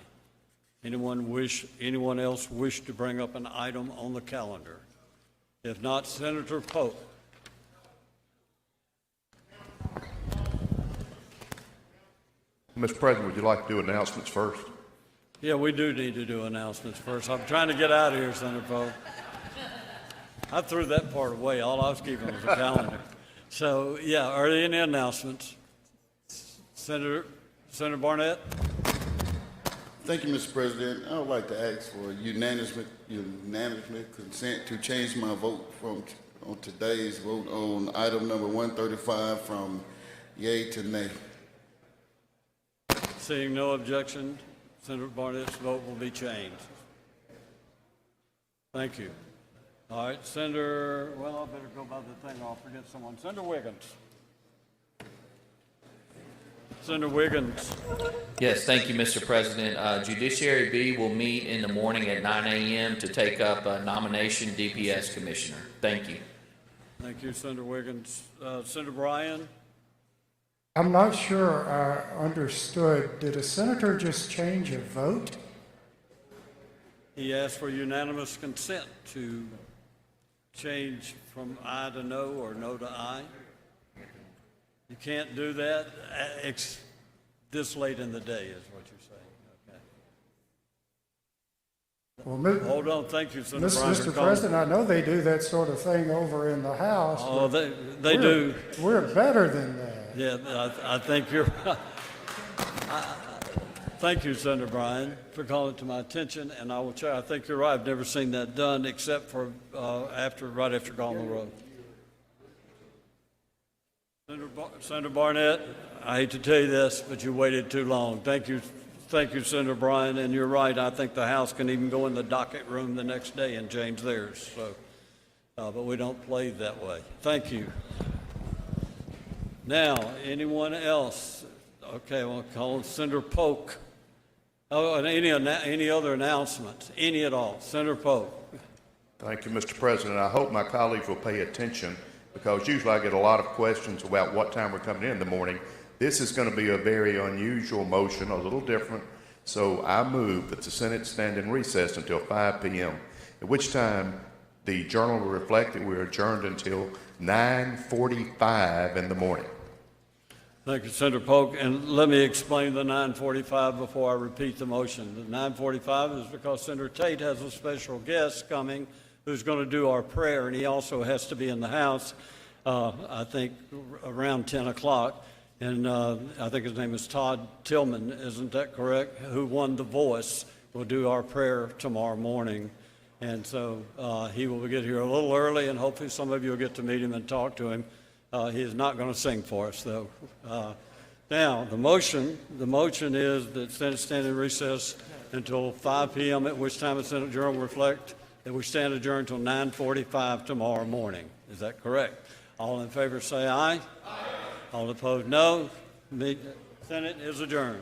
Anyone else wish to bring up an item on the calendar? If not, Senator Polk. Mr. President, would you like to do announcements first? Yeah, we do need to do announcements first. I'm trying to get out of here, Senator Polk. I threw that part away. All I was keeping was the calendar. So, yeah, are there any announcements? Senator Barnett? Thank you, Mr. President. I would like to ask for unanimous consent to change my vote on today's vote on item number 135 from yea to nay. Seeing no objection, Senator Barnett's vote will be changed. Thank you. All right, Senator, well, I better go by the thing, I'll forget someone. Senator Wiggins. Senator Wiggins. Yes, thank you, Mr. President. Judiciary B will meet in the morning at 9 a.m. to take up a nomination DPS Commissioner. Thank you. Thank you, Senator Wiggins. Senator Bryan? I'm not sure I understood. Did a senator just change a vote? He asked for unanimous consent to change from aye to no or no to aye. You can't do that this late in the day is what you're saying. Okay. Well, hold on. Thank you, Senator Bryan. Mr. President, I know they do that sort of thing over in the House. Oh, they do. We're better than that. Yeah, I think you're right. Thank you, Senator Bryan, for calling it to my attention, and I will check. I think you're right. I've never seen that done except for right after Gallman Road. Senator Barnett, I hate to tell you this, but you waited too long. Thank you, Senator Bryan, and you're right. I think the House can even go in the docket room the next day and change theirs. So, but we don't play that way. Thank you. Now, anyone else? Okay, we'll call Senator Polk. Oh, and any other announcements? Any at all? Senator Polk. Thank you, Mr. President. I hope my colleagues will pay attention because usually I get a lot of questions about what time we're coming in the morning. This is going to be a very unusual motion, a little different. So I move that the Senate stand in recess until 5 p.m., at which time the Journal will reflect that we're adjourned until 9:45 in the morning. Thank you, Senator Polk. And let me explain the 9:45 before I repeat the motion. The 9:45 is because Senator Tate has a special guest coming who's going to do our prayer, and he also has to be in the house, I think, around 10 o'clock. And I think his name is Todd Tillman, isn't that correct? Who won The Voice, will do our prayer tomorrow morning. And so he will get here a little early, and hopefully some of you will get to meet him and talk to him. He is not going to sing for us, though. Now, the motion is that Senate stand in recess until 5 p.m., at which time the Senate Journal will reflect that we stand adjourned until 9:45 tomorrow morning. Is that correct? All in favor say aye. Aye. All opposed, no. Senate is adjourned.